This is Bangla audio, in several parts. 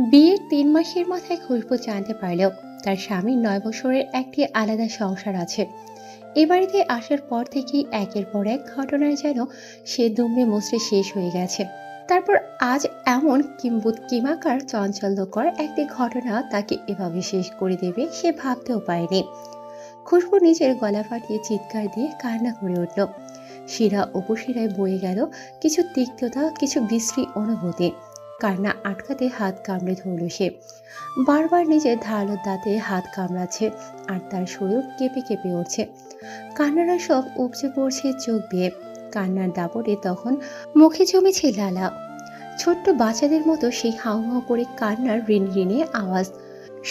বিয়ের ৩ মাসের মাথায় খুশবু জানতে পারল তার স্বামীর ৯ বছরের একটি আলাদা সংসার আছে। এ বাড়িতে আসার পর থেকেই একের পর এক ঘটনায় যেন সে দুমড়ে মুচড়ে শেষ হয়ে গেছে। তারপর আজ এমন কিমাকার চাঞ্চল্যকর একটি ঘটনা তাকে এভাবে শেষ করে দেবে সে ভাবতেও পারেনি। খুশবু নিজের গলা ফাটিয়ে চিৎকার দিয়ে কান্না করে উঠল। শিরা উপশিরায় বয়ে গেল কিছু তিক্ততা, কিছু বিশ্রী অনুভূতি। কান্না আটকাতে হাত কামড়ে ধরল সে। বারবার নিজের ধারালো দাঁতে হাত কামড়াচ্ছে আর তার শরীর কেঁপে কেঁপে উঠছে। কান্নারা সব উপচে পড়ছে চোখ বেয়ে। কান্নার দাপটে তখন মুখে জমেছে লালা। ছোট্ট বাচ্চাদের মতো সেই হাউ হাউ করে কান্নার রিনরিনে আওয়াজ।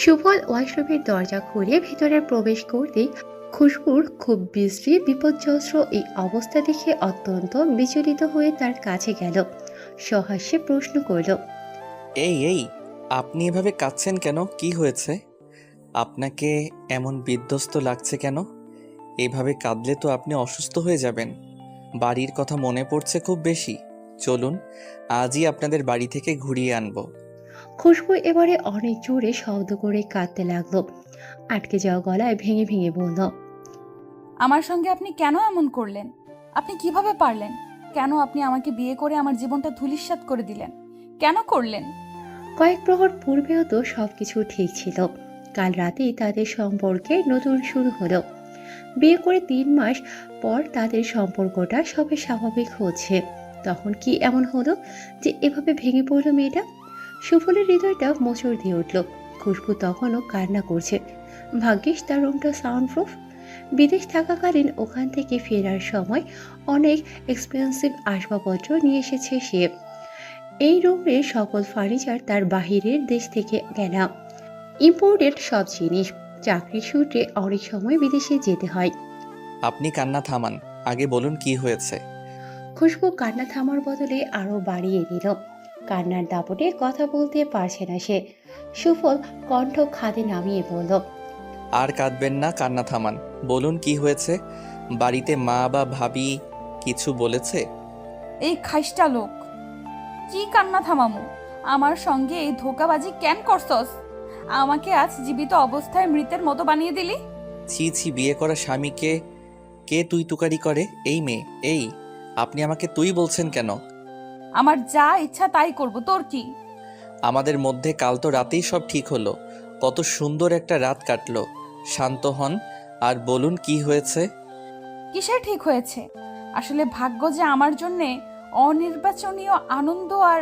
সুফল ওয়াশরুমের দরজা খুলে ভিতরে প্রবেশ করতেই খুশবুর খুব বিশ্রী বিপর্যস্ত এই অবস্থা দেখে অত্যন্ত বিচলিত হয়ে তার কাছে গেল। সহাস্যে প্রশ্ন করল, এই এই আপনি এভাবে কাঁদছেন কেন? কি হয়েছে? আপনাকে এমন বিধ্বস্ত লাগছে কেন? এইভাবে কাঁদলে তো আপনি অসুস্থ হয়ে যাবেন। বাড়ির কথা মনে পড়ছে খুব বেশি? চলুন, আজই আপনাদের বাড়ি থেকে ঘুরিয়ে আনবো। খুশবু এবারে অনেক জোরে শব্দ করে কাঁদতে লাগলো। আটকে যাওয়া গলায় ভেঙে ভেঙে বলল, আমার সঙ্গে আপনি কেন এমন করলেন? আপনি কিভাবে পারলেন? কেন আপনি আমাকে বিয়ে করে আমার জীবনটা ধূলিসাৎ করে দিলেন? কেন করলেন? কয়েক প্রহর পূর্বেও তো সবকিছু ঠিক ছিল। কাল রাতেই তাদের সম্পর্কে নতুন শুরু হলো। বিয়ে করে ৩ মাস পর তাদের সম্পর্কটা সবে স্বাভাবিক হচ্ছে। তখন কি এমন হলো যে এভাবে ভেঙে পড়ল মেয়েটা? সুফলের হৃদয়টা মোচড় দিয়ে উঠল। খুশবু তখনও কান্না করছে। ভাগ্যিস তার রুমটা সাউন্ড প্রুফ। বিদেশ থাকাকালীন ওখান থেকে ফেরার সময় অনেক এক্সপেন্সিভ আসবাবপত্র নিয়ে এসেছে সে। এই রুমের সকল ফার্নিচার তার বাহিরের দেশ থেকে কেনা, ইম্পোর্টেড সব জিনিস। চাকরির সূত্রে অনেক সময় বিদেশে যেতে হয়। আপনি কান্না থামান, আগে বলুন কি হয়েছে। খুশবু কান্না থামার বদলে আরো বাড়িয়ে দিল। কান্নার দাপটে কথা বলতে পারছে না সে। সুফল কণ্ঠ খাদে নামিয়ে বলল, আর কাঁদবেন না, কান্না থামান। বলুন কি হয়েছে। বাড়িতে মা বা ভাবি কিছু বলেছে? এই খাইস্টা লোক! কি কান্না থামামু? আমার সঙ্গে এই ধোকাবাজি কেন করছস? আমাকে আজ জীবিত অবস্থায় মৃতের মতো বানিয়ে দিলি। ছি ছি, বিয়ে করা স্বামীকে কে তুই তুকারি করে? এই মেয়ে, এই আপনি আমাকে তুই বলছেন কেন? আমার যা ইচ্ছা তাই করব, তোর কি? আমাদের মধ্যে কাল তো রাতেই সব ঠিক হলো। কত সুন্দর একটা রাত কাটলো। শান্ত হন আর বলুন কি হয়েছে। কিসের ঠিক হয়েছে? আসলে ভাগ্য যে আমার জন্যে অনির্বাচনীয় আনন্দ আর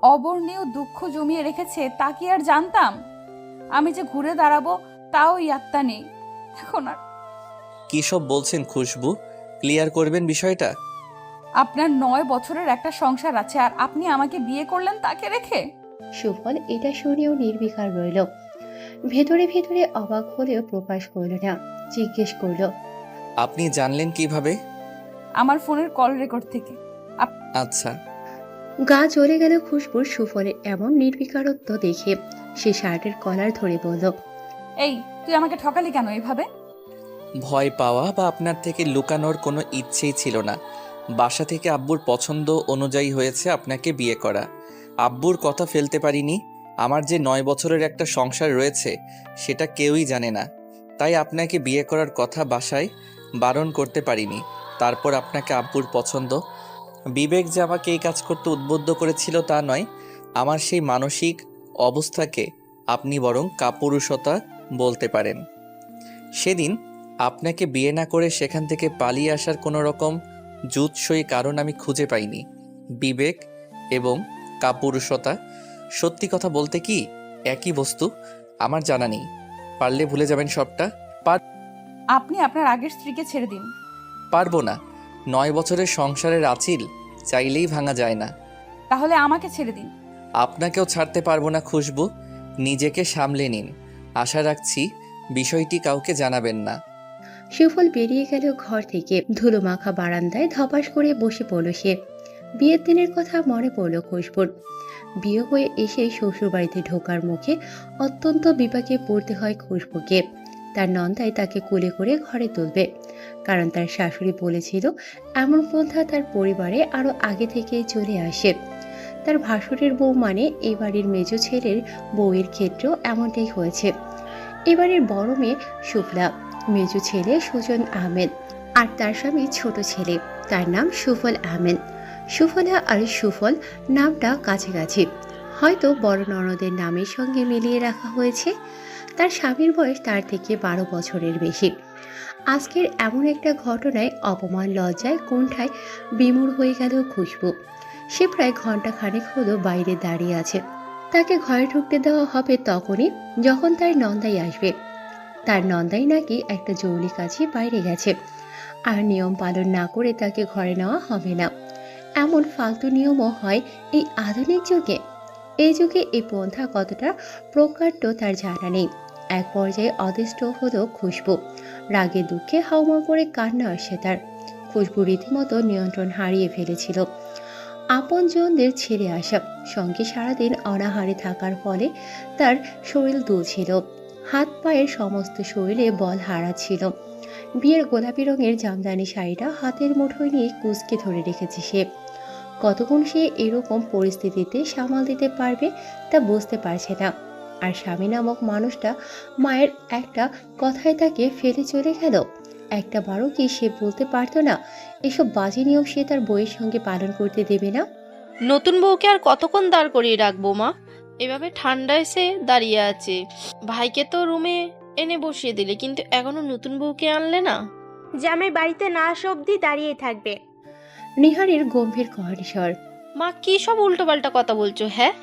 অবর্ণীয় দুঃখ জমিয়ে রেখেছে তা কি আর জানতাম? আমি যে ঘুরে দাঁড়াবো তাও ইয়াত্তা নেই এখন আর। কী সব বলছেন খুশবু? ক্লিয়ার করবেন বিষয়টা। আপনার ৯ বছরের একটা সংসার আছে আর আপনি আমাকে বিয়ে করলেন তাকে রেখে? সুফল এটা শুনেও নির্বিকার রইল। ভেতরে ভেতরে অবাক হলেও প্রকাশ করল না। জিজ্ঞেস করল, আপনি জানলেন কিভাবে? আমার ফোনের কল রেকর্ড থেকে। আচ্ছা। গা জ্বলে গেল খুশবুর সুফলের এমন নির্বিকারত্ব দেখে। সে শার্টের কলার ধরে বলল, এই, তুই আমাকে ঠকালি কেন এভাবে? ভয় পাওয়া বা আপনার থেকে লুকানোর কোনো ইচ্ছেই ছিল না। বাসা থেকে আব্বুর পছন্দ অনুযায়ী হয়েছে আপনাকে বিয়ে করা। আব্বুর কথা ফেলতে পারিনি। আমার যে ৯ বছরের একটা সংসার রয়েছে সেটা কেউই জানে না। তাই আপনাকে বিয়ে করার কথা বাসায় বারণ করতে পারিনি। তারপর আপনাকে আব্বুর পছন্দ। বিবেক যে আমাকে এই কাজ করতে উদ্বুদ্ধ করেছিল তা নয়, আমার সেই মানসিক অবস্থাকে আপনি বরং কাপুরুষতা বলতে পারেন। সেদিন আপনাকে বিয়ে না করে সেখান থেকে পালিয়ে আসার কোনো রকম জুৎসই কারণ আমি খুঁজে পাইনি। বিবেক এবং কাপুরুষতা, সত্যি কথা বলতে কি একই বস্তু? আমার জানা নেই। পারলে ভুলে যাবেন সবটা। আপনি আপনার আগের স্ত্রীকে ছেড়ে দিন। পারবো না। ৯ বছরের সংসারের আঁচিল চাইলেই ভাঙা যায় না। তাহলে আমাকে ছেড়ে দিন। আপনাকেও ছাড়তে পারবো না খুশবু। নিজেকে সামলে নিন। আশা রাখছি বিষয়টি কাউকে জানাবেন না। সুফল বেরিয়ে গেল ঘর থেকে। ধুলো মাখা বারান্দায় ধপাস করে বসে পড়ল সে। বিয়ের দিনের কথা মনে পড়ল খুশবুর। বিয়ে হয়ে এসে শ্বশুরবাড়িতে ঢোকার মুখে অত্যন্ত বিপাকে পড়তে হয় খুশবুকে। তার নন্দাই তাকে কোলে করে ঘরে তুলবে, কারণ তার শাশুড়ি বলেছিল এমন পন্থা তার পরিবারে আরো আগে থেকে চলে আসে। তার ভাসুরের বউ মানে এই বাড়ির মেজ ছেলের বউয়ের ক্ষেত্রেও এমনটাই হয়েছে। এবারের বড় মেয়ে শুভ্রা, মেজ ছেলে সুজন আহমেদ, আর তার স্বামী ছোট ছেলে, তার নাম সুফল আহমেদ। সুফলা আর সুফল নামটা কাছাকাছি, হয়তো বড় ননদের নামের সঙ্গে মিলিয়ে রাখা হয়েছে। তার স্বামীর বয়স তার থেকে 12 বছরের বেশি। আজকের এমন একটা ঘটনায় অপমান লজ্জায় কোণঠায় বিমূঢ় হয়ে গেল খুশবু। সে প্রায় ঘন্টা খানেক হলো বাইরে দাঁড়িয়ে আছে। তাকে ঘরে ঢুকতে দেওয়া হবে তখনই যখন তার নন্দাই আসবে। তার নন্দাই নাকি একটা জরুরি কাজে বাইরে গেছে, আর নিয়ম পালন না করে তাকে ঘরে নেওয়া হবে না। এমন ফালতু নিয়মও হয় এই আধুনিক যুগে। এই যুগে এই পন্থা কতটা প্রকাণ্ড তার জানা নেই। এক পর্যায়ে অতিষ্ঠ হলো খুশবু। রাগে দুঃখে হাউমাউ করে কান্না আসে তার। খুশবু রীতিমতো নিয়ন্ত্রণ হারিয়ে ফেলেছিল। আপনজনদের ছেড়ে আসা, সঙ্গে সারাদিন অনাহারে থাকার ফলে তার শরীর দুলছিল, হাত পায়ের সমস্ত শরীরে বল হারাচ্ছিল। বিয়ের গোলাপি রঙের জামদানি শাড়িটা হাতের মুঠোয় নিয়ে কুঁচকে ধরে রেখেছে সে। কতক্ষণ সে এরকম পরিস্থিতিতে সামাল দিতে পারবে তা বুঝতে পারছে না। আর স্বামী নামক মানুষটা মায়ের একটা কথায় তাকে ফেলে চলে গেল। একটা বারও কি সে বলতে পারতো না এসব বাজে নিয়ম সে তার বউয়ের সঙ্গে পালন করতে দেবে না? নতুন বউকে আর কতক্ষণ দাঁড় করিয়ে রাখবো মা? এভাবে ঠান্ডায় সে দাঁড়িয়ে আছে। ভাইকে তো রুমে এনে বসিয়ে দিলে, কিন্তু এখনো নতুন বউকে আনলে না। জামাই বাড়িতে না আসা অবধি দাঁড়িয়ে থাকবে। নিহারের গম্ভীর কণ্ঠস্বর। মা কি সব উল্টোপাল্টা কথা বলছো? হ্যাঁ,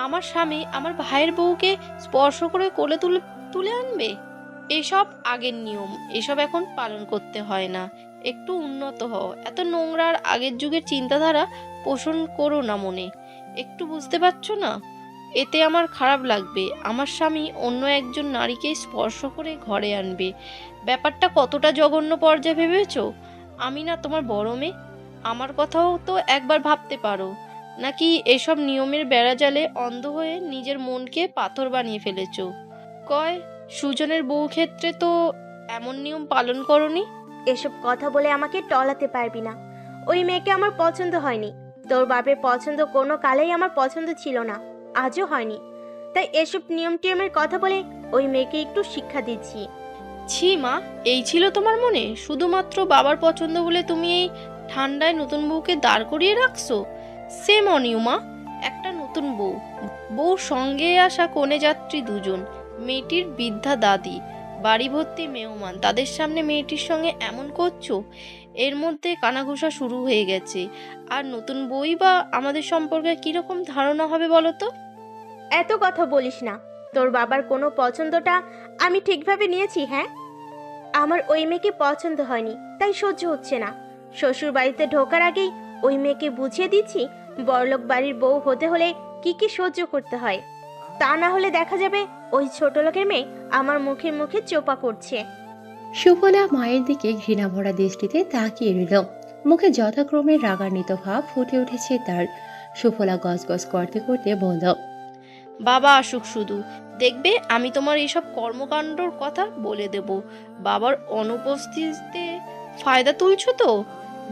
আমার স্বামী আমার ভাইয়ের বউকে স্পর্শ করে কোলে তুলে তুলে আনবে? এসব আগের নিয়ম, এসব এখন পালন করতে হয় না। একটু উন্নত হও, এত নোংরা আর আগের যুগের চিন্তাধারা পোষণ করো না মনে। একটু বুঝতে পারছো না? এতে আমার খারাপ লাগবে। আমার স্বামী অন্য একজন নারীকে স্পর্শ করে ঘরে আনবে, ব্যাপারটা কতটা জঘন্য পর্যায়ে ভেবেছো? আমি না তোমার বড় মেয়ে? আমার কথাও তো একবার ভাবতে পারো। নাকি এসব নিয়মের বেড়াজালে অন্ধ হয়ে নিজের মনকে পাথর বানিয়ে ফেলেছো? কয় সুজনের বউ ক্ষেত্রে তো এমন নিয়ম পালন করনি। এসব কথা বলে আমাকে টলাতে পারবি না। ওই মেয়েকে আমার পছন্দ হয়নি। তোর বাপের পছন্দ কোনো কালেই আমার পছন্দ ছিল না, আজও হয়নি। তাই এসব নিয়ম টিয়মের কথা বলে ওই মেয়েকে একটু শিক্ষা দিচ্ছি। ছি মা, এই ছিল তোমার মনে? শুধুমাত্র বাবার পছন্দ বলে তুমি এই ঠান্ডায় নতুন বউকে দাঁড় করিয়ে রাখছো? সেম অনিয়মা, একটা নতুন বউ, বউর সঙ্গে আসা কনে যাত্রী দুজন, মেয়েটির বৃদ্ধা দাদি, বাড়ি ভর্তি মেহমান, তাদের সামনে মেয়েটির সঙ্গে এমন করছো। এর মধ্যে কানাঘুষা শুরু হয়ে গেছে। আর নতুন বই বা আমাদের সম্পর্কে কিরকম ধারণা হবে বলো তো? এত কথা বলিস না। তোর বাবার কোনো পছন্দটা আমি ঠিকভাবে নিয়েছি? হ্যাঁ, আমার ওই মেয়েকে পছন্দ হয়নি, তাই সহ্য হচ্ছে না। শ্বশুর বাড়িতে ঢোকার আগেই ওই মেয়েকে বুঝিয়ে দিচ্ছি বড়লোক বাড়ির বউ হতে হলে কি কি সহ্য করতে হয়। তা না হলে দেখা যাবে ওই ছোট লোকের মেয়ে আমার মুখে মুখে চোপা করছে। সুফলা মায়ের দিকে ঘৃণা ভরা দৃষ্টিতে তাকিয়ে রইল। মুখে যথাক্রমে রাগান্বিত ভাব ফুটে উঠেছে তার। সুফলা গজগজ করতে করতে বলল, বাবা আসুক শুধু, দেখবে আমি তোমার এইসব কর্মকাণ্ডর কথা বলে দেব। বাবার অনুপস্থিতিতে ফায়দা তুলছো তো,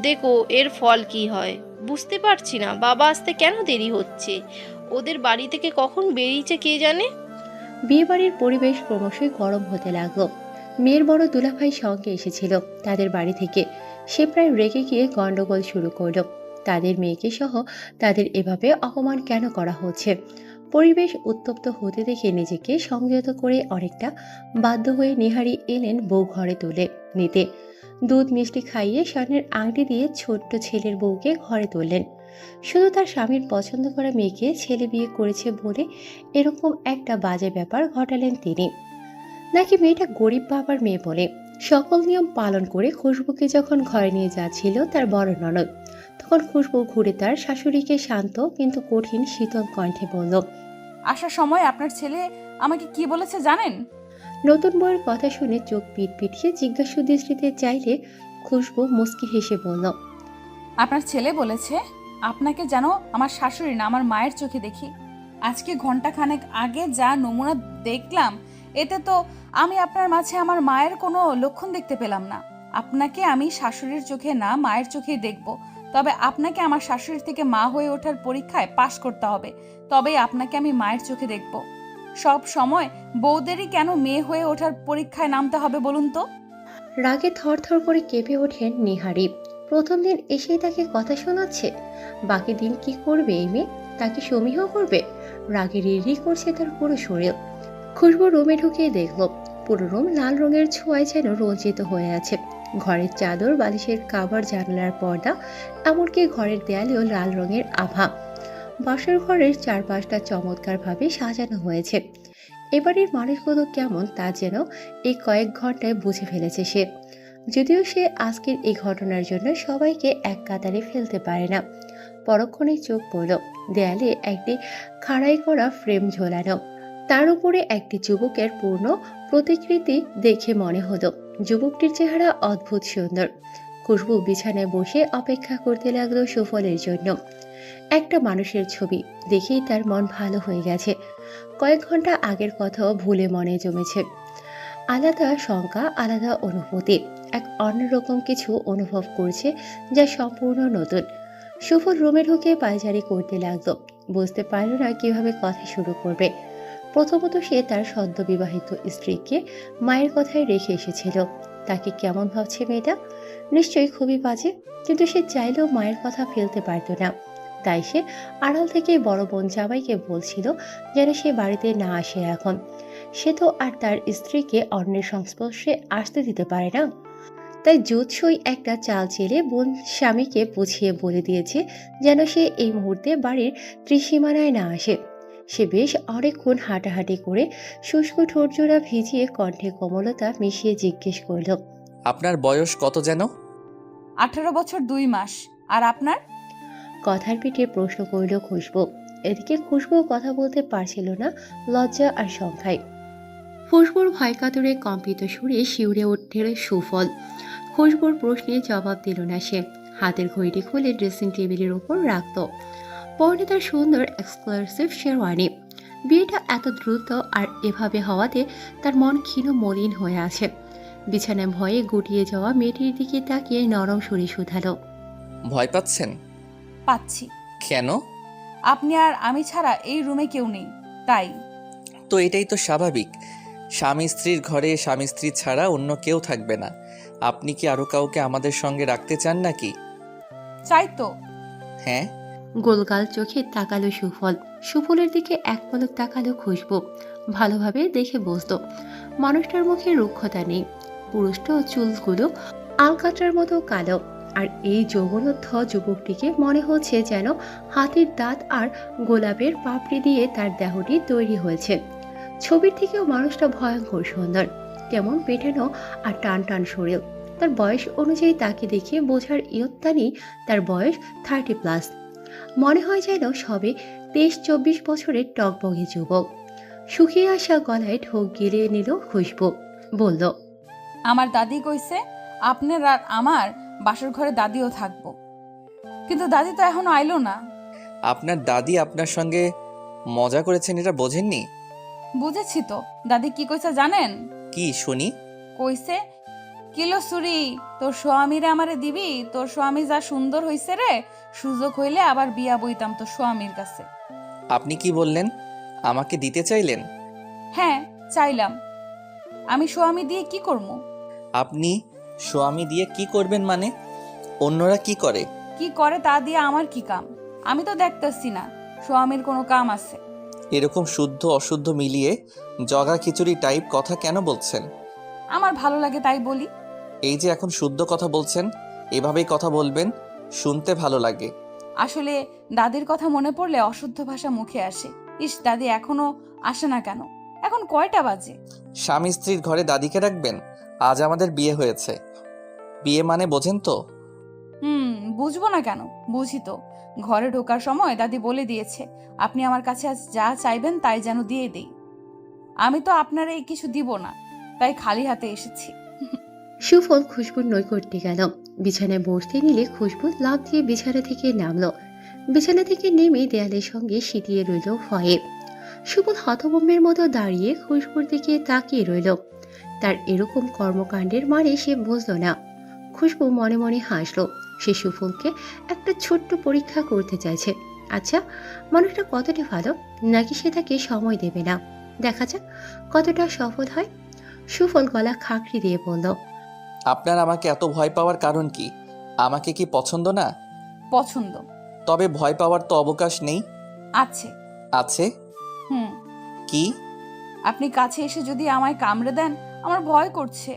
দেখো এর ফল কি হয়। বুঝতে পারছি না বাবা আসতে কেন দেরি হচ্ছে। ওদের বাড়ি থেকে কখন বেরিয়েছে কে জানে। বিয়ে বাড়ির পরিবেশ ক্রমশই গরম হতে লাগলো। মেয়ের বড় দুলাভাই সঙ্গে এসেছিল তাদের বাড়ি থেকে। সে প্রায় রেগে গিয়ে গন্ডগোল শুরু করলো। তাদের মেয়েকে সহ তাদের এভাবে অপমান কেন করা হচ্ছে? পরিবেশ উত্তপ্ত হতে দেখে নিজেকে সংযত করে অনেকটা বাধ্য হয়ে নিহারি এলেন বউ ঘরে তুলে নিতে। দুধ মিষ্টি খাইয়ে স্বর্ণের আংটি দিয়ে ছোট্ট ছেলের বউকে ঘরে তুললেন। শুধু তার স্বামীর পছন্দ করা মেয়েকে ছেলে বিয়ে করেছে বলে এরকম একটা বাজে ব্যাপার ঘটালেন তিনি। নাকি মেয়েটা গরিব বাবার মেয়ে বলে? সকল নিয়ম পালন করে খুশবুকে যখন ঘরে নিয়ে যাচ্ছিল তার বড় ননদ, তখন খুশবু ঘুরে তার শাশুড়িকে শান্ত কিন্তু কঠিন শীতল কণ্ঠে বলল, আসার সময় আপনার ছেলে আমাকে কি বলেছে জানেন? নতুন বউয়ের কথা শুনে চোখ পিট পিটিয়ে জিজ্ঞাসু দৃষ্টিতে চাইলে খুশবু মুচকি হেসে বলল, আপনার ছেলে বলেছে আপনাকে যেন আমার শাশুড়ি না আমার মায়ের চোখে দেখি। আজকে ঘন্টাখানেক আগে যা নমুনা দেখলাম, এতে তো আমি আপনার মাঝে আমার মায়ের কোনো লক্ষণ দেখতে পেলাম না। আপনাকে আমি শাশুড়ির চোখে না মায়ের চোখেই দেখব। তবে আপনাকে আমার শাশুড়ি থেকে মা হয়ে ওঠার পরীক্ষায় পাশ করতে হবে, তবেই আপনাকে আমি মায়ের চোখে দেখব। সব সময় বউদেরই কেন মেয়ে হয়ে ওঠার পরীক্ষায় নামতে হবে বলুন তো? রাগে থরথর করে কেঁপে ওঠেন নিহারি। প্রথম দিন এসেই তাকে কথা শোনাচ্ছে, বাকি দিন কি করবে এই মেয়ে? তাকে সমীহ করবে? রাগে রিরি করছে তার পুরো শরীর। খুশবু রুমে ঢুকিয়ে দেখল পুরো রুম লাল রঙের ছোঁয়ায় যেন রঞ্জিত হয়ে আছে। ঘরের চাদর, বালিশের কাভার, জানালার পর্দা, এমনকি ঘরের দেয়ালেও লাল রঙের আভা। বাসর ঘরের চারপাশটা চমৎকারভাবে সাজানো হয়েছে। এবারের মানুষগুলো কেমন তা যেন এই কয়েক ঘন্টায় বুঝে ফেলেছে সে। যদিও সে আজকের এই ঘটনার জন্য সবাইকে এক কাতারে ফেলতে পারে না। পরক্ষণে চোখ পড়ল দেয়ালে একটি খাড়াই করা ফ্রেম ঝোলানো, তার উপরে একটি যুবকের পূর্ণ প্রতিকৃতি। দেখে মনে হলো যুবকটির চেহারা অদ্ভুত সুন্দর। খুশবু বিছানায় বসে অপেক্ষা করতে লাগলো সুফলের জন্য। একটা মানুষের ছবি দেখেই তার মন ভালো হয়ে গেছে। কয়েক ঘন্টা আগের কথাও ভুলে মনে জমেছে। আলাদা শঙ্কা, আলাদা অনুভূতি, এক অন্যরকম কিছু অনুভব করছে যা সম্পূর্ণ নতুন। সুফল রুমে ঢুকে পায়চারি করতে লাগলো। বুঝতে পারল না কিভাবে কথা শুরু করবে। প্রথমত সে তার সদ্য বিবাহিত স্ত্রীকে মায়ের কথায় রেখে এসেছিল। তাকে কেমন ভাবছে মেয়েটা? নিশ্চয়ই খুবই বাজে, কিন্তু সে চাইলেও মায়ের কথা ফেলতে পারত না। তাই সে আড়াল থেকে বড় বোন জামাইকে বলছিল যেন সে বাড়িতে না আসে এখন। সে তো আর তার স্ত্রীকে অন্যের সংস্পর্শে আসতে দিতে পারে না। তাই জোৎসই একটা চাল চেলে বোন স্বামীকে বুঝিয়ে বলে দিয়েছে যেন সে এই মুহূর্তে বাড়ির ত্রিসীমানায় না আসে। সে বেশ অনেকক্ষণ হাঁটাহাঁটি করে শুষ্ক ঠোঁটজোড়া ভিজিয়ে কণ্ঠে কোমলতা মিশিয়ে জিজ্ঞেস করল, আপনার বয়স কত যেন? 18 বছর 2 মাস। আর আপনার? কথার পিঠে প্রশ্ন করল খুশবু। এদিকে খুশবু কথা বলতে পারছিল না লজ্জা আর সংখ্যায়। খুশবুর ভয় কাতরে কম্পিত সুরে শিউরে উঠল সুফল। খুশবুর প্রশ্নে জবাব দিল না সে। হাতের ঘড়িটি খুলে ড্রেসিং টেবিলের ওপর রাখত। পরনে তার সুন্দর এক্সক্লুসিভ শেরওয়ানি। বিয়েটা এত দ্রুত আর এভাবে হওয়াতে তার মন ক্ষীণ মলিন হয়ে আছে। বিছানায় ভয়ে গুটিয়ে যাওয়া মেয়েটির দিকে তাকিয়ে নরম সুরে শুধালো, ভয় পাচ্ছেন? পাচ্ছি। কেন? আপনি আর আমি ছাড়া এই রুমে কেউ নেই, তাই। তো এটাই তো স্বাভাবিক। স্বামী স্ত্রীর ঘরে স্বামী স্ত্রী ছাড়া অন্য কেউ থাকবে না। আপনি কি আরো কাউকে আমাদের সঙ্গে রাখতে চান নাকি? চাই তো। হ্যাঁ। গোলগাল চোখে তাকালো সুফল। সুফলের দিকে এক পলক তাকালো খুশবু। ভালোভাবে দেখে বসতো মানুষটার মুখে রুক্ষতা নেই। পুরুষ্ট চুলগুলো আলকাট্রার মতো কালো। আর এই যৌবনোদ্ধ যুবকটিকে মনে হচ্ছে যেন হাতির দাঁত আর গোলাপের পাপড়ি দিয়ে তার দেহটি তৈরি হয়েছে। ছবির থেকেও মানুষটা ভয়ঙ্কর সুন্দর, কেমন পেটানো আর টান টান শরীর। তার বয়স অনুযায়ী তাকে দেখে বোঝার ইয়ত্তানি তার বয়স 30+। মনে হয় যেন সবে 23-24 বছরের টকবগে যুবক। শুকিয়ে আসা গলায় ঢোক গিলিয়ে নিল খুশবু। বলল, আমার দাদি কইছে আপনার আর আমার বাসর ঘরে দাদিও থাকবো, কিন্তু দাদি তো এখনো আইলো না। আপনার দাদি আপনার সঙ্গে মজা করেছেন এটা বোঝেননি? বুঝেছি তো। দাদি কি কইছে জানেন? কি শুনি? কইছে, কিলো সুরি তোর স্বামীরে আমারে দিবি? তোর স্বামী যা সুন্দর হইছে রে, সুযোগ হইলে আবার বিয়া বইতাম তোর স্বামীর কাছে। আপনি কি বললেন? আমাকে দিতে চাইলেন? হ্যাঁ চাইলাম। আমি স্বামী দিয়ে কি করবো? আপনি স্বামী দিয়ে কি করবেন মানে? অন্যরা কি করে? কি করে তা দিয়ে আমার কি কাম? আমি তো দেখতেছি না স্বামীর কোনো কাম আছে। এরকম শুদ্ধ অশুদ্ধ মিলিয়ে জগা খিচুড়ি টাইপ কথা কেন বলছেন? আমার ভালো লাগে তাই বলি। এই যে এখন শুদ্ধ কথা বলছেন, এভাবেই কথা বলবেন, শুনতে ভালো লাগে। আসলে দাদির কথা মনে পড়লে অশুদ্ধ ভাষা মুখে আসে। ইস, দাদি এখনো আসে না কেন? এখন কয়টা বাজে? স্বামী স্ত্রীর ঘরে দাদিকে রাখবেন? আজ আমাদের বিয়ে হয়েছে। বিয়ে মানে বোঝেন তো? বুঝবো না কেন? বুঝি তো। ঘরে ঢোকার সময় দাদি বলে দিয়েছে আপনি আমার কাছে আজ যা চাইবেন তাই যেন দিয়ে দেই। আমি তো আপনারা এই কিছু দিব না, তাই খালি হাতে এসেছি। সুফল খুশবুর নৈকট্যে গেল। বিছানায় বসতে নিলে খুশবু লাফ দিয়ে বিছানা থেকে নামলো। বিছানা থেকে নেমে দেয়ালের সঙ্গে সিটিয়ে রইল ভয়ে। সুফল হতভম্বের মতো দাঁড়িয়ে খুশবুর দিকে তাকিয়ে রইল। তার এরকম কর্মকাণ্ডের মানে সে বুঝল না। খুশবু মনে মনে হাসলো। সে সুফলকে একটা ছোট্ট পরীক্ষা করতে চাইছে। আচ্ছা, মানুষটা কতটা ভালো, নাকি সে তাকে সময় দেবে না। দেখা যাক কতটা সফল হয়। সুফল গলা খাঁকড়ি দিয়ে বলল, আপনার আমাকে এত ভয় পাওয়ার কারণ কি? আমাকে কি পছন্দ না? পছন্দ তবে ভয় পাওয়ার তো অবকাশ নেই। আছে। আছে? হুম। কি? আপনি কাছে এসে যদি আমায় কামড়ে দেন, আমার ভয় করছে।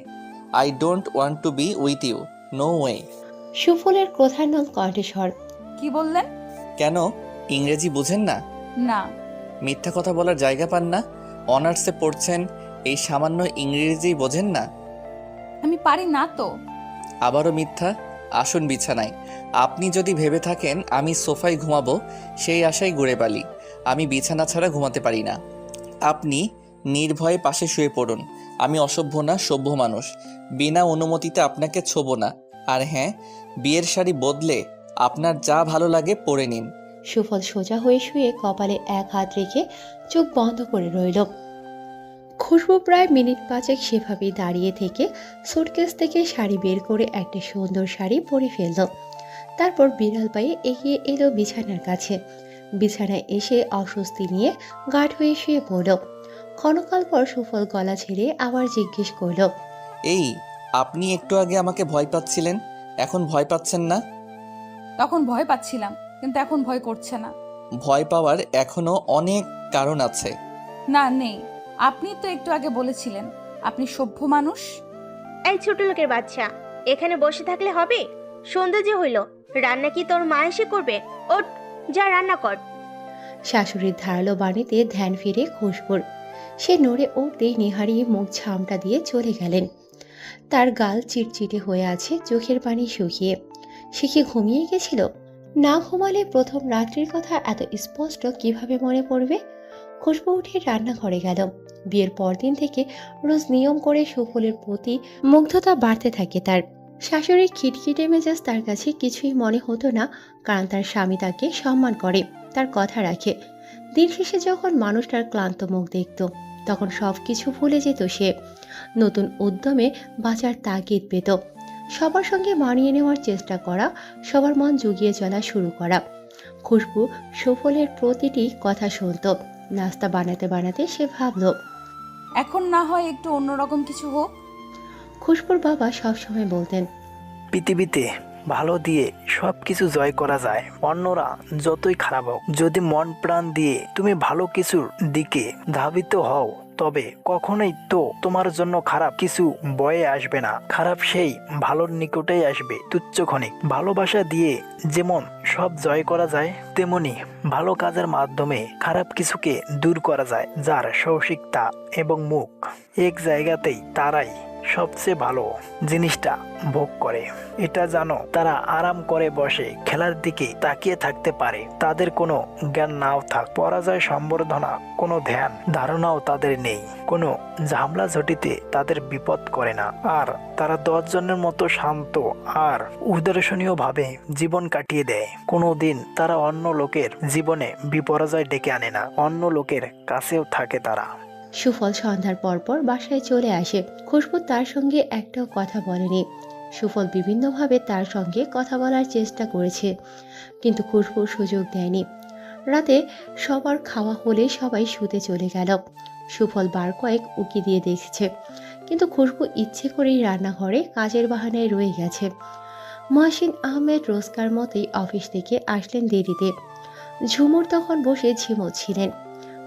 I don't want to be with you, no way. সুফলের ক্রোধান্বিত কণ্ঠস্বর। কি বললেন? কেন, ইংরেজি বুঝেন না? না। মিথ্যা কথা বলার জায়গা পান না? অনার্সে পড়ছেন, এই সামান্য ইংরেজি বোঝেন না? আমি পারি না তো। আবারও মিথ্যা। আসুন বিছানায়। আপনি যদি ভেবে থাকেন আমি সোফায় ঘুমাবো, সেই আশায় ঘুরে পালি। আমি বিছানা ছাড়া ঘুমাতে পারি না। আপনি নির্ভয়ে পাশে শুয়ে পড়ুন। আমি অসভ্য না, সভ্য মানুষ। বিনা অনুমতিতে আপনাকে ছোবো না। আর হ্যাঁ, বিয়ের শাড়ি বদলে আপনার যা ভালো লাগে পরে নিন। সুফল সোজা হয়ে শুয়ে কপালে এক হাত রেখে চোখ বন্ধ করে রইল। খুশবু প্রায় মিনিট পাঁচেক সেভাবেই দাঁড়িয়ে থেকে সুটকেস থেকে শাড়ি বের করে একটা সুন্দর শাড়ি পরে ফেলল। তারপর বিড়াল পায়ে এগিয়ে এলো বিছানার কাছে। বিছানায় এসে অস্বস্তি নিয়ে গাঢ় হয়ে শুয়ে পড়ল। ক্ষণকাল পর সুফল গলা ছেড়ে আবার জিজ্ঞেস করল, এই, আপনি একটু আগে আমাকে ভয় পাচ্ছিলেন, এখন ভয় পাচ্ছেন না? তখন ভয় পাচ্ছিলাম, কিন্তু এখন ভয় করছে না। ভয় পাওয়ার এখনো অনেক কারণ আছে। না, নেই। আপনি তো একটু আগে বলেছিলেন আপনি সভ্য মানুষ। এই ছোট লোকের বাচ্চা, এখানে বসে থাকলে হবে? সন্ধ্যা যে হইল, রান্না কি তোর মা এসে করবে? ওঠ, যা রান্না কর। শাশুড়ির ধারালো বাণীতে ধ্যান ফিরে খুশবুর। সে নড়ে উঠতেই নিহারিয়ে মুখ ঝামটা দিয়ে চলে গেলেন। তার গাল চিটচিটে হয়ে আছে, চোখের পানি শুকিয়ে। সে কি ঘুমিয়ে গেছিল? না ঘুমালে প্রথম রাত্রির কথা এত স্পষ্ট কিভাবে মনে পড়বে? খুশবু উঠে রান্নাঘরে গেল। বিয়ের পরদিন থেকে রোজ নিয়ম করে সুফলের প্রতি মুগ্ধতা বাড়তে থাকে তার। শাশুড়ির খিটখিটে মেজাজ তার কাছে কিছুই মনে হতো না, কারণ তার স্বামী তাকে সম্মান করে, তার কথা রাখে। দিন শেষে যখন মানুষটার ক্লান্ত মুখ দেখত, তখন সব কিছু ভুলে যেত সে। নতুন উদ্যমে বাঁচার তাগিদ পেত। সবার সঙ্গে মানিয়ে নেওয়ার চেষ্টা করা, সবার মন জুগিয়ে চলা শুরু করা। খুশবু সুফলের প্রতিটি কথা শুনত। নাস্তা বানাতে বানাতে সে ভাবল, এখন না হয় একটু অন্যরকম কিছু হোক। খুশবুর বাবা সবসময় বলতেন, পৃথিবীতে ভালো দিয়ে সবকিছু জয় করা যায়, অন্যরা যতই খারাপ হোক। যদি মন প্রাণ দিয়ে তুমি ভালো কিছুর দিকে ধাবিত হও, তবে কখনোই তো তোমার জন্য খারাপ কিছু বয়ে আসবে না। খারাপ সেই ভালোর নিকটেই আসবে তুচ্ছ ক্ষণিক। ভালোবাসা দিয়ে যেমন সব জয় করা যায়, তেমনি ভালো কাজের মাধ্যমে খারাপ কিছুকে দূর করা যায়। যার সৌশিকতা এবং মুখ এক জায়গাতেই, তারাই সবচেয়ে ভালো জিনিসটা ভোগ করে। এটা জানো, তারা আরাম করে বসে খেলার দিকে তাকিয়ে থাকতে পারে। তাদের কোনো জ্ঞান নাও থাক, পরাজয় সম্বর্ধনা কোনো ধ্যান ধারণাও তাদের নেই। কোনো ঝামলা ঝটিতে তাদের বিপদ করে না। আর তারা 10 জনের মতো শান্ত আর উদাসীনীয় ভাবে জীবন কাটিয়ে দেয়। কোনোদিন তারা অন্য লোকের জীবনে বিপর্যয় ডেকে আনে না, অন্য লোকের কাছেও থাকে তারা। সুফল সন্ধ্যার পরপর বাসায় চলে আসে। খুশবু তার সঙ্গে একটাও কথা বলেনি। সুফল বিভিন্নভাবে তার সঙ্গে কথা বলার চেষ্টা করেছে, কিন্তু খুশবু সুযোগ দেয়নি। রাতে সবার খাওয়া হলে সবাই শুতে চলে গেল। সুফল বার কয়েক উকি দিয়ে দেখছে, কিন্তু খুশবু ইচ্ছে করেই রান্নাঘরে কাজের বাহানায় রয়ে গেছে। মহসিন আহমেদ রোজকার মতোই অফিস থেকে আসলেন দেরিতে। ঝুমুর তখন বসে ঝিমোচ্ছিলেন।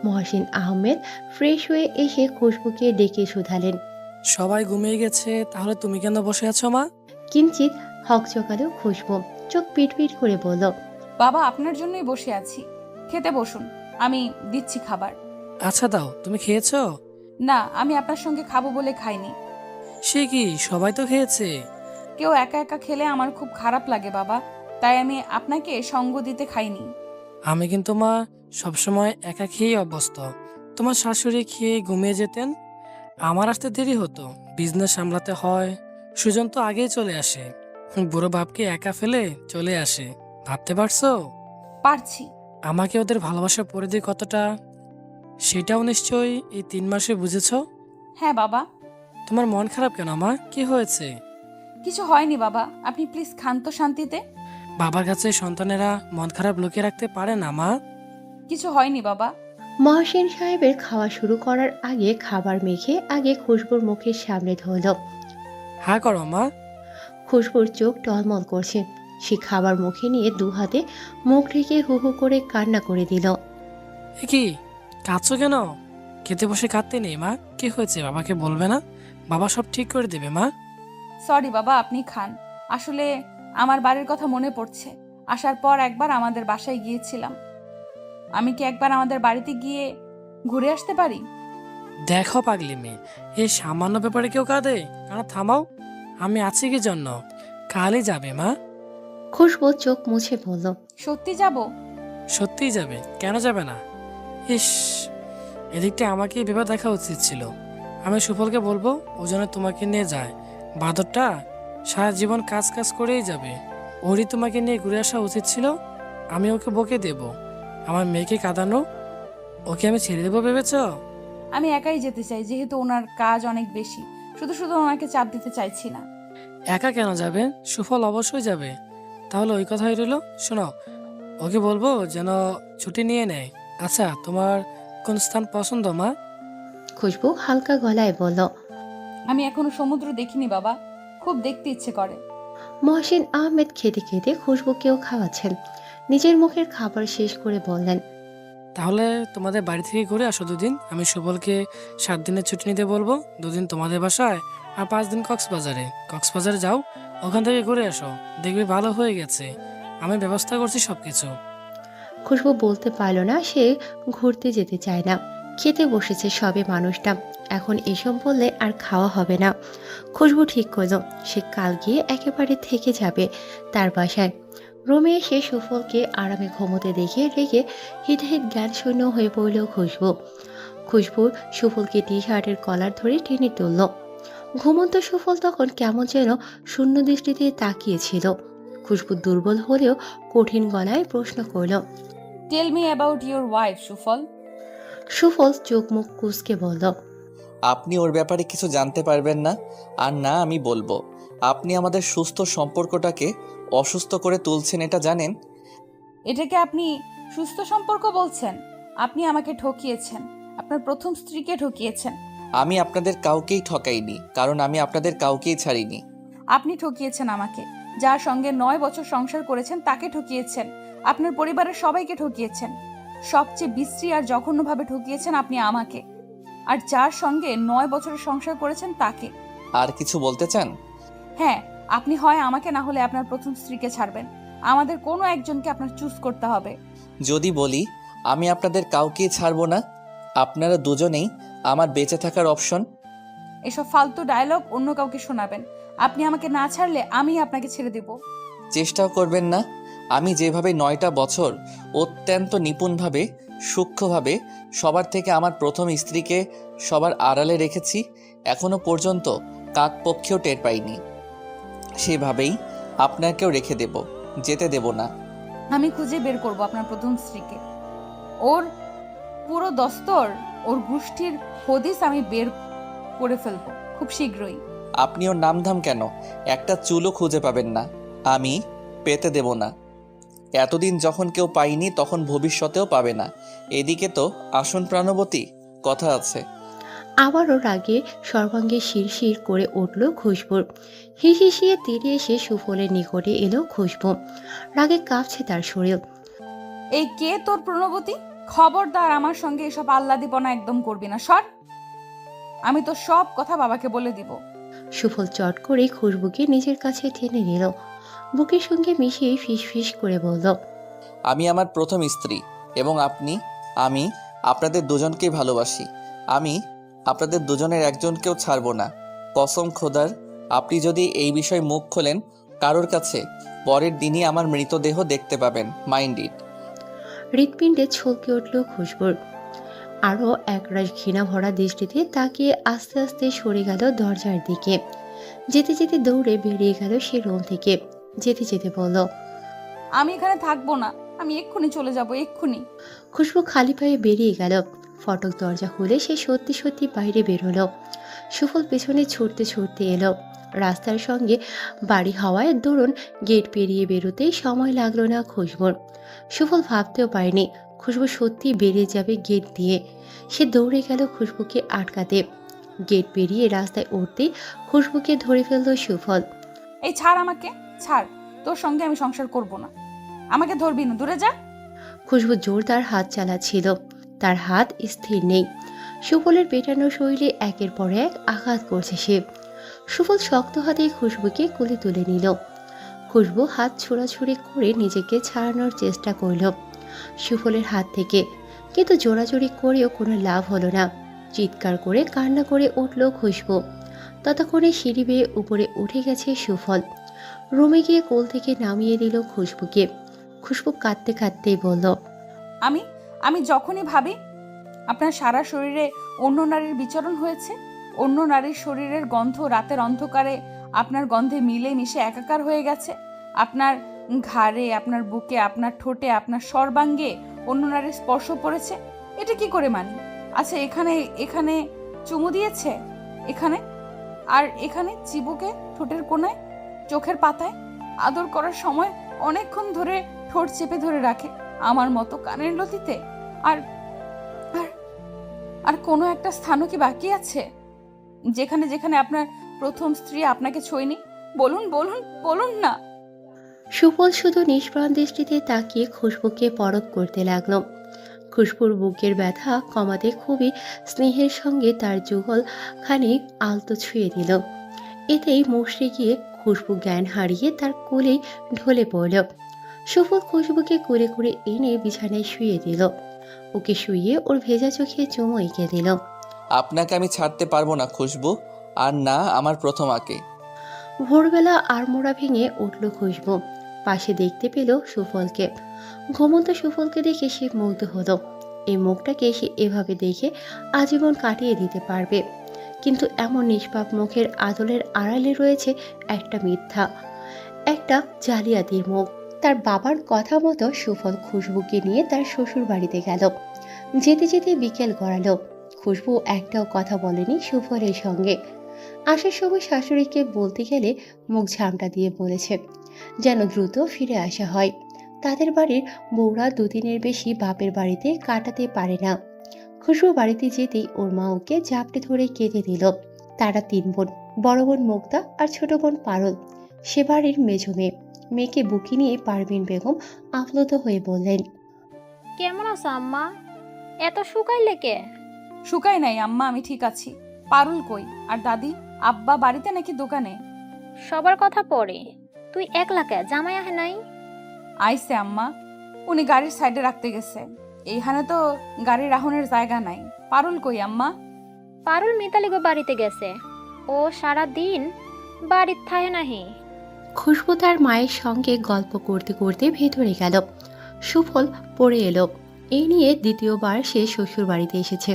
মহসিন আহমেদ ফ্রেশ হয়ে এসে খুশবুকে ডেকে শুধালেন। সবাই ঘুমিয়ে গেছে, তাহলে তুমি কেন বসে আছো মা? কিঞ্চিত হকচকালো খুশবু, চোখ পিটপিট করে বলল, বাবা, আপনার জন্যই বসে আছি। খেতে বসুন, আমি দিচ্ছি খাবার। আচ্ছা দাও, তুমি খেয়েছো? না, আমি আপনার সঙ্গে খাবো বলে খাইনি। সে কি, সবাই তো খেয়েছে। কেউ একা একা খেলে আমার খুব খারাপ লাগে বাবা, তাই আমি আপনাকে সঙ্গ দিতে খাইনি। আমি কিন্তু মা সবসময় একা খেয়েই অভ্যস্ত। তোমার শাশুড়ি খেয়ে ঘুমিয়ে যেতেন, আমার আসতে দেরি হতো, বিজনেস সামলাতে হয়। সুজন তো আগেই চলে আসে, বুড়ো বাপকে একা ফেলে চলে আসে। ভাবতে পারছো? পারছি। আমাকে ওদের ভালোবাসার পরিধি কতটা, সেটাও নিশ্চয়ই এই 3 মাসে বুঝেছো। হ্যাঁ বাবা। তোমার মন খারাপ কেন মা, কি হয়েছে? কিছু হয়নি বাবা, আপনি প্লিজ খান তো শান্তিতে। বাবার কাছে সন্তানেরা মন খারাপ লুকিয়ে রাখতে পারে না মা। কিছু হয়নি বাবা। মহসিন সাহেবের খাওয়া শুরু করার আগে খাবার মেখে আগে খুশবুর মুখের সামনে ধরল। হ্যাঁ করো মা। খুশবুর চোখ টলমল করছে। সে খাবার মুখে নিয়ে দু হাতে মুখ ঢেকে হু হু করে কান্না করে দিল। এ কি, কাঁদছো কেন? খেতে বসে কাঁদতে নেই মা। কি হয়েছে বাবাকে বলবে না? বাবা সব ঠিক করে দেবে মা। সরি বাবা, আপনি খান। আসলে আমার বাড়ির কথা মনে পড়ছে। আসার পর একবার আমাদের বাসায় গিয়েছিলাম। আমি কি একবার আমাদের বাড়িতে গিয়ে ঘুরে আসতে পারি? দেখো পাগলি মেয়ে, এই সামান্য ব্যাপারে কেউ কাঁদে? কারণ থামাও, আমি আছি কি জন্য। কালই যাবে মা। খুশবু চোখ মুছে বলল। সত্যি যাব? সত্যিই যাবে, কেন যাবে না? ইস, এদিকটা আমাকেই ভেবে দেখা উচিত ছিল। আমি সুফলকে বলবো ও যেন তোমাকে নিয়ে যায়। বাদরটা সারা জীবন কাজ কাজ করেই যাবে। ওরই তোমাকে নিয়ে ঘুরে আসা উচিত ছিল। আমি ওকে বকে দেব। আমার মেয়েকে কাঁদানো, ওকে আমি ছেড়ে দেবো ভেবেছ? আমি একাই যেতে চাই, যেহেতু ওনার কাজ অনেক বেশি। শুধু শুধু ওনাকে চাপ দিতে চাইছি না। একা কেন যাবে? সুফল অবশ্যই যাবে। তাহলে ওই কথাই রইল। শোনো, ওকে বলবো যেন ছুটি নিয়ে নেয়। আচ্ছা, তোমার কোন স্থান পছন্দ মা? খুশবু হালকা গলায় বলল। আমি এখনো সমুদ্র দেখিনি বাবা, খুব দেখতে ইচ্ছে করে। মহসিন আহমেদ খেতে খেতে খুশবুকেও খাওয়াচ্ছেন। নিজের মুখের খাবার শেষ করে বললেন। তাহলে তোমাদের বাড়ি থেকে ঘুরে আসো দুদিন। আমি সুবলকে 7 দিনের ছুটি নিতে বলবো। 2 দিন তোমাদের বাসায় আর 5 দিন কক্সবাজারে যাও। ওখান থেকে ঘুরে আসো, দেখবে ভালো হয়ে গেছে। আমি ব্যবস্থা করছি সবকিছু। খুশবু বলতে পারল না সে ঘুরতে যেতে চায় না। খেতে বসেছে সবে মানুষটা, এখন এসব বললে আর খাওয়া হবে না। খুশবু ঠিক করলো সে কাল গিয়ে একেবারে থেকে যাবে তার বাসায়। রুমে এসে সুফলকে আরামে ঘুমোতে দেখে রেগে হিট জ্ঞান শূন্য হয়ে পড়ল খুশবু সুফলকে টি শার্টের কলার ধরে টেনে তুলল। ঘুমন্ত সুফল তখন কেমন যেন শূন্য দৃষ্টিতে তাকিয়েছিল। খুশবু দুর্বল হলেও কঠিন গলায় প্রশ্ন করল। Tell me about your wife Sufal. Sufal চোখ মুখ কুঁচকে বলল। আপনি ওর ব্যাপারে কিছু জানতে পারবেন না, আর না আমি বলবো। আপনি আমাদের সুস্থ সম্পর্কটাকে অসুস্থ করে তুলছেন, এটা জানেন? এটাকে আপনি সুস্থ সম্পর্ক বলছেন? আপনি আমাকে ঠকিয়েছেন, আপনার প্রথম স্ত্রীকে ঠকিয়েছেন। আমি আপনাদের কাউকেই ঠকাইনি, কারণ আমি আপনাদের কাউকেই ছাড়িনি। আপনি ঠকিয়েছেন আমাকে। যার সঙ্গে 9 বছর সংসার করেছেন তাকে ঠকিয়েছেন। আপনার পরিবারের সবাইকে ঠকিয়েছেন। সবচেয়ে বিশ্রী আর জঘন্যভাবে ঠকিয়েছেন আপনি আমাকে। আর যার সঙ্গে 9 বছরের সংসার করেছেন তাকে। আর কিছু বলতে চান? হ্যাঁ, আপনি হয় আমাকে, না হলে আপনার প্রথম স্ত্রীকে ছাড়বেন। আমাদের কোনো একজনকে আপনার চুজ করতে হবে। যদি বলি আমি আপনাদের কাউকেই ছাড়বো না, আপনারা দুজনেই আমার বেঁচে থাকার অপশন। এসব ফালতু ডায়লগ অন্য কাউকে শোনাবেন। আপনি আমাকে না ছাড়লে আমি আপনাকে ছেড়ে দেব। চেষ্টাও করবেন না। আমি যেভাবে 9টা বছর অত্যন্ত নিপুণভাবে সূক্ষ্মভাবে সবার থেকে আমার প্রথম স্ত্রীকে সবার আড়ালে রেখেছি, এখনো পর্যন্ত কাকপক্ষেও টের পাইনি, সেভাবেই আপনাকেও রেখে দেব, যেতে দেব না। আমি খুঁজে বের করব আপনার প্রথম স্ত্রীকে। ওর পুরো দস্তর, ওর গোষ্ঠীর হদিস আমি বের করে ফেলবো খুব শীঘ্রই। আপনি ওর নামধাম কেন একটা চুলও খুঁজে পাবেন না, আমি পেতে দেব না। এতদিন যখন কেউ পায়নি তখন ভবিষ্যতেও পাবে না। এদিকে তো আসন প্রাণবতী কথা আছে। আবারও রাগে সর্বাঙ্গে শিরশির করে উঠল খুশবুর। হিসিয়ে তীরে এসে সুফলের নিকটে এলো খুশবু। রাগে কাঁপছে তার শরীর। এই কে তোর প্রণবতী? খবরদার আমার সঙ্গে এসব আহ্লাদীপনা একদম করবি না, সর। আমি তো সব কথা বাবাকে বলে দিব। সুফল চট করে খুশবুকে নিজের কাছে টেনে নিল। বুকের সঙ্গে মিশিয়ে ফিস ফিস করে বলল। আমি আমার প্রথম স্ত্রী এবং আমি আপনাদের দুজনকেই ভালোবাসি। আমি আপনাদের দুজনের একজনকেও ছাড়বো না, কসম খোদার। আপনি যদি এই বিষয়ে মুখ খোলেন কারোর কাছে, পরের দিনই আমার মৃতদেহ দেখতে পাবেন। Mind it. হৃৎপিণ্ডে ছলকে উঠল খুশবুর। আরও একরাশ ঘৃণা ভরা দৃষ্টিতে তাকিয়ে আস্তে আস্তে সরে গেল দরজার দিকে। যেতে যেতে দৌড়ে বেরিয়ে গেল সে রুম থেকে। যেতে যেতে বলল। আমি এখানে থাকবো না, আমি এক্ষুনি চলে যাব, এক্ষুনি। খুশবু খালি পায়ে বেরিয়ে গেল। ফটক দরজা খুলে সে সত্যি সত্যি বাইরে বেরোলো। সুফল পেছনে ছুটতে ছুটতে এলো। রাস্তার সঙ্গে বাড়ি হওয়ায় দরুন গেট পেরিয়ে বেরোতেই সময় লাগলো না খুশবুর। সুফল ভাবতেও পারেনি খুশবু সত্যি বেরিয়ে যাবে গেট দিয়ে। সে দৌড়ে গেল খুশবুকে আটকাতে। গেট পেরিয়ে রাস্তায় উঠতেই খুশবুকে ধরে ফেলল সুফল। এই ছাড় আমাকে, ছাড়, তোর সঙ্গে আমি সংসার করব না। আমাকে ধরবি না, দূরে যা। খুশবু জোরদার হাত চালাচ্ছিল, তার হাত স্থির নেই। সুফলের পেটানো শরীরে একের পর এক আঘাত করছে সে। সুফল শক্ত হাতে খুশবুকে কোলে তুলে নিল। খুশবু হাত ছোড়াছুড়ি করে নিজেকে ছাড়ানোর চেষ্টা করল সুফলের হাত থেকে, কিন্তু জোরাজোরি করেও কোনো লাভ হলো না। চিৎকার করে কান্না করে উঠল খুশবু। ততক্ষণে সিঁড়ি বেয়ে উপরে উঠে গেছে সুফল। রুমে গিয়ে কোল থেকে নামিয়ে দিল খুশবুকে। খুশবু কাঁদতে কাঁদতেই বলল, আমি আমি যখনই ভাবি আপনার সারা শরীরে অন্য নারীর বিচরণ হয়েছে, অন্য নারীর শরীরের গন্ধ রাতের অন্ধকারে আপনার গন্ধে মিলে মিশে একাকার হয়ে গেছে, আপনার ঘাড়ে, আপনার বুকে, আপনার ঠোঁটে, আপনার সর্বাঙ্গে অন্য নারীর স্পর্শ পড়েছে, এটা কি করে মানি? আচ্ছা, এখানে এখানে চুমু দিয়েছে, এখানে, আর এখানে চিবুকে, ঠোঁটের কোণায়, চোখের পাতায় আদর করার সময় অনেকক্ষণ ধরে ঠোঁট চেপে ধরে রাখে আমার মতো কানের লতিতে। আর আর আর কোনো একটা স্থানও কি বাকি আছে যেখানে যেখানে আপনার প্রথম স্ত্রী আপনাকে ছোঁয়নি? বলুন বলুন বলুন না। সুফল শুধু নিষ্প্রাণ দৃষ্টিতে তাকিয়ে খুশবুকে পরখ করতে লাগলো। খুশবুর বুকের ব্যথা কমাতে খুবই স্নেহের সঙ্গে তার যুগল খানি আলতো ছুঁয়ে দিল। এতেই মুষড়ে গিয়ে খুশবু জ্ঞান হারিয়ে তার কোলেই ঢলে পড়ল। সুফল খুশবুকে কুরে কুরে এনে বিছানায় শুয়ে দিল। ওকে শুয়ে ওর ভেজা চোখে চুমো এঁকে দিল। আপনাকে আমি ছাড়তে পারবো না খুশবু, আর না আমার প্রথম আঁকে। ভোরবেলা আড়মোড়া ভেঙে উঠল খুশবু। পাশে দেখতে পেল সুফলকে। ঘুমন্ত সুফলকে দেখে সে মুগ্ধ হলো। এই মুখটাকে সে এভাবে দেখে আজীবন কাটিয়ে দিতে পারবে, কিন্তু এমন নিষ্পাপ মুখের আদলের আড়ালে রয়েছে একটা মিথ্যা, একটা জালিয়াতির মুখ। তার বাবার কথা মতো সুফল খুশবুকে নিয়ে তার শ্বশুর বাড়িতে গেল। যেতে যেতে বিকেল গড়ালো। খুশবু একটাও কথা বলেনি সুফলের সঙ্গে। আসার সময় শাশুড়িকে বলতে গেলে মুখ ঝামটা দিয়ে বলেছে যেন দ্রুত ফিরে আসা হয়। তাদের বাড়ির বউরা দুদিনের বেশি বাপের বাড়িতে কাটাতে পারে না। খুশবু বাড়িতে যেতেই ওর মা ওকে জাপটে ধরে কেঁদে দিল। তারা 3 বোন, বড় বোন মুক্তা আর ছোট বোন পারুল সে বাড়ির মেজো মেয়ে। মেয়েকে বুকে নিয়ে পারভিন বেগম আপ্লুত হয়ে বললেন, কেমন আছো আম্মা? এত শুকাইলে কে? শুকাই নাই আম্মা, আমি ঠিক আছি। পারুল কই? আর দাদি আব্বা বাড়িতে নাকি দোকানে? সবার কথা পড়ে, তুই একলা কে? জামাই আহে নাই? আইসে আম্মা, উনি গাড়ির সাইডে রাখতে গেছে। এইখানে তো গাড়ি রাখনের জায়গা নাই। পারুল কই আম্মা? পারুল মিতালি গো বাড়িতে গেছে, ও সারা দিন বাড়ির থাহে নাহি। খুশবু তার মায়ের সঙ্গে গল্প করতে করতে ভেতরে গেল। সুফল পড়ে এলো। এই নিয়ে দ্বিতীয়বার সে শ্বশুর বাড়িতে এসেছে,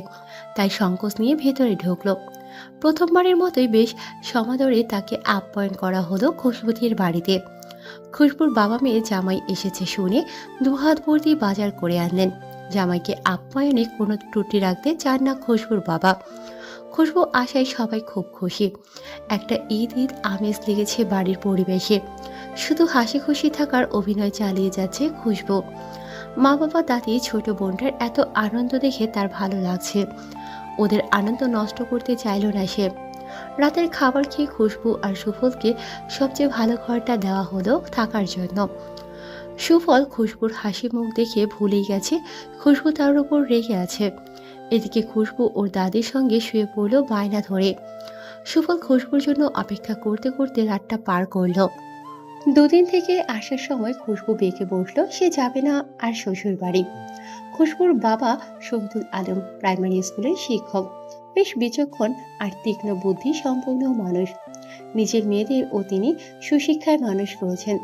তাই সংকোচ নিয়ে ভেতরে ঢুকলো। প্রথমবারের মতোই বেশ সমাদরে তাকে আপ্যায়ন করা হলো খুশবুতির বাড়িতে। খুশবুর বাবা মেয়ে জামাই এসেছে শুনে দুহাত ভর্তি বাজার করে আনলেন। জামাইকে আপ্যায়নে কোনো ত্রুটি রাখতে চান না খুশবুর বাবা। খুশবু আশায় সবাই খুব খুশি। একটা ঈদ আমেজ লেগেছে বাড়ির পরিবেশে। শুধু হাসি খুশি থাকার অভিনয় চালিয়ে যাচ্ছে খুশবু। মা বাবা দাদি ছোট বোনটার এত আনন্দ দেখে তার ভালো লাগছে। ওদের আনন্দ নষ্ট করতে চাইল না সে। রাতের খাবার খেয়ে খুশবু আর সুফলকে সবচেয়ে ভালো ঘরটা দেওয়া হলো থাকার জন্য। সুফল খুশবুর হাসি মুখ দেখে ভুলেই গেছে খুশবু তার উপর রেগে আছে। এদিকে খুশবু ওর দাদির সঙ্গে শুয়ে পড়ল বায়না ধরে। সুফল খুশবুর জন্য অপেক্ষা করতে করতে রাতটা পার করলো। 2 দিন থেকে আসার সময় খুশবু বেঁকে বসলো সে যাবে না আর শ্বশুর বাড়ি। খুশবুর বাবা শহীদুল আলম প্রাইমারি স্কুলের শিক্ষক, বেশ বিচক্ষণ আর তীক্ষ্ণ বুদ্ধি সম্পন্ন মানুষ। নিজের মেয়েদের ও তিনি সুশিক্ষায় মানুষ করেছেন।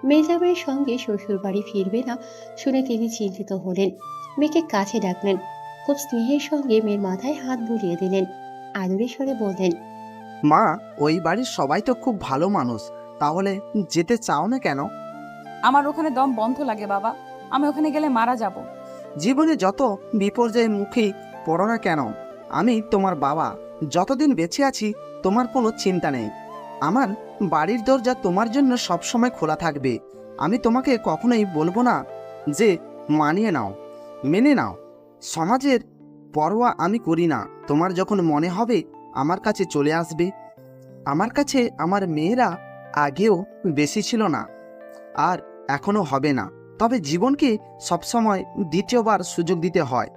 মেজাবের সঙ্গে শ্বশুর বাড়ি ফিরবে না শুনে তিনি চিন্তিত হলেন। মেয়েকে কাছে ডাকলেন। খুব স্নেহের সঙ্গে মেয়ের মাথায় হাত বুলিয়ে দিলেন। আদরের স্বরে বললেন, মা, ওই বাড়ির সবাই তো খুব ভালো মানুষ, তাহলে যেতে চাও না কেন? আমার ওখানে দম বন্ধ লাগে বাবা, আমি ওখানে গেলে মারা যাব। জীবনে যত বিপর্যয়ের মুখে পড়ো না কেন, আমি তোমার বাবা, যতদিন বেঁচে আছি তোমার কোনো চিন্তা নেই। আমার বাড়ির দরজা তোমার জন্য সবসময় খোলা থাকবে। আমি তোমাকে কখনোই বলবো না যে মানিয়ে নাও, মেনে নাও। সমাজের পরোয়া আমি করি না। তোমার যখন মনে হবে আমার কাছে চলে আসবে। আমার কাছে আমার মেয়েরা আগেও বেশি ছিল না, আর এখনও হবে না। তবে জীবনকে সবসময় দ্বিতীয়বার সুযোগ দিতে হয়।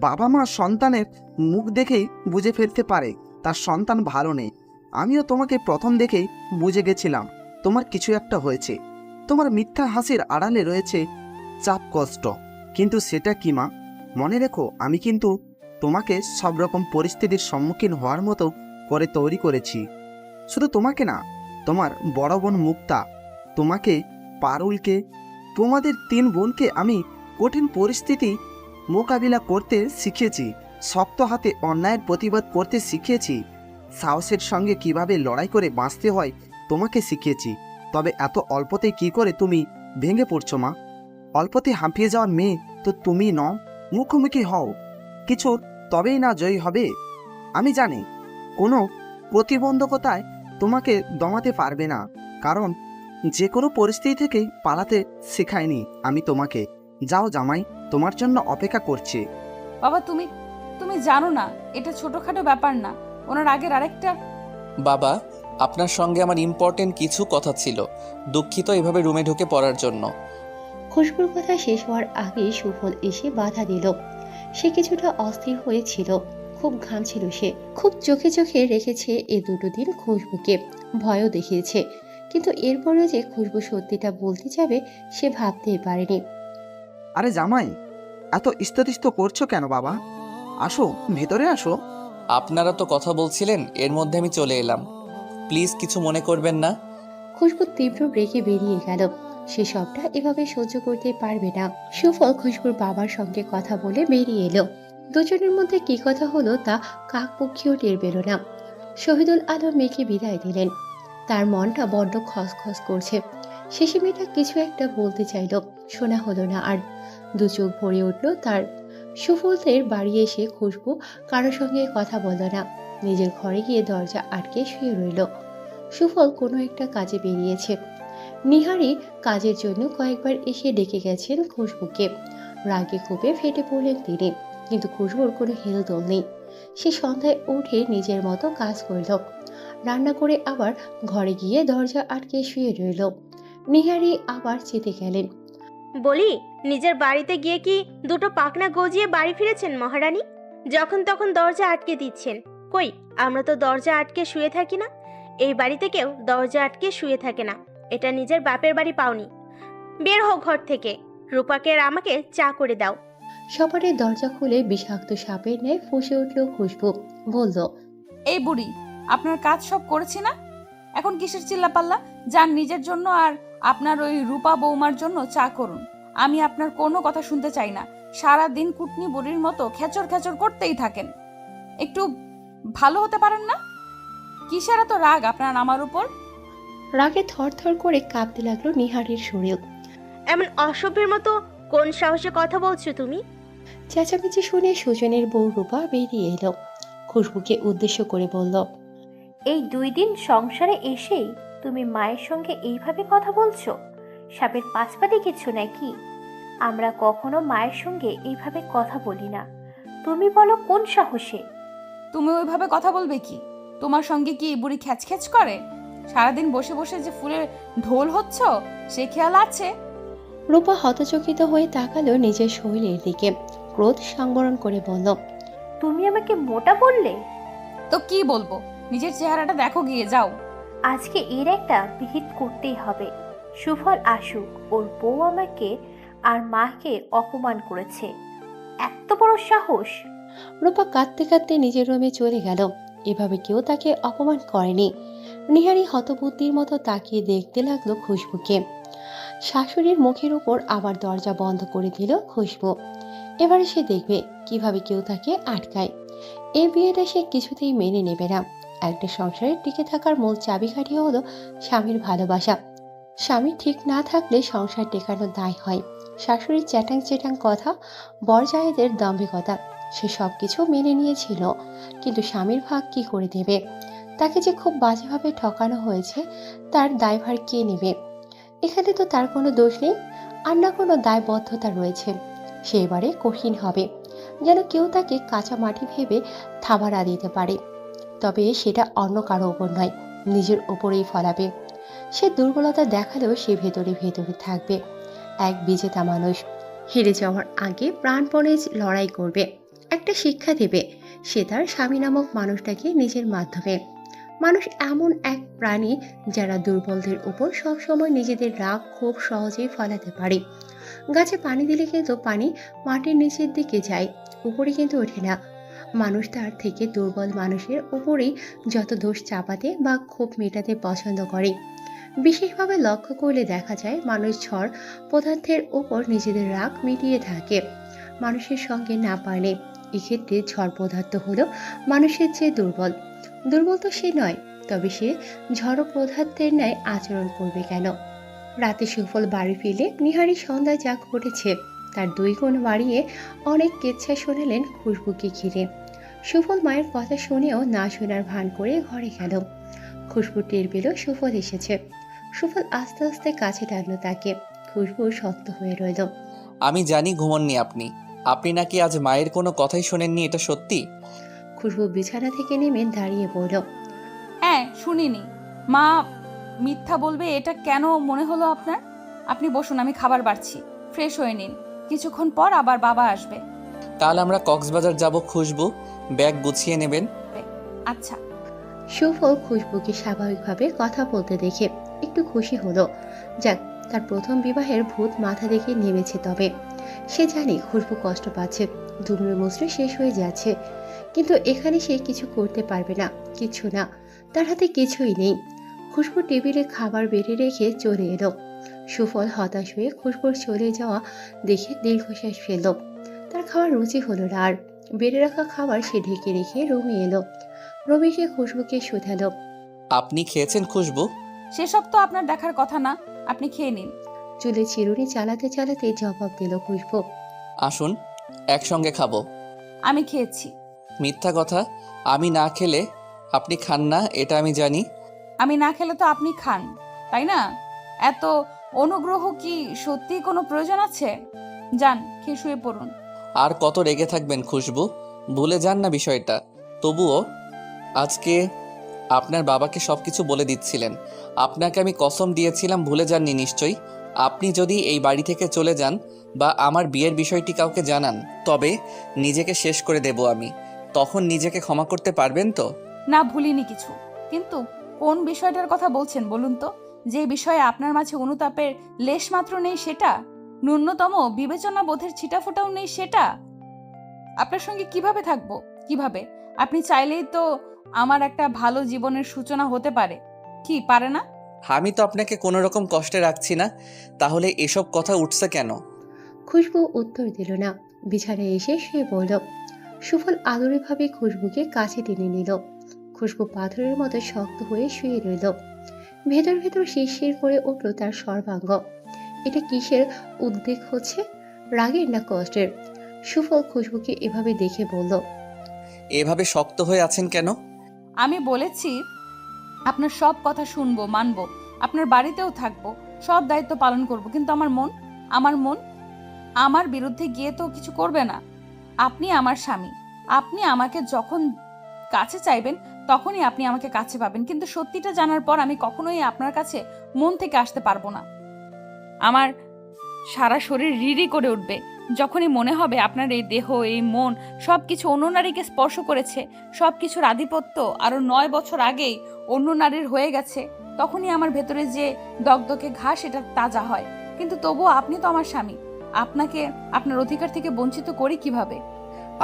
বাবা মা সন্তানের মুখ দেখেই বুঝে ফেলতে পারে তার সন্তান ভালো নেই। আমিও তোমাকে প্রথম দেখেই বুঝে গেছিলাম তোমার কিছু একটা হয়েছে। তোমার মিথ্যা হাসির আড়ালে রয়েছে চাপ, কষ্ট। কিন্তু সেটা কি মা? মনে রেখো, আমি কিন্তু তোমাকে সব রকম পরিস্থিতির সম্মুখীন হওয়ার মতো করে তৈরি করেছি। শুধু তোমাকে না, তোমার বড় বোন মুক্তা, তোমাকে, পারুলকে, তোমাদের 3 বোনকে আমি কঠিন পরিস্থিতি মোকাবিলা করতে শিখিয়েছি। শক্ত হাতে অন্যায়ের প্রতিবাদ করতে শিখিয়েছি। সাহসের সঙ্গে কিভাবে লড়াই করে বাঁচতে হয় তোমাকে শিখিয়েছি। তবে এত অল্পতে কি করে তুমি ভেঙে পড়ছো মা? অল্পতে হাঁপিয়ে যাওয়ার মেয়ে তো তুমি নও। মুখোমুখি হও কিছু, তবেই না জয়ী হবে। আমি জানি কোনো প্রতিবন্ধকতায় তোমাকে দমাতে পারবে না, কারণ যে কোনো পরিস্থিতি থেকে পালাতে শেখায়নি আমি তোমাকে। যাও জামাই, তোমার জন্য অপেক্ষা করছে। বাবা, তুমি তুমি জানো না এটা ছোটখাটো ব্যাপার না। ওনার আগের আরেকটা বাবা, আপনার সঙ্গে আমার ইম্পর্টেন্ট কিছু কথা ছিল। দুঃখিত এভাবে রুমে ঢুকে পড়ার জন্য। খুশবুর কথা শেষ হওয়ার আগে সুফল এসে বাধা দিল। সে কিছুটা অস্থির হয়েছিল, খুব ঘামছিল সে, খুব চোখে চোখে রেখেছে এ দুটো দিন খুশবুকে, ভয়ও দেখিয়েছে। কিন্তু এরপরেও যে খুশবু সত্যিটা বলতে যাবে সে ভাবতেই পারেনি। আরে জামাই, এত স্ততিস্ত করছো কেন বাবা? আসো, ভেতরে আসো। আপনারা তো কথা বলছিলেন, এর মধ্যে আমি চলে এলাম। প্লিজ কিছু মনে করবেন না। খুশবু তীব্র রেগে বেরিয়ে গেল। সে সবটা এভাবে সহ্য করতে পারবে না। সুফল খুশবুর বাবার সঙ্গে কথা বলে বেরিয়ে এলো। দুজনের মধ্যে কি কথা হলো তা কাকপক্ষীও টের পেল না। শহীদুল আলম মেয়েকে বিদায় দিলেন। তার মনটা বড্ড খসখস করছে। শেষে মেয়েটা কিছু একটা বলতে চাইল, শোনা হলো না আর। দু চোখ ভরে উঠল তার। সুফলদের বাড়ি এসে খুশবু কারোর সঙ্গে কথা বলল না, নিজের ঘরে গিয়ে দরজা আটকে শুয়ে রইল। সুফল কোনো একটা কাজে বেরিয়েছে। নিহারি কাজের জন্য কয়েকবার এসে ডেকে গেছেন খুশবুকে। রাগে ক্ষোভে ফেটে পড়লেন তিনি, কিন্তু খুশবুর কোনো হেলদোল নেই। সে সন্ধ্যায় উঠে নিজের মতো কাজ করল, রান্না করে আবার ঘরে গিয়ে দরজা আটকে শুয়ে রইল। নিহারি আবার চেতে গেলেন। বলি, নিজের বাড়িতে গিয়ে কি দুটো পাখনা গজিয়ে বাড়ি ফিরেছেন মহারানী? যখন তখন দরজা আটকে দিচ্ছেন। কই, আমরা তো দরজা আটকে শুয়ে থাকি না। এই বাড়িতে কেউ দরজা আটকে শুয়ে থাকে না। এটা নিজের বাপের বাড়ি পাওনি। বের হও ঘর থেকে। রূপাকে আর আমাকে চা করে দাও। সপারের দরজা খুলে বিষাক্ত সাপের ন্যায় ফুঁসে উঠল খুশবু, বলল, এই বুড়ি, আপনার কাজ সব করেছি না, এখন কিসের চিল্লাপাল্লা? যান নিজের জন্য আর আপনার ওই রূপা বৌমার জন্য চা করুন। আমি আপনার কোনো কথা শুনতে চাই না। সারা দিন কুটনি বুড়ির মতো খেচর খেচর করতেই থাকেন। একটু ভালো হতে পারেন না? কিসের এত রাগ আপনার আমার উপর? রাগে থরথর করে কাঁপতে লাগলো নিহারির শরীর। এমন অসভ্যের মতো কোন সাহসে কথা বলছো তুমি? চেঁচামেচি শুনে সুজনের বউ রূপা বেরিয়ে এলো। খুশবুকে উদ্দেশ্য করে বলল, এই 2 দিন সংসারে এসেই তুমি মায়ের সঙ্গে এইভাবে কথা বলছো? সাপের পাঁচপাতি কিছু নাকি? আমরা কখনো মায়ের সঙ্গে এইভাবে কথা বলি না। তুমি বলো কোন সাহসে? তুমি ওইভাবে কথা বলবে কি? তোমার সঙ্গে কি এই বুড়ি খ্যাচ খ্যাচ করে? সারাদিন বসে বসে যে ফুলের ঢোল হচ্ছ সে খেয়াল আছে? রূপা হতচকিত হয়ে তাকালো নিজের শরীরের দিকে, ক্রোধ সংবরণ করে বলল, তুমি আমাকে মোটা বললে? তো কি বলবো? নিজের চেহারাটা দেখো গিয়ে, যাও। আজকে এর একটা বিহিত করতেই হবে। সুফল আসুক, ওর বউ আমাকে আর মাকে অপমান করেছে। এত বড় সাহস! রূপা কাঁদতে কাঁদতে নিজের রুমে চলে গেল। এভাবে কেউ তাকে অপমান করেনি। নিহারি হতবুদ্ধির মতো তাকিয়ে দেখতে লাগলো খুশবুকে। শাশুড়ির মুখের উপর আবার দরজা বন্ধ করে দিল খুশবু। এবারে সে দেখবে কিভাবে কেউ তাকে আটকায়। এই বিয়েটা সে কিছুতেই মেনে নেবে না। একটা সংসারে টিকে থাকার মূল চাবিকাঠি হলো স্বামীর ভালোবাসা। স্বামী ঠিক না থাকলে সংসার টেকানোর দায় হয়। শাশুড়ির চ্যাটাং চ্যাটাং কথা, বরজায়েদের দাম্ভিকতা, সে সব কিছু মেনে নিয়েছিল, কিন্তু স্বামীর ভাগ কি করে দেবে? তাকে যে খুব বাজেভাবে ঠকানো হয়েছে তার দায়ভার কে নেবে? এখানে তো তার কোনো দোষ নেই, আর না কোনো দায়বদ্ধতা রয়েছে। সে এবারে কঠিন হবে, যেন কেউ তাকে কাঁচা মাটি ভেবে থাবাড়া দিতে পারে, তবে সেটা অন্য কারো ওপর নয়, নিজের ওপরেই ফলাবে। সে দুর্বলতা দেখালেও সে ভেতরে ভেতরে থাকবে এক বিজেতা মানুষ। হেরে যাওয়ার আগে প্রাণপণে লড়াই করবে, একটা শিক্ষা দেবে সে তার স্বামী নামক মানুষটাকে নিজের মাধ্যমে। মানুষ এমন এক প্রাণী যারা দুর্বলদের উপর সবসময় নিজেদের রাগ খুব সহজেই ফলাতে পারে। গাছে পানি দিলে কিন্তু পানি মাটির নিচের দিকে যায়, উপরে কিন্তু ওঠে না। মানুষ তার থেকে দুর্বল মানুষের উপরেই যত দোষ চাপাতে বা ক্ষোভ মেটাতে পছন্দ করে। বিশেষভাবে লক্ষ্য করলে দেখা যায় মানুষ ঝড় পদার্থের উপর নিজেদের রাগ মিটিয়ে থাকে মানুষের সঙ্গে না পারলে। এক্ষেত্রে ঝড় পদার্থ হলো মানুষের চেয়ে দুর্বল। দুর্বল তো সে নয়, তবে সে ঝড় পদার্থের ন্যায় আচরণ করবে কেন? রাতে সুফল বাড়ি ফিরলে নিহারি সন্ধ্যায় যা ঘটেছে তার 2 গুণ বাড়িয়ে অনেক কেচ্ছা শোনালেন খুশবুকে ঘিরে। সুফল মায়ের কথা শুনেও না শোনার ভান করে ঘরে গেল। খুশবু টের পেল সুফল এসেছে। সুফল আস্তে আস্তে কাছে টানলো তাকে। খুশবু শক্ত হয়ে রইল। আমি জানি ঘুমননি আপনি। আপনি নাকি আজ মায়ের কোনো কথাই শোনেননি, এটা সত্যি? খুশবু বিছানা থেকে নেমে দাঁড়িয়ে পড়ল। হ্যাঁ, শুনিনি। মা মিথ্যা বলবে এটা কেন মনে হলো আপনার? আপনি বসুন, আমি খাবার বাড়ছি, ফ্রেশ হয়ে নিন, কিছুক্ষণ পর আবার বাবা আসবে। কাল আমরা কক্সবাজার যাব খুশবু, ব্যাগ গুছিয়ে নেবেন। আচ্ছা। সুফল খুশবুকে স্বাভাবিকভাবে কথা বলতে দেখে একটু খুশি হলো। যাক, তার প্রথম বিবাহের ভূত মাথা দেখে নেমেছে। তবে সে জানে খুশবু কষ্ট পাচ্ছে, দুমড়ে মুচড়ে শেষ হয়ে যাচ্ছে, কিন্তু এখানে সে কিছু করতে পারবে না, কিছু না, তার হাতে কিছুই নেই। খুশবু টেবিলে খাবার বেড়ে রেখে চলে এলো। সুফল হতাশ হয়ে খুশবুর চলে যাওয়া দেখে দীর্ঘশ্বাস ফেলল। তার খাবার রুচি হলো না আর। বেড়ে রাখা খাবার সে ঢেকে রেখে রুমে এলো। রবি সে খুশবুকে শুধালো। আপনি খেয়েছেন খুশবু? সেসব তো আপনার দেখার কথা না, আপনি খেয়ে নিন। চুলে চিরুনি চালাতে চালাতে জবাব দিল খুশবু। আসুন একসঙ্গে খাবো। আমি খেয়েছি। মিথ্যা কথা, আমি না খেলে আপনি খান না, এটা আমি জানি। আমি না খেলে তো আপনি খান, তাই না? এত অনুগ্রহ কি সত্যি কোনো প্রয়োজন আছে? যান, খেয়ে শুয়ে পড়ুন। আর কত রেগে থাকবেন খুশবু? ভুলে যান না বিষয়টা। তবুও আজকে আপনার বাবাকে সব কিছু বলে দিচ্ছিলেন। আপনাকে আমি কসম দিয়েছিলাম, ভুলে যাননি নিশ্চয়ই। আপনি যদি এই বাড়ি থেকে চলে যান বা আমার বিয়ের বিষয়টি কাউকে জানান, তবে নিজেকে শেষ করে দেব আমি। তখন নিজেকে ক্ষমা করতে পারবেন তো? না, ভুলিনি কিছু। কিন্তু কোন বিষয়টার কথা বলছেন বলুন তো? যে বিষয়ে আপনার মাঝে অনুতাপের লেশ মাত্র নেই সেটা? ন্যূনতম বিবেচনা বোধের ছিটাফোঁটাও নেই সেটা? আপনার সঙ্গে কিভাবে থাকবো? কিভাবে? আপনি চাইলেই তো আমার একটা ভালো জীবনের সূচনা হতে পারে, কি পারে না? আমি তো আপনাকে কোনো রকম কষ্টে রাখছি না, তাহলে এসব কথা উঠছে কেন? খুশবু উত্তর দিল না। বিছানায় এসে শুয়ে পড়ল। সুফল আদুরেভাবে খুশবুকে কাছে টেনে নিল। খুশবু পাথরের মতো শক্ত হয়ে শুয়ে রইল। ভেতর ভেতর শিরশির করে উঠল তার সর্বাঙ্গ। এটা কিসের উদ্বেগ হচ্ছে, রাগের না কষ্টের? সুফল খুশবুকে এভাবে দেখে বলল। এভাবে শক্ত হয়ে আছেন কেন? আমি বলেছি আপনার সব কথা শুনবো, মানবো, আপনার বাড়িতেও থাকবো, সব দায়িত্ব পালন করব, কিন্তু আমার মন আমার বিরুদ্ধে গিয়ে তো কিছু করবে না। আপনি আমার স্বামী, আপনি আমাকে যখন কাছে চাইবেন তখনই আপনি আমাকে কাছে পাবেন, কিন্তু সত্যিটা জানার পর আমি কখনোই আপনার কাছে মন থেকে আসতে পারবো না। আমার সারা শরীর রিরি করে উঠবে যখনই মনে হবে আপনার এই দেহ, এই মন সবকিছু অন্য নারীকে স্পর্শ করেছে, সবকিছুর আধিপত্য আরো 9 বছর আগেই অন্য নারীর হয়ে গেছে। তখনই আমার ভেতরে যে দগদগে ঘাস এটা তাজা হয়। কিন্তু তবুও আপনি তো আমার স্বামী, আপনাকে আপনার অধিকার থেকে বঞ্চিত করি কিভাবে?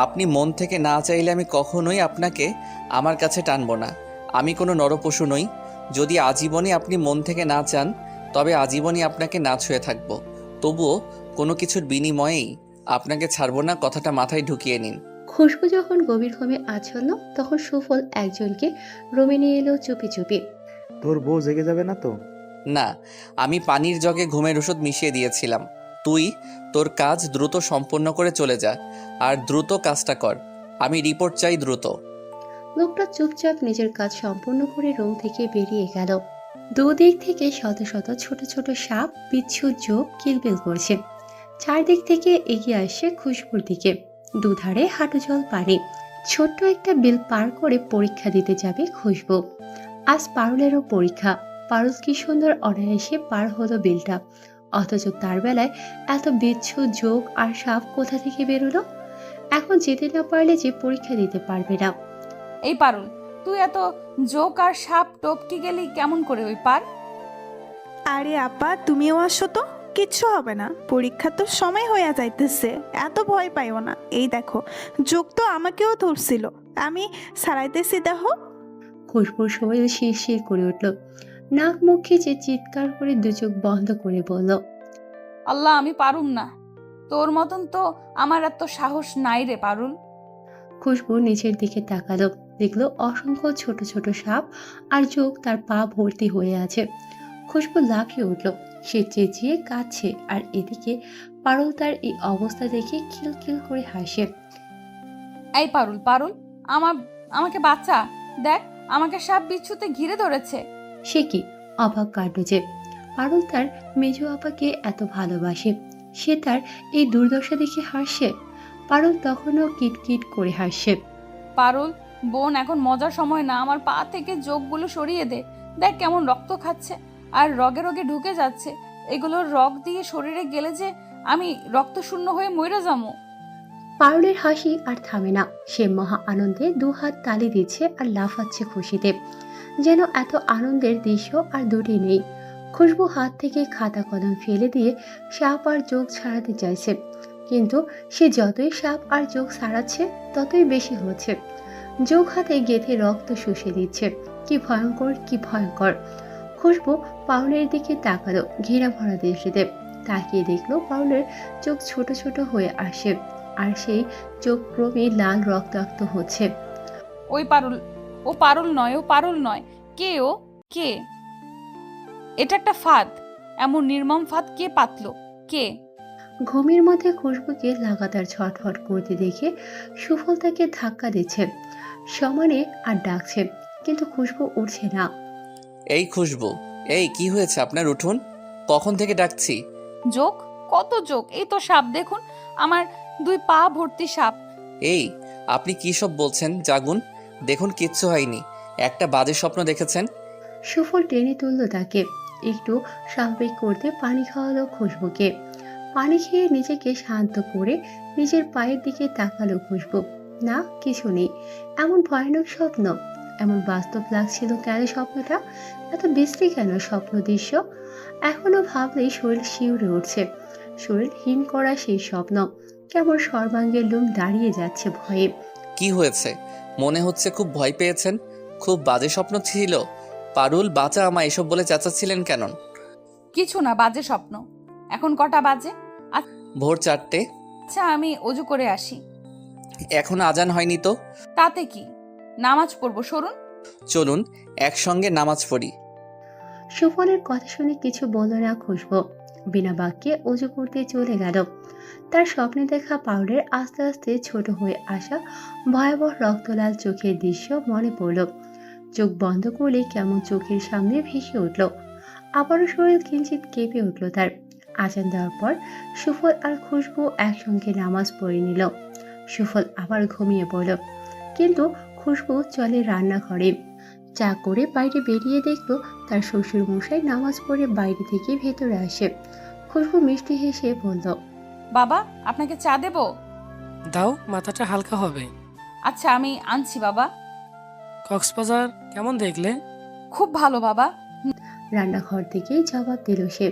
আপনি মন থেকে না চাইলে আমি কখনোই আপনাকে আমার কাছে টানবো না। আমি কোনো নরপশু নই। যদি আজীবনই আপনি মন থেকে না চান, তবে আজীবনই আপনাকে না ছুঁয়ে থাকবো। তবুও কোনো কিছুর বিনিময়েই আপনাকে ছাড়বো না, কথাটা মাথায় ঢুকিয়ে নিন। খুশবু যখন গভীর ঘুমে আচ্ছন্ন, তখন সুফল একজনকে রুমে নিয়ে এলো চুপি চুপি। তোর বউ জেগে যাবে না তো? না, আমি পানির জগে ঘুমের ওষুধ মিশিয়ে দিয়েছিলাম। তুই তোর কাজ দ্রুত সম্পন্ন করে চলে যা, আর দ্রুত কাজটা কর। আমি রিপোর্ট চাই দ্রুত। লোকটা চুপচাপ নিজের কাজ সম্পূর্ণ করে রুম থেকে বেরিয়ে গেল। দুদিক থেকে শত শত ছোট ছোট সাপ বিচ্ছু যোগ কিলবিল করছে। চারদিক থেকে এগিয়ে আসছে খুশবুর দিকে। দুধারে হাঁটু জল পানি। ছোট্ট একটা বিল পার করে পরীক্ষা দিতে যাবে খুশবু। আজ পারুলেরও পরীক্ষা। পারুল কি সুন্দর অনায়াসে পার হলো বিলটা, অথচ তার বেলায় এত বিচ্ছু যোগ আর সাপ কোথা থেকে বেরোলো। এখন যেতে না পারলে যে পরীক্ষা দিতে পারবে না। এই পারুল, তুই এত জোক আর সাপ টপকে গেলি কেমন করে ওই পার? আরে আপা, তুমিও আসো তো, কিচ্ছু হবে না, পরীক্ষা তো সময় হইয়া যাইতেছে, এত ভয় পাইও না। এই দেখো, যোগ তো আমাকেও ধরছিল, আমি সারাইতেছি দেখো। খুশবুর শরীর শিরশির করে উঠল। নাক মুখ খিচে চিৎকার করে দু চোখ বন্ধ করে বলল, আল্লাহ, আমি পারুম না। তোর মতন তো আমার এত সাহস নাই রে পারুল। খুশবু নিচের দিকে তাকালো, দেখলো অসংখ্য ছোট ছোট সাপ আর যোগ তার পা ভর্তি হয়ে আছে। খুশবু লাফিয়ে উঠল। সে চেঁচিয়ে কাঁদছে, আর এদিকে পারুল তার এই অবস্থা দেখে খিলখিল করে হাসে। এই পারুল, পারুল, আমাকে বাঁচা। দেখ, আমাকে সাপ বিচ্ছুতে ঘিরে ধরেছে। সে কি অবাক কাণ্ড যে পারুল তার মেজো আপাকে এত ভালোবাসে, সে তার এই দুর্দশা দেখে হাসছে। পারুল তখনও কিটকিট করে হাসছে। পারুল বোন, এখন মজার সময় না, আমার পা থেকে যোগগুলো সরিয়ে দে। দেখ কেমন রক্ত খাচ্ছে আর রগে রগে ঢুকে যাচ্ছে। এগুলোর রগ দিয়ে শরীরে গেলে যে আমি রক্ত শূন্য হয়ে মরে যাবো। পারুলের হাসি আর থামে না। সে মহা আনন্দে দুহাত তালি দিচ্ছে আর লাফাচ্ছে খুশিতে, যেন এত আনন্দের দৃশ্য আর দুটি নেই। খুশবু হাত থেকে খাতা কলম ফেলে দিয়ে সাপ আর যোগ ছাড়াতে চাইছে, কিন্তু সে যতই সাপ আর যোগ ছাড়াচ্ছে ততই বেশি হচ্ছে। যোগ হাতে গেঁথে রক্ত শুষে দিচ্ছে। কি ভয়ঙ্কর, কি ভয়ঙ্কর! খুশবু পাউলের দিকে তাকালো ঘেরা ভরা দৃষ্টিতে। তাকিয়ে দেখলো পাউলের চোখ ছোট ছোট হয়ে আসে, আর সেই চোখ ক্রমে লাল রক্তাক্ত হচ্ছে। ওই পারুল, ও পারুল নয়, ও পারুল নয়। কে ও? কে? এটা একটা ফাঁদ। এমন নির্মম ফাঁদ কে পাতলো? কে? ঘুমের মধ্যে খুশবুকে লাগাতার ছটফট করতে দেখে সুফল তাকে ধাক্কা দিচ্ছে সমানে আর ডাকছে, কিন্তু খুশবু উঠছে না। এই খুশবু, এই কি হয়েছে আপনার? উঠুন, কখন থেকে ডাকছি। যোগ? কত যোগ! এই তো সাপ, দেখুন আমার 2 পা ভর্তি সাপ। এই আপনি কি সব বলছেন? জাগুন, দেখুন কিচ্ছু হয়নি। একটা বাজে স্বপ্ন দেখেছেন। সুফল টেনে তুললো তাকে, একটু স্বাভাবিক করতে পানি খাওয়ালো খুশবুকে। পানি খেয়ে নিজেকে শান্ত করে নিজের পায়ের দিকে তাকালো খুশবু। না, কিছু নেই। এমন ভয়ানক স্বপ্ন, এমন বাস্তব লাগছিল কেন স্বপ্নটা? এত বিশ্রী কেন স্বপ্ন দৃশ্য? এখনো ভাবলেই শরীর শিউরে উঠছে। শরীর হিম করা সেই স্বপ্ন, কেমন সর্বাঙ্গের লোম দাঁড়িয়ে যাচ্ছে ভয়ে। কি হয়েছে? মনে হচ্ছে খুব ভয় পেয়েছেন। খুব বাজে স্বপ্ন ছিল। পারুল, বাঁচা আমায়, এসব বলে চেঁচাচ্ছিলেন কেন? কিছু না, বাজে স্বপ্ন। এখন কটা বাজে? ভোর 4টে। আচ্ছা, আমি অজু করে আসি। এখন আজান হয়নি তো? তাতে কি, নামাজ পড়বো। সরুন। চলুন একসঙ্গে নামাজ পড়ি। সুফলের কথা শুনে কিছু বলল না খুশবু, বিনা বাক্যে অজু করতে চলে গেল। তার স্বপ্নে দেখা পাউডার আস্তে আস্তে ছোট হয়ে আসা ভয়াবহ রক্তলাল চোখের দৃশ্য মনে পড়ল। চোখ বন্ধ করলে কেমন চোখের সামনে ভেসে উঠল। আবারও শরীর কিঞ্চিত কেঁপে উঠল তার। আজান দেওয়ার পর সুফল আর খুশবু একসঙ্গে নামাজ পড়ে নিল। সুফল আবার ঘুমিয়ে পড়ল, কিন্তু খুশবু চলে রান্নাঘরে। চা করে বাইরে বেরিয়ে দেখলো তার শ্বশুর মশাই নামাজ পড়ে বাইরে থেকে ভেতরে আসে। খুশবু মিষ্টি হেসে বলল, বাবা, আপনাকে চা দেবো? দাও, মাথাটা হালকা হবে। আচ্ছা, আমি আনছি বাবা। কক্সবাজার কেমন দেখলে? খুব ভালো বাবা। রান্নাঘর থেকেই জবাব দিল সে।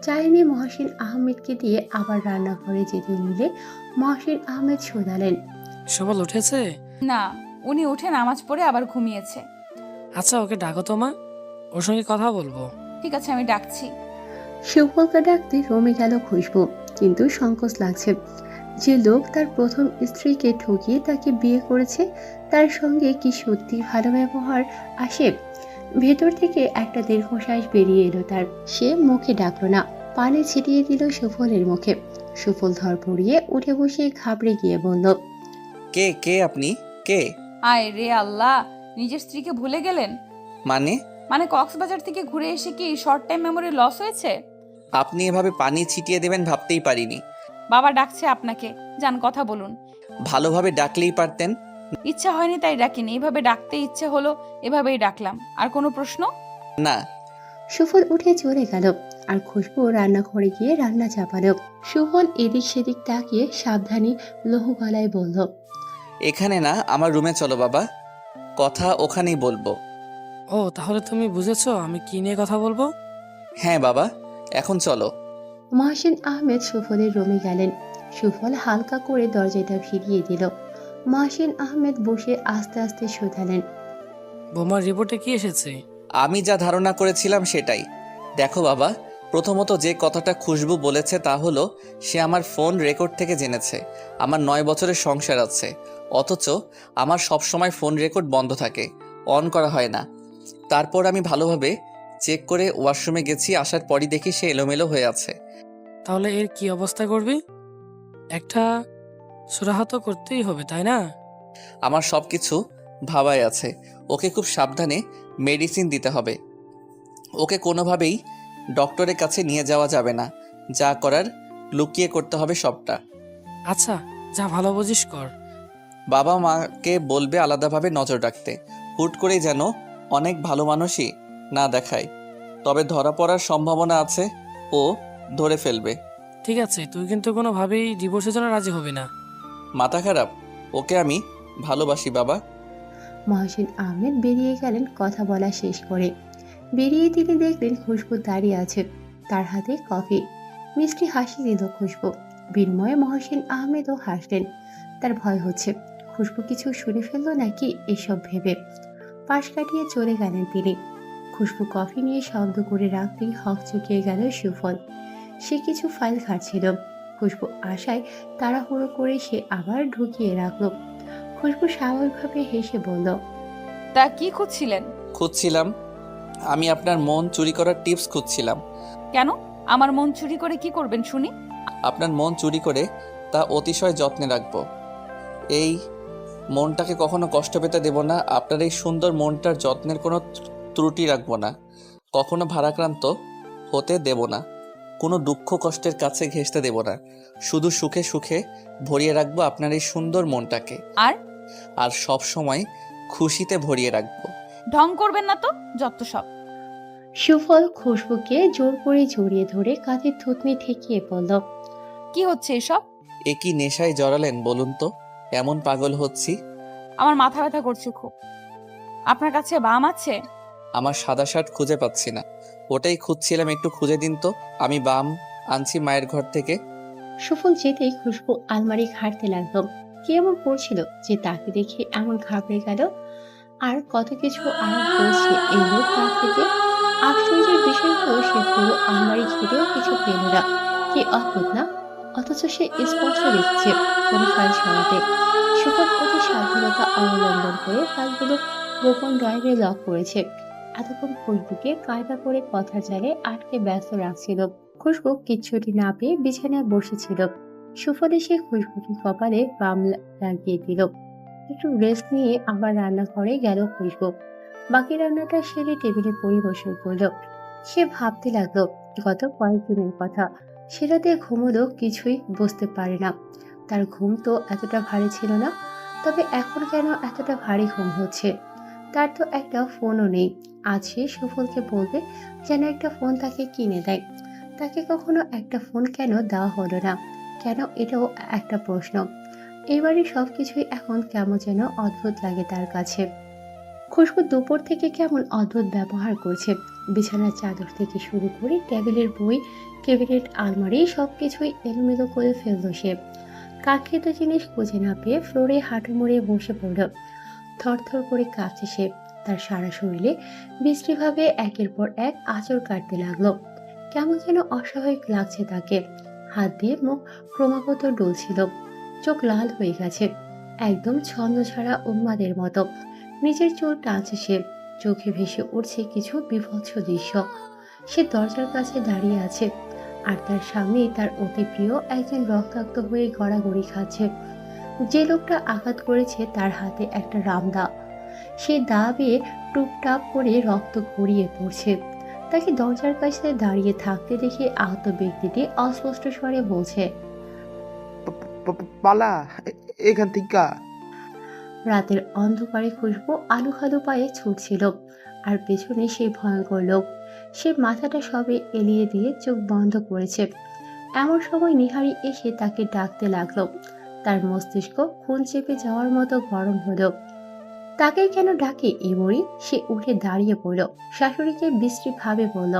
চা এনে মহসিন আহমেদকে দিয়ে আবার রান্নাঘরে যেতে নিলে মহসিন আহমেদ শোধালেন, সবল উঠেছে? না, উনি উঠে নামাজ পড়ে আবার ঘুমিয়েছে। আচ্ছা, ওকে ডাকো তো মা, ওর সঙ্গে কথা বলবো। ঠিক আছে, আমি ডাকছি। সুফলকে ডাকতে রমে গেল খুশবু, কিন্তু সংকোচ লাগছে। যে লোক তার প্রথম স্ত্রীকে ঠকিয়ে তাকে বিয়ে করেছে, তার সঙ্গে কি সত্যি ভালো ব্যবহার আসে? ভেতর থেকে একটা দীর্ঘশ্বাস বেরিয়ে এলো তার। সে মুখে ডাকলো না, পানি ছিটিয়ে দিল সুফলের মুখে। সুফল ধরপড়িয়ে উঠে বসে ঘাবড়ে গিয়ে বলল, কে কে আপনি? কে? আয় রে আল্লাহ, নিজের স্ত্রীকে ভুলে গেলেন? মানে মানে কক্সবাজার থেকে ঘুরে এসে কি শর্ট টাইম মেমোরি লস হয়েছে? আপনি এভাবে পানি ছিটিয়ে দেবেন ভাবতেই পারিনি। বাবা ডাকছে আপনাকে, যান কথা বলুন। ভালোভাবে ডাকলেই পারতেন। ইচ্ছা হয়নি তাই ডাকিনি, এভাবে ডাকতে ইচ্ছে হলো, এভাবেই ডাকলাম। আর কোনো প্রশ্ন? না। সুফল উঠে চলে গেল আর খুশবু রান্নাঘরে গিয়ে রান্না চাপালো। সুফল এদিক সেদিক তাকিয়ে সাবধানী লহু গলায় বলল, এখানে না, আমার রুমে চলো বাবা, কথা ওখানেই বলবো। ও তাহলে তুমি বুঝেছো আমি কি নিয়ে কথা বলবো? হ্যাঁ বাবা, এখন চলো। মহসিন আহমেদ সুফলের রুমে গেলেন। সুফল হালকা করে দরজাটা ফিরিয়ে দিল। মহসিন আহমেদ বসে আস্তে আস্তে শুধালেন, বোমার রিপোর্টে কি এসেছে? আমি যা ধারণা করেছিলাম সেটাই। দেখো বাবা, প্রথমত যে কথাটা খুশবু বলেছে তা হলো সে আমার ফোন রেকর্ড থেকে জেনেছে আমার 9 বছরের সংসার আছে, অথচ আমার সব সময় ফোন রেকর্ড বন্ধ থাকে, অন করা হয় না। তারপর আমি ভালোভাবে চেক করে ওয়াশরুমে গেছি, আসার পরই দেখি সে এলোমেলো হয়ে আছে। তাহলে এর কি অবস্থা করবি? একটা সুরাহা তো করতেই হবে, তাই না? আমার সব কিছু ভাবায় আছে। ওকে খুব সাবধানে মেডিসিন দিতে হবে। ওকে কোনোভাবেই ডক্টরের কাছে নিয়ে যাওয়া যাবে না, যা করার লুকিয়ে করতে হবে সবটা। আচ্ছা, যা ভালো বুঝিস কর। বাবা মাকে বলবে আলাদাভাবে নজর রাখতে, হুট করেই যেন অনেক ভালো মানুষই না দেখায়, তবে ধরা পড়ার সম্ভাবনা আছে, ও ধরে ফেলবে। ঠিক আছে, তুই কিন্তু কোনোভাবেই ডিভোর্সের জন্য রাজি হবি না। মাথা খারাপ, ওকে আমি ভালোবাসি বাবা। মহসিন আহমেদ বেরিয়ে গেলেন কথা বলা শেষ করে। বেরিয়ে তিনি দেখলেন খুশবু দাঁড়িয়ে আছে, তার হাতে কফি। মিষ্টি হাসি দিল খুশবু। বিনিময়ে মহসিন আহমেদও হাসলেন। তার ভয় হচ্ছে খুশবু কিছু শুনে ফেললো নাকি এসব ভেবে। পাশ কাটিয়ে চলে গেলেন তিনি। খুশবু কফি নিয়ে শব্দ করে রাখতেই হক চুকিয়ে গেল সুফল। সে কিছু ফাইল ঘাটছিল। খুশবু আশায় তাড়াহুড়ো করে সে আবার ঢুকিয়ে রাখলো। খুশবু স্বাভাবিকভাবে হেসে বলল, তা কি খুঁজছিলেন? খুঁজছিলাম, আমি আপনার মন চুরি করার টিপস খুঁজছিলাম। কেন? আমার মন চুরি করে কি করবেন শুনি? আপনার মন চুরি করে তা অতিশয় যত্নে রাখবো। এই মনটাকে কখনো কষ্ট পেতে দেব না। আপনার এই সুন্দর মনটার যত্নের কোনো ত্রুটি রাখবো না, কখনো ভারাক্রান্ত হতে দেব না, কোনো দুঃখ কষ্টের কাছে ঘেঁষতে দেব না। শুধু সুখে সুখে ভরিয়ে রাখবো আপনার এই সুন্দর মনটাকে, আর আর সব সময় খুশিতে ভরিয়ে রাখবো। ঢং করবেন না তো, যত সব। সুফল খুশবুকে জোর করে জড়িয়ে ধরে কাঁধে থুতনি ঠেকিয়ে বলল, কি হচ্ছে এসব? এ কি নেশায় জড়ালেন বলুন তো, এমন পাগল হচ্ছি। আমার মাথা ব্যথা করছে খুব। আপনার কাছে বাম আছে? আমার সাদা শার্ট খুঁজে পাচ্ছি না, ওটাই খুঁজছিলাম, একটু খুঁজে দিন তো। আমি বাম আনছি মায়ের ঘর থেকে। সুফল যেতেই খুশবু আলমারি ঘাঁটতে লাগলো। কি এমন পড়ছিল যে তাকে দেখে এমন ঘাবড়ে গেল? আর কত কিছু আড়াল করেছে এই লোক তার থেকে। আশ্চর্যের বিষয় হলো সে পুরো আলমারি ঘিরেও কিছু পেল না। কি অদ্ভুত না? অথচ সে স্পষ্ট দেখছে কোনো ফাইল সরাতে। সুফল অতি সাবধানতা অবলম্বন করে ফাইলগুলো গোপন ড্রয়ারে লক করেছে। এতক্ষণ খুশবুকে কায়দা করে কথার জালে আটকে ব্যস্ত রাখছিল। খুশবু কিচ্ছুটি না পেয়ে বিছানায় বসেছিল। সুফল এসে খুশবুকে কপালে বাম লাগিয়ে দিল। একটু রেস্ট নিয়ে আবার রান্নাঘরে গেল খুশবু। বাকি রান্নাটা সেরে টেবিলে পরিবেশন করলো। সে ভাবতে লাগলো গত কয়েকদিনের কথা। সে রাতে ঘুমোলো কিছুই বুঝতে পারে না। তার ঘুম তো এতটা ভারী ছিল না, তবে এখন কেন এতটা ভারী ঘুম হচ্ছে? তার তো একটা ফোনও নেই। আজ সে সুফলকে বলবে যেন একটা ফোন তাকে কিনে দেয়। তাকে কখনো একটা ফোন কেন দেওয়া হলো না? কেন? এটাও একটা প্রশ্ন। এবারে সবকিছুই এখন কেমন যেন অদ্ভুত লাগে তার কাছে। খুশবু দুপুর থেকে কেমন অদ্ভুত ব্যবহার করছে। বিছানার চাদর থেকে শুরু করে টেবিলের বই, ক্যাবিনেট, আলমারি সবকিছুই এলোমেলো করে ফেললো সে। কাঙ্ক্ষিত জিনিস খুঁজে না পেয়ে ফ্লোরে হাঁটু মুড়িয়ে বসে পড়ল। থরথর করে কাঁপছে সে। তার সারা শরীরে বিশ্রীভাবে একের পর এক আঁচড় কাটতে লাগলো। কেমন যেন অস্বাভাবিক লাগছে তাকে। হাত দিয়ে মুখ ক্রমাগত ডলছিল। চোখ লাল হয়ে গেছে, একদম ছন্দ ছাড়া উন্মাদের মতো। নিজের চোখ টানছে সে। চোখে ভেসে উঠছে কিছু বিভৎস দৃশ্য। সে দরজার কাছে দাঁড়িয়ে আছে, আর তার সামনেই তার অতি প্রিয় একজন রক্তাক্ত হয়ে গড়াগড়ি খাচ্ছে। যে লোকটা আঘাত করেছে তার হাতে একটা রামদা, সেই দা বেয়ে টুপটাপ করে রক্ত গড়িয়ে পড়ছে। তাকে দরজার কাছে দাঁড়িয়ে থাকতে দেখে আহত ব্যক্তিটি অস্পষ্ট স্বরে বলছে, পালা এখান থেকে। রাতের অন্ধকারে খুশবু আলু খালু পায়ে ছুটছিল, আর পেছনে সেই ভয়ঙ্কর লোক। সে মাথাটা সবে এলিয়ে দিয়ে চোখ বন্ধ করেছে। এমন সময় নিহারি এসে তাকে ডাকতে লাগলো। তার মস্তিষ্ক খুন চেপে যাওয়ার মতো গরম হলো। তাকে কেন ডাকে এই বুড়ি? সে উঠে দাঁড়িয়ে পড়ল, শাশুড়িকে বিশ্রীভাবে বলল,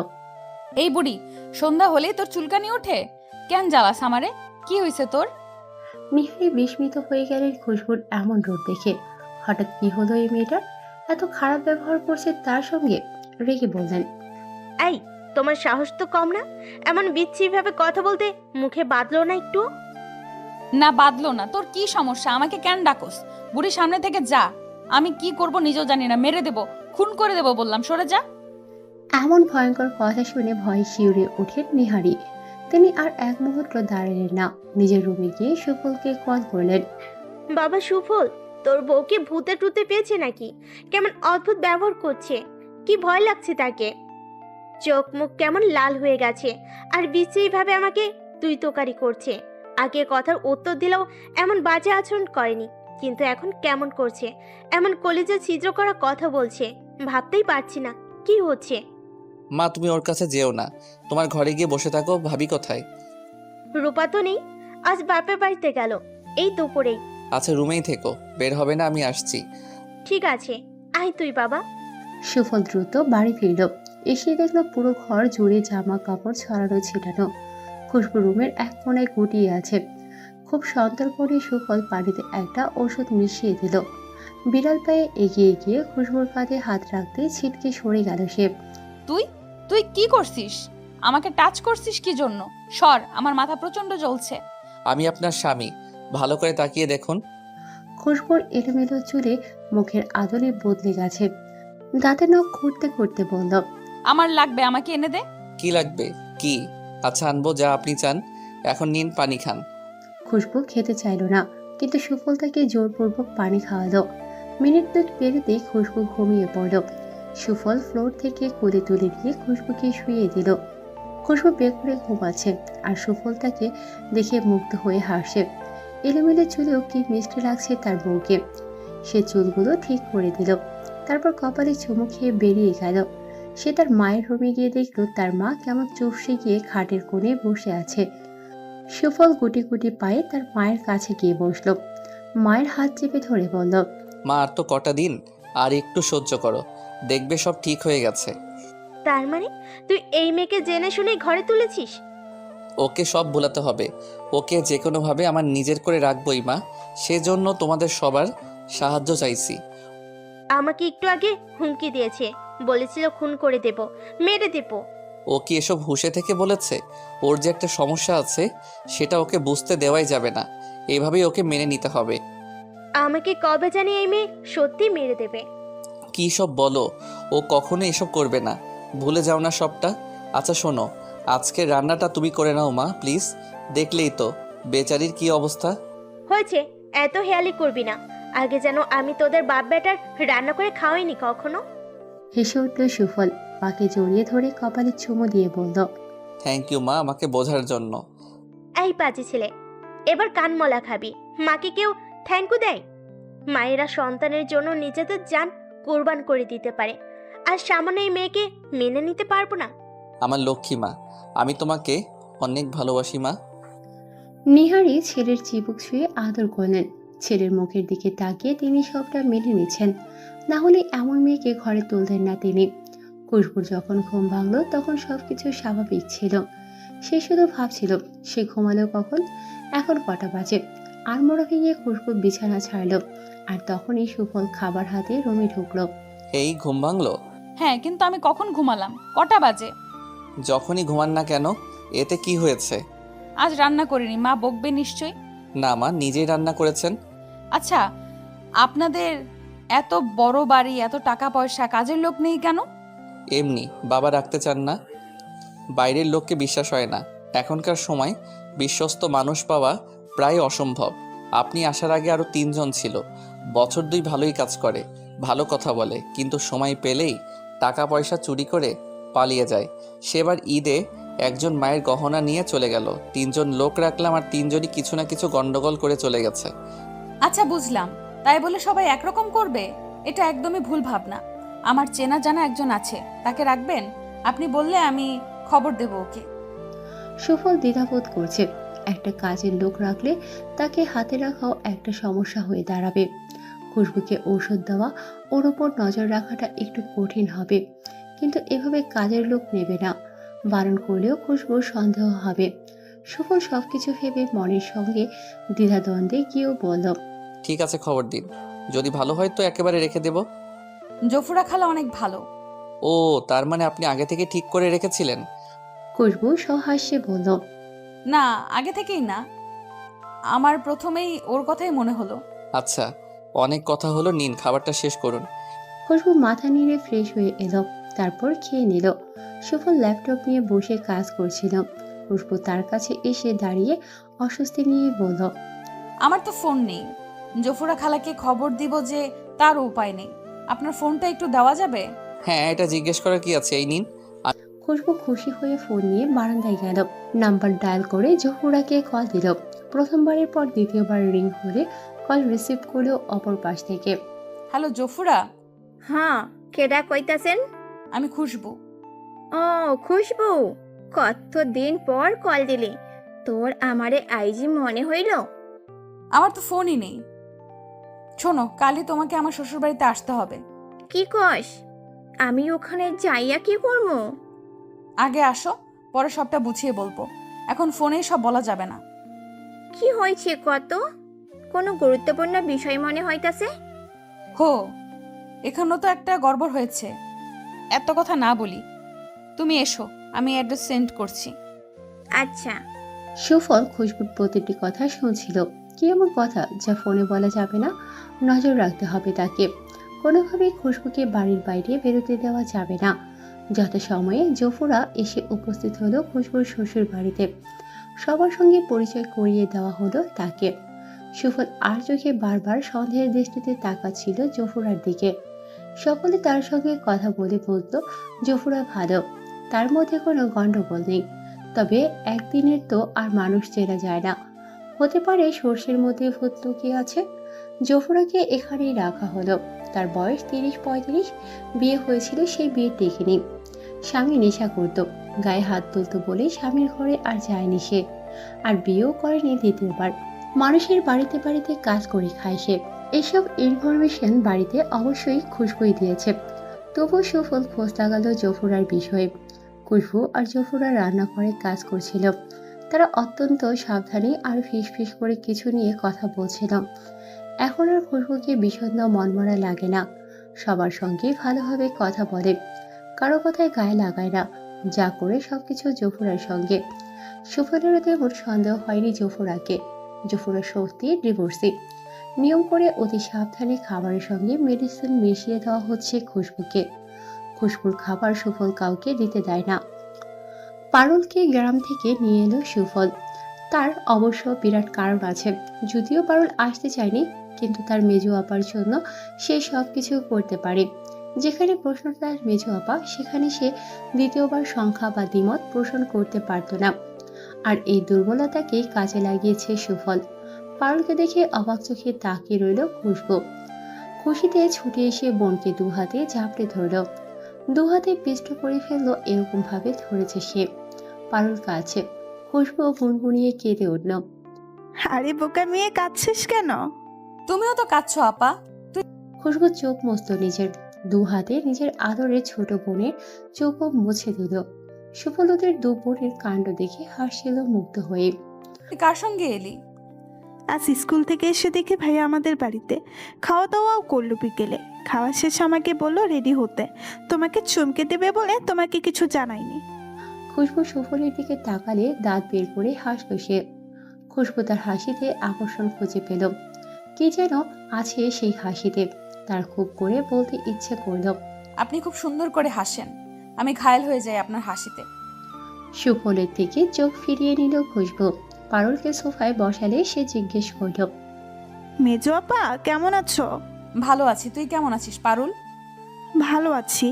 এই বুড়ি, সন্ধ্যা হলেই তোর চুলকানি ওঠে? কেন জ্বালাস আমারে? কি হয়েছে তোর? নিহারি বিস্মিত হয়ে গেলেন খুশবুর এমন রূপ দেখে। হঠাৎ কি হলো এই মেয়েটার? এত খারাপ ব্যবহার করছে তার সঙ্গে। রেগে বললেন, এই, তোমার সাহস তো কম না? এমন বিচ্ছিভাবে কথা বলতে মুখে বাঁধলো না একটু? না বাদলো না। তোর কি সমস্যা? আমাকে কেন ডাকোস? বুড়ি, সামনে থেকে যা। আমি কি করব নিজেও জানি না। মেরে দেব, খুন করে দেব বললাম। সরে যা। এমন ভয়ঙ্কর কথা শুনে ভয়ে শিউরে ওঠেন নিহারি। তিনি আর এক মুহূর্ত দাঁড়ালেন না, নিজের রুমে গিয়ে সুফলকে কল করলেন। বাবা সুফল, তোর বউকে ভূতে টুতে পেয়েছে নাকি? কেমন অদ্ভুত ব্যবহার করছে, কি ভয় লাগছে তাকে। চোখ মুখ কেমন লাল হয়ে গেছে, আর বিশ্রীভাবে আমাকে তুই তোকারি করছে। আগে কথার উত্তর দিলেও এমন বাজে আচরণ করেনি, কিন্তু এখন কেমন করছে, এমন কলিজা ছিদ্র করা কথা বলছে। ভাবতেই পারছি না কি হচ্ছে। মা, তুমি ওর কাছে যেও না, তোমার ঘরে গিয়ে বসে থাকো। ভাবি কোথায়? রূপা তো নেই, আজ বাপের বাড়িতে গেল এই দুপুরেই। আচ্ছা, রুমেই থেকো, বের হবে না, আমি আসছি। ঠিক আছে, আয় তুই বাবা। সুফল দ্রুত বাড়ি ফিরল। এসে দেখলো পুরো ঘর জুড়ে জামা কাপড় ছড়ানো ছিটানো। খুশবু রুমের এক কোণায় গুটিয়ে আছে। খুব সন্তর্পণে সুফল পানিতে একটা ওষুধ মিশিয়ে দিল। বিড়াল পায়ে এগিয়ে গিয়ে খুশবুর কাঁধে হাত রাখতে ছিটকে সরে গেল সে। তুই তুই কি করছিস? আমাকে টাচ করছিস কি জন্য? সর, আমার মাথা প্রচন্ড জ্বলছে। আমি আপনার স্বামী, ভালো করে তাকিয়ে দেখুন। খুশবুর এলোমেলো চুলে মুখের আদলে বদলে গেছে। দাঁতে নখ খুঁড়তে খুঁড়তে বলল, আমার লাগবে, আমাকে এনে দে। কি লাগবে? কি? আচ্ছা, আনবো, যা আপনি চান। এখন নিন, পানি খান। খুশবু খেতে চাইল না, কিন্তু সুফল তাকে জোরপূর্বক পানি খাওয়ালো। মিনিট দুই পেরোতেই খুশবু ঘুমিয়ে পড়ল। সুফল ফ্লোর থেকে কোলে তুলে দিয়ে খুশবুকে শুইয়ে দিল। খুশবু বেঘরে ঘুমাচ্ছে, আর সুফল তাকে দেখে মুগ্ধ হয়ে হাসছে। এলোমেলো চুলেও কি মিষ্টি লাগছে তার বউকে। সে চুলগুলো ঠিক করে দিল, তারপর কপালে চুমু খেয়ে বেরিয়ে গেল। সে তার মায়ের রুমে গিয়ে দেখল তার মা কেমন চুপসে গিয়ে খাটের কোণে বসে আছে। সুফল গুটি গুটি পায়ে তার মায়ের কাছে গিয়ে বসলো। মায়ের হাত চেপে ধরে বলল, মা, আর তো কটা দিন, আর একটু সহ্য করো, দেখবে সব ঠিক হয়ে গেছে। তার মানে তুই এই মেয়েকে জেনে শুনে ঘরে তুলেছিস? ওকে সব ভোলাতে হবে, ওকে যে কোনোভাবে আমার নিজের করে রাখবই মা। সেজন্য তোমাদের সবার সাহায্য চাইছি। আমাকে একটু আগে হুমকি দিয়েছে, বলেছিল খুন করে দেব, মেরে দেব। ও কি এসব হুঁশে থেকে বলেছে? ওর যে একটা সমস্যা আছে সেটা ওকে বুঝতে দেওয়াই যাবে না, এভাবেই ওকে মেনে নিতে হবে। আমাকে কবে জানি এই মেয়ে সত্যি মেরে দেবে। কি সব বলো? ও কখনো এসব করবে না, ভুলে যাও না সবটা। আচ্ছা শোনো, আজকে রান্নাটা তুমি করে নাও মা, প্লিজ। দেখলেই তো বেচারির কি অবস্থা। হয়েছে, এত হেয়ালি করবি না। আগে যেন আমি তোদের বাপ বেটার রান্না করে খাওয়াইনি কখনো। হেসে উঠল সুফল, পাকে জড়িয়ে ধরে কপালে চুমু দিয়ে বলল, থ্যাংক ইউ মা, আমাকে বোঝার জন্য। এই পাজি ছেলে, এবার কানমলা খাবি। মাকে কেউ থ্যাংক ইউ দেয়? মায়েরা সন্তানের জন্য নিজেদের জান কোরবান করে দিতে পারে, আর সামান্য এই মেয়েকে মেনে নিতে পারবো না? আমার লক্ষ্মী মা, আমি তোমাকে অনেক ভালোবাসি মা। নিহারি ছেলের চিবুক ছুঁয়ে আদর করলেন। ছেলের মুখের দিকে তাকিয়ে তিনি সবটা মেনে নিচ্ছেন, না হলে এমন মেয়েকে ঘরে তুলতেন না তিনি। খুশবুর যখন ঘুম ভাঙলো তখন সবকিছু স্বাভাবিক ছিল। সে শুধু ভাবছিল সে ঘুমালো কখন, এখন কটা বাজে। আড়মোড়া ভেঙে খুশবু বিছানা ছাড়লো, আর তখনই সুফল খাবার হাতে রুমে ঢুকলো। এই ঘুম ভাঙলো? হ্যাঁ, কিন্তু আমি কখন ঘুমালাম? কটা বাজে? যখনই ঘুমান না কেন, এতে কি হয়েছে? আজ রান্না করিনি, মা বকবে নিশ্চয়ই। না মা, নিজেই রান্না করেছেন। আচ্ছা, আপনাদের এত বড় বাড়ি, এত টাকা পয়সা, কাজের লোক নেই কেন? এমনি, বাবা রাখতে চান না। বাইরের লোককে বিশ্বাস হয় না, এখনকার সময় বিশ্বস্ত মানুষ পাওয়া প্রায় অসম্ভব। আপনি আসার আগে আরও 3 জন ছিল। বছর 2 ভালোই কাজ করে, ভালো কথা বলে, কিন্তু সময় পেলেই টাকা পয়সা চুরি করে পালিয়ে যায়। সেবার ঈদে একজন মায়ের গহনা নিয়ে চলে গেল। 3 জন লোক রাখলাম আর 3 জনই কিছু না কিছু গন্ডগোল করে চলে গেছে। আচ্ছা বুঝলাম, তাই বলে সবাই একরকম করবে? এটা একদমই ভুল ভাবনা। আমার চেনা জানা একজন আছে, তাকে রাখবেন? আপনি বললে আমি খবর দেব ওকে। সুফল দ্বিধাবোধ করছে। একটা কাজের লোক রাখলে তাকে হাতে রাখাও একটা সমস্যা হয়ে দাঁড়াবে। খুশবুকে ঔষধ দেওয়া, ওর ওপর নজর রাখাটা একটু কঠিন হবে, কিন্তু এভাবে কাজের লোক নেবে না। বারণ করলেও খুশবুর সন্দেহ হবে। সুফল সবকিছু ভেবে মনের সঙ্গে দ্বিধাদ্বন্দ্বে গিয়েও বলল, ঠিক আছে, খবর দিন। যদি ভালো হয় তো একেবারে রেখে দেব। জফুরা খালা অনেক ভালো। ও, তার মানে আপনি আগে থেকে ঠিক করে রেখেছিলেন? খুশবু সহাস্যে বলল, না, আগে থেকেই না, আমার প্রথমেই ওর কথাই মনে হলো। আচ্ছা, অনেক কথা হলো, নিন খাবারটা শেষ করুন। খুশবু মাথা নেড়ে ফ্রেশ হয়ে এলো, তারপর খেয়ে নিল। সুফল ল্যাপটপ নিয়ে বসে কাজ করছিল। খুশবু তার কাছে এসে দাঁড়িয়ে অস্বস্তি নিয়ে বলল, আমার তো ফোন নেই। জফুরা খালাকে খবর দিব যে তার উপায় নেই। আপনার ফোনটা একটু দেওয়া যাবে? হ্যাঁ, এটা জিজ্ঞেস করার কি আছে, এই নিন। খুশবু খুশি হয়ে ফোন নিয়ে বারান্দায় গেল। নাম্বার ডায়াল করে জহুরাকে কল দিল। প্রথমবারের পর দ্বিতীয়বার রিং হলে কল রিসিভ করলো অপর পাশ থেকে। হ্যালো জফুরা, হ্যাঁ, কেডা কইতাছেন? আমি খুশবু। ও খুশবু, কত দিন পর কল দিলি। তোর আমারে আইজি মনে হইল? আমার তো ফোনই নেই। শোনো, কালই তোমাকে আমার শ্বশুরবাড়িতে আসতে হবে। কি কস? আমি ওখানে যাইয়া কি করবো? আগে আসো, পরে সবটা বুঝিয়ে বলবো। এখন ফোনেই সব বলা যাবে না। কি হয়েছে কত? কোনো গুরুত্বপূর্ণ বিষয় মনে হইতাছে? হো, এখানেও তো একটা গড়বড় হয়েছে। এত কথা না বলি, তুমি এসো, আমি অ্যাড্রেস সেন্ড করছি। আচ্ছা। সুফল খুশবুর প্রতিটি কথা শুনছিল। কি এমন কথা যা ফোনে বলা যাবে না? নজর রাখতে হবে তাকে। কোনোভাবেই খুশবুকে বাড়ির বাইরে বেরোতে দেওয়া যাবে না। যথাসময়ে জফুরা এসে উপস্থিত হলো খুশবুর শ্বশুর বাড়িতে। সবার সঙ্গে পরিচয় করিয়ে দেওয়া হলো তাকে। সুফল আর চোখে বারবার সন্দেহের দৃষ্টিতে তাকাচ্ছিল জফুরার দিকে। সকলে তার সঙ্গে কথা বলে বলতো জফুরা ভালো, তার মধ্যে কোনো গন্ডগোল নেই। তবে একদিনের তো আর মানুষ চেনা যায় না, হতে পারে সর্ষের মধ্যে ভূত লুকিয়ে আছে। জফুরাকে এখানেই রাখা হলো। তার বয়স 30-35, বিয়ে হয়েছিল, সেই বিয়ে টেকেনি। স্বামী নেশা করত, গায়ে হাত তুলতো বলে স্বামীর ঘরে আর যায়নি সে। আর বিয়েও করেনি দ্বিতীয়বার। মানুষের বাড়িতে বাড়িতে কাজ করে খায় সে। এসব ইনফরমেশন বাড়িতে অবশ্যই খুশবুই দিয়েছে। তবু সুফল খোঁজ লাগালো জফুরার বিষয়ে। খুশবু আর জফুরা রান্নাঘরে কাজ করছিল। তারা অত্যন্ত সাবধানে আর ফিস করে কিছু নিয়ে কথা বলছিল। এখন আর খুশবুকে বিষণ্ণ মনমরা লাগে না। সবার সঙ্গে ভালোভাবে কথা বলে, কারো কথায় গায়ে লাগায় না। যা করে সবকিছু জফুরার সঙ্গে। সুফলেরও তেমন সন্দেহ হয়নি জফুরাকে। জফুরা সত্যি ডিভোর্সি। নিয়ম করে অতি সাবধানে খাবারের সঙ্গে মেডিসিন মিশিয়ে দেওয়া হচ্ছে খুশবুকে। খুশবুর খাবার সুফল কাউকে দিতে দেয় না। পারুলকে গ্রাম থেকে নিয়ে এলো সুফল। তার অবশ্য বিরাট কারণ আছে। যদিও পারুল আসতে চায়নি, কিন্তু তার মেজো আপার জন্য সে সবকিছু করতে পারে। যেখানে প্রশ্ন তার মেজো আপা, সেখানে সে দ্বিতীয়বার সংখ্যা বা দ্বিমত পোষণ করতে পারত না। আর এই দুর্বলতাকেই কাজে লাগিয়েছে সুফল। পারুলকে দেখে অবাক চোখে তাকিয়ে রইল খুশবু। খুশিতে ছুটে এসে বোনকে দুহাতে ঝাপড়ে ধরল। দুহাতে পিষ্ট করে ফেললো, এরকম ভাবে ধরেছে সে। পারুল কাছে। খুশবু গুনগুনিয়ে কেঁদে উঠল। আরে বোকা মেয়ে, কাঁদছিস কেন? তুমিও তো কাঁদছো আপা। খুশবু চোখ মুছল নিজের। দু হাতে নিজের আদরের ছোট বোনের চোখও মুছে দিল। সুফল ওদের দু বোনের কাণ্ড দেখে হাসছিল মুগ্ধ হয়ে। তুই কার সঙ্গে এলি? আজ স্কুল থেকে এসে দেখে ভাইয়া আমাদের বাড়িতে খাওয়া দাওয়াও করলো বিকেলে। খাওয়া শেষে আমাকে বললো রেডি হতে, তোমাকে চমকে দেবে বলে তোমাকে কিছু জানাইনি। খুশবু সুফলের দিকে তাকালে দাঁত বের করে হাসল সে। খুশবু তার হাসিতে আকর্ষণ খুঁজে পেল। কি যেন আছে সেই হাসিতে, তার খুব করে বলতে ইচ্ছে করল। আপনি খুব সুন্দর করে হাসেন, আমি ঘায়েল হয়ে যাই আপনার হাসিতে। সুফলের দিকে চোখ ফিরিয়ে নিল খুশবু। পারুলকে সোফায় বসালে সে জিজ্ঞেস করল, মেজো আপা কেমন আছো? ভালো আছি, তুই কেমন আছিস পারুল? ভালো আছি।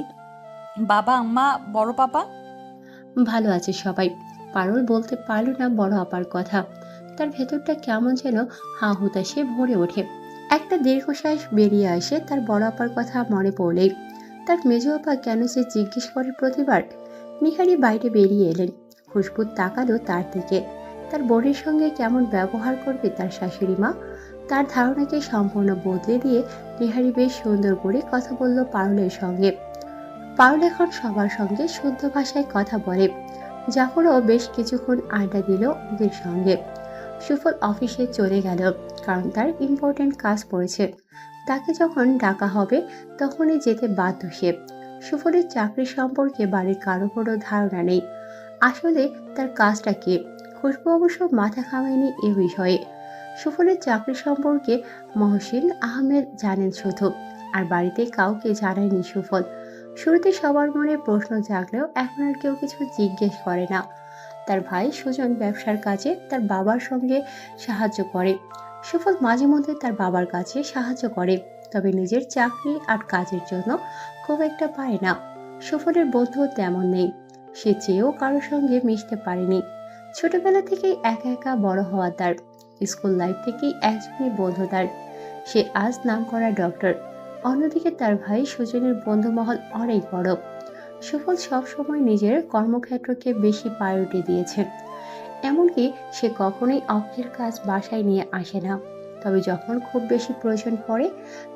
বাবা, আম্মা, বড় পাপা? ভালো আছে সবাই। পারুল বলতে পারল না বড় আপার কথা। তার ভেতরটা কেমন যেন হা হুতাশে ভরে ওঠে। একটা দীর্ঘশ্বাস বেরিয়ে আসে তার বড় আপার কথা মনে পড়লেই। তার মেজো আপা কেন সে জিজ্ঞেস করে প্রতিবার। নিহারি বাইরে বেরিয়ে এলেন। খুশবু তাকালো তার দিকে। তার বোনের সঙ্গে কেমন ব্যবহার করবে তার শাশুড়ি মা, তার ধারণাকে সম্পূর্ণ বদলে দিয়ে নিহারি বেশ সুন্দর করে কথা বলল পারুলের সঙ্গে। পারুল এখন সবার সঙ্গে শুদ্ধ ভাষায় কথা বলে। জাফরও বেশ কিছুক্ষণ আড্ডা দিল ওদের সঙ্গে। সুফল অফিসে চলে গেল, কারণ তার ইম্পর্টেন্ট কাজ পড়েছে। তাকে যখন ডাকা হবে তখনই যেতে বাধ্য সে। সুফলের চাকরি সম্পর্কে বাড়ির কারো কোনো ধারণা নেই। আসলে তার কাজটা কি? খুশবু অবশ্য মাথা ঘামায়নি এ বিষয়ে। সুফলের চাকরি সম্পর্কে মহসিন আহমেদ জানেন শুধু, আর বাড়িতে কাউকে জানায়নি সুফল। শুরুতে সবার মনে প্রশ্ন জাগলেও এখন আর কেউ কিছু জিজ্ঞেস করে না। তার ভাই সুজন ব্যবসার কাজে তার বাবার সঙ্গে সাহায্য করে। সুফল মাঝে মধ্যে তার বাবার কাছে সাহায্য করে, তবে নিজের চাকরি আর কাজের জন্য খুব একটা পারে না। সুফলের বন্ধু তেমন নেই, সে চেয়েও কারোর সঙ্গে মিশতে পারেনি। ছোটবেলা থেকেই একা একা বড় হওয়া তার। স্কুল লাইফ থেকেই একজনই বন্ধু তার, সে আজ নামকরা ডক্টর। অন্যদিকে তার ভাই সুজনের বন্ধুমহল অনেক বড়। সুফল সবসময় নিজের কর্মক্ষেত্রকে বেশি প্রায়োরিটি দিয়েছে। এমনকি সে কখনোই অফিসের কাজ বাসায় নিয়ে আসে না। তবে যখন খুব বেশি প্রয়োজন পড়ে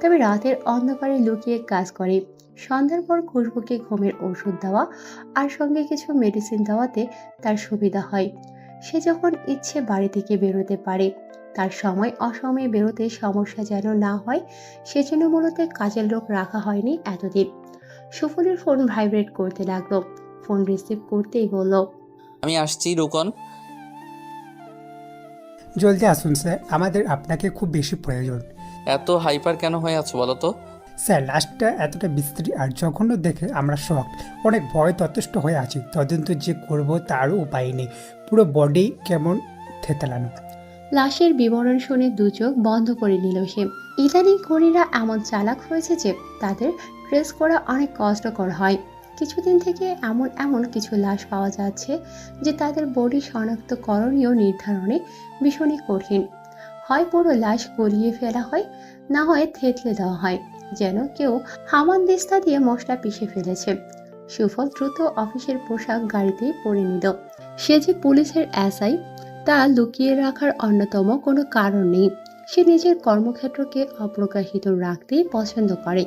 তবে রাতের অন্ধকারে লুকিয়ে কাজ করে। সন্ধ্যার পর খুশবুকে ঘুমের ওষুধ দেওয়া আর সঙ্গে কিছু মেডিসিন দেওয়াতে তার সুবিধা হয়। সে যখন ইচ্ছে বাড়ি থেকে বেরোতে পারে। তার সময় অসময়ে বেরোতে সমস্যা যেন না হয় সেজন্য মূলত কাজের লোক রাখা হয়নি এতদিন। সুফলের ফোন ভাইব্রেট করতে লাগলো। ফোন রিসিভ করতেই বলল, আমি আসছি রুকন। জলদি আসুন স্যার, আমাদের আপনাকে খুব বেশি প্রয়োজন। এত হাইপার কেন হয়ে আছো বলো তো? স্যার, লাশটা এতটা বিশ্রী আর জঘন্য দেখে আমরা শক, অনেক ভয় তথেষ্ট হয়ে আছি। তদন্ত যে করব তারও উপায় নেই, পুরো বডি কেমন থেতলানো। লাশের বিবরণ শুনে দু চোখ বন্ধ করে নিল সে। ইদানিং খুনিরা এমন চালাক হয়েছে যে তাদের ট্রেস করা অনেক কষ্টকর হয়। কিছুদিন থেকে এমন কিছু লাশ পাওয়া যাচ্ছে যে তাদের বডি শনাক্তকরণীয় নির্ধারণে ভীষণই কঠিন। হয় পুরো লাশ গলিয়ে ফেলা হয়, না হয় থেতলে দেওয়া হয়, যেন কেউ হামানদিস্তা দিয়ে মশলা পিষে ফেলেছে। সুফল দ্রুত অফিসের পোশাক গাড়িতেই পরে নিল। সে যে পুলিশের এসআই তা লুকিয়ে রাখার অন্যতম কোনো কারণ নেই। সে নিজের কর্মক্ষেত্রকে অপ্রকাশিত রাখতেই পছন্দ করে।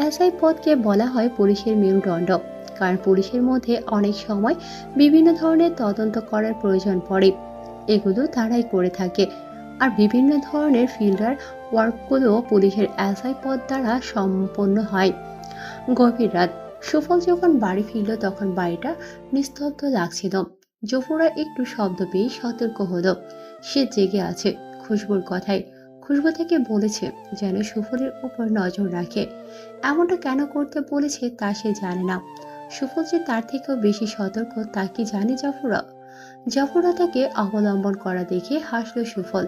এসআই পদকে বলা হয় পুলিশের মেরুদণ্ড, কারণ পুলিশের মধ্যে অনেক সময় বিভিন্ন ধরনের তদন্ত করার প্রয়োজন পড়ে। এগুলো তারাই করে থাকে, আর বিভিন্ন ধরনের ফিল্ডার ওয়ার্কগুলো পুলিশের এসআই পদ দ্বারা সম্পন্ন হয়। গভীর রাত, সুফল যখন বাড়ি ফিরল তখন বাড়িটা নিস্তব্ধ লাগছিল। জফুরা একটু শব্দ পেয়ে সতর্ক হলো। সে জেগে আছে খুশবুর কথায়। খুশবু থেকে বলেছে যেন সুফলের উপর নজর রাখে। এমনটা কেন করতে বলেছে তা সে জানে না। সুফল যে তার থেকেও বেশি সতর্ক তা কি জানে জফুরা? জফুরা তাকে অবলম্বন করা দেখে হাসলো সুফল।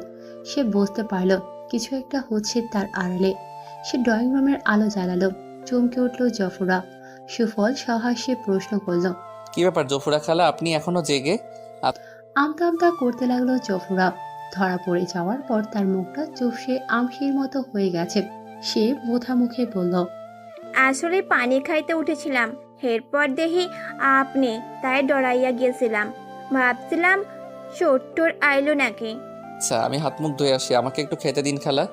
সে বুঝতে পারল কিছু একটা হচ্ছে তার আড়ালে। সে ড্রয়িং রুমের আলো জ্বালালো। চমকে উঠল জফুরা। সুফল সহাস্যে প্রশ্ন করল, কি ব্যাপার জফুরা খালা, আপনি এখনো জেগে? আমতা আমতা করতে লাগলো জফুরা। ধরা পড়ে যাওয়ার পর তার মুখটা চুপসে আমসির মতো হয়ে গেছে। সে বোথা মুখে বলল, আসলে পানি খাইতে উঠেছিলাম, এরপর দেখি আপনি, তাই ডরাইয়া গেছিলাম। ভাবছিলাম চোট্টর আইলো নাকি। আচ্ছা, আমি হাত মুখ ধুয়ে আসি, আমাকে একটু খেতে দিন খালা।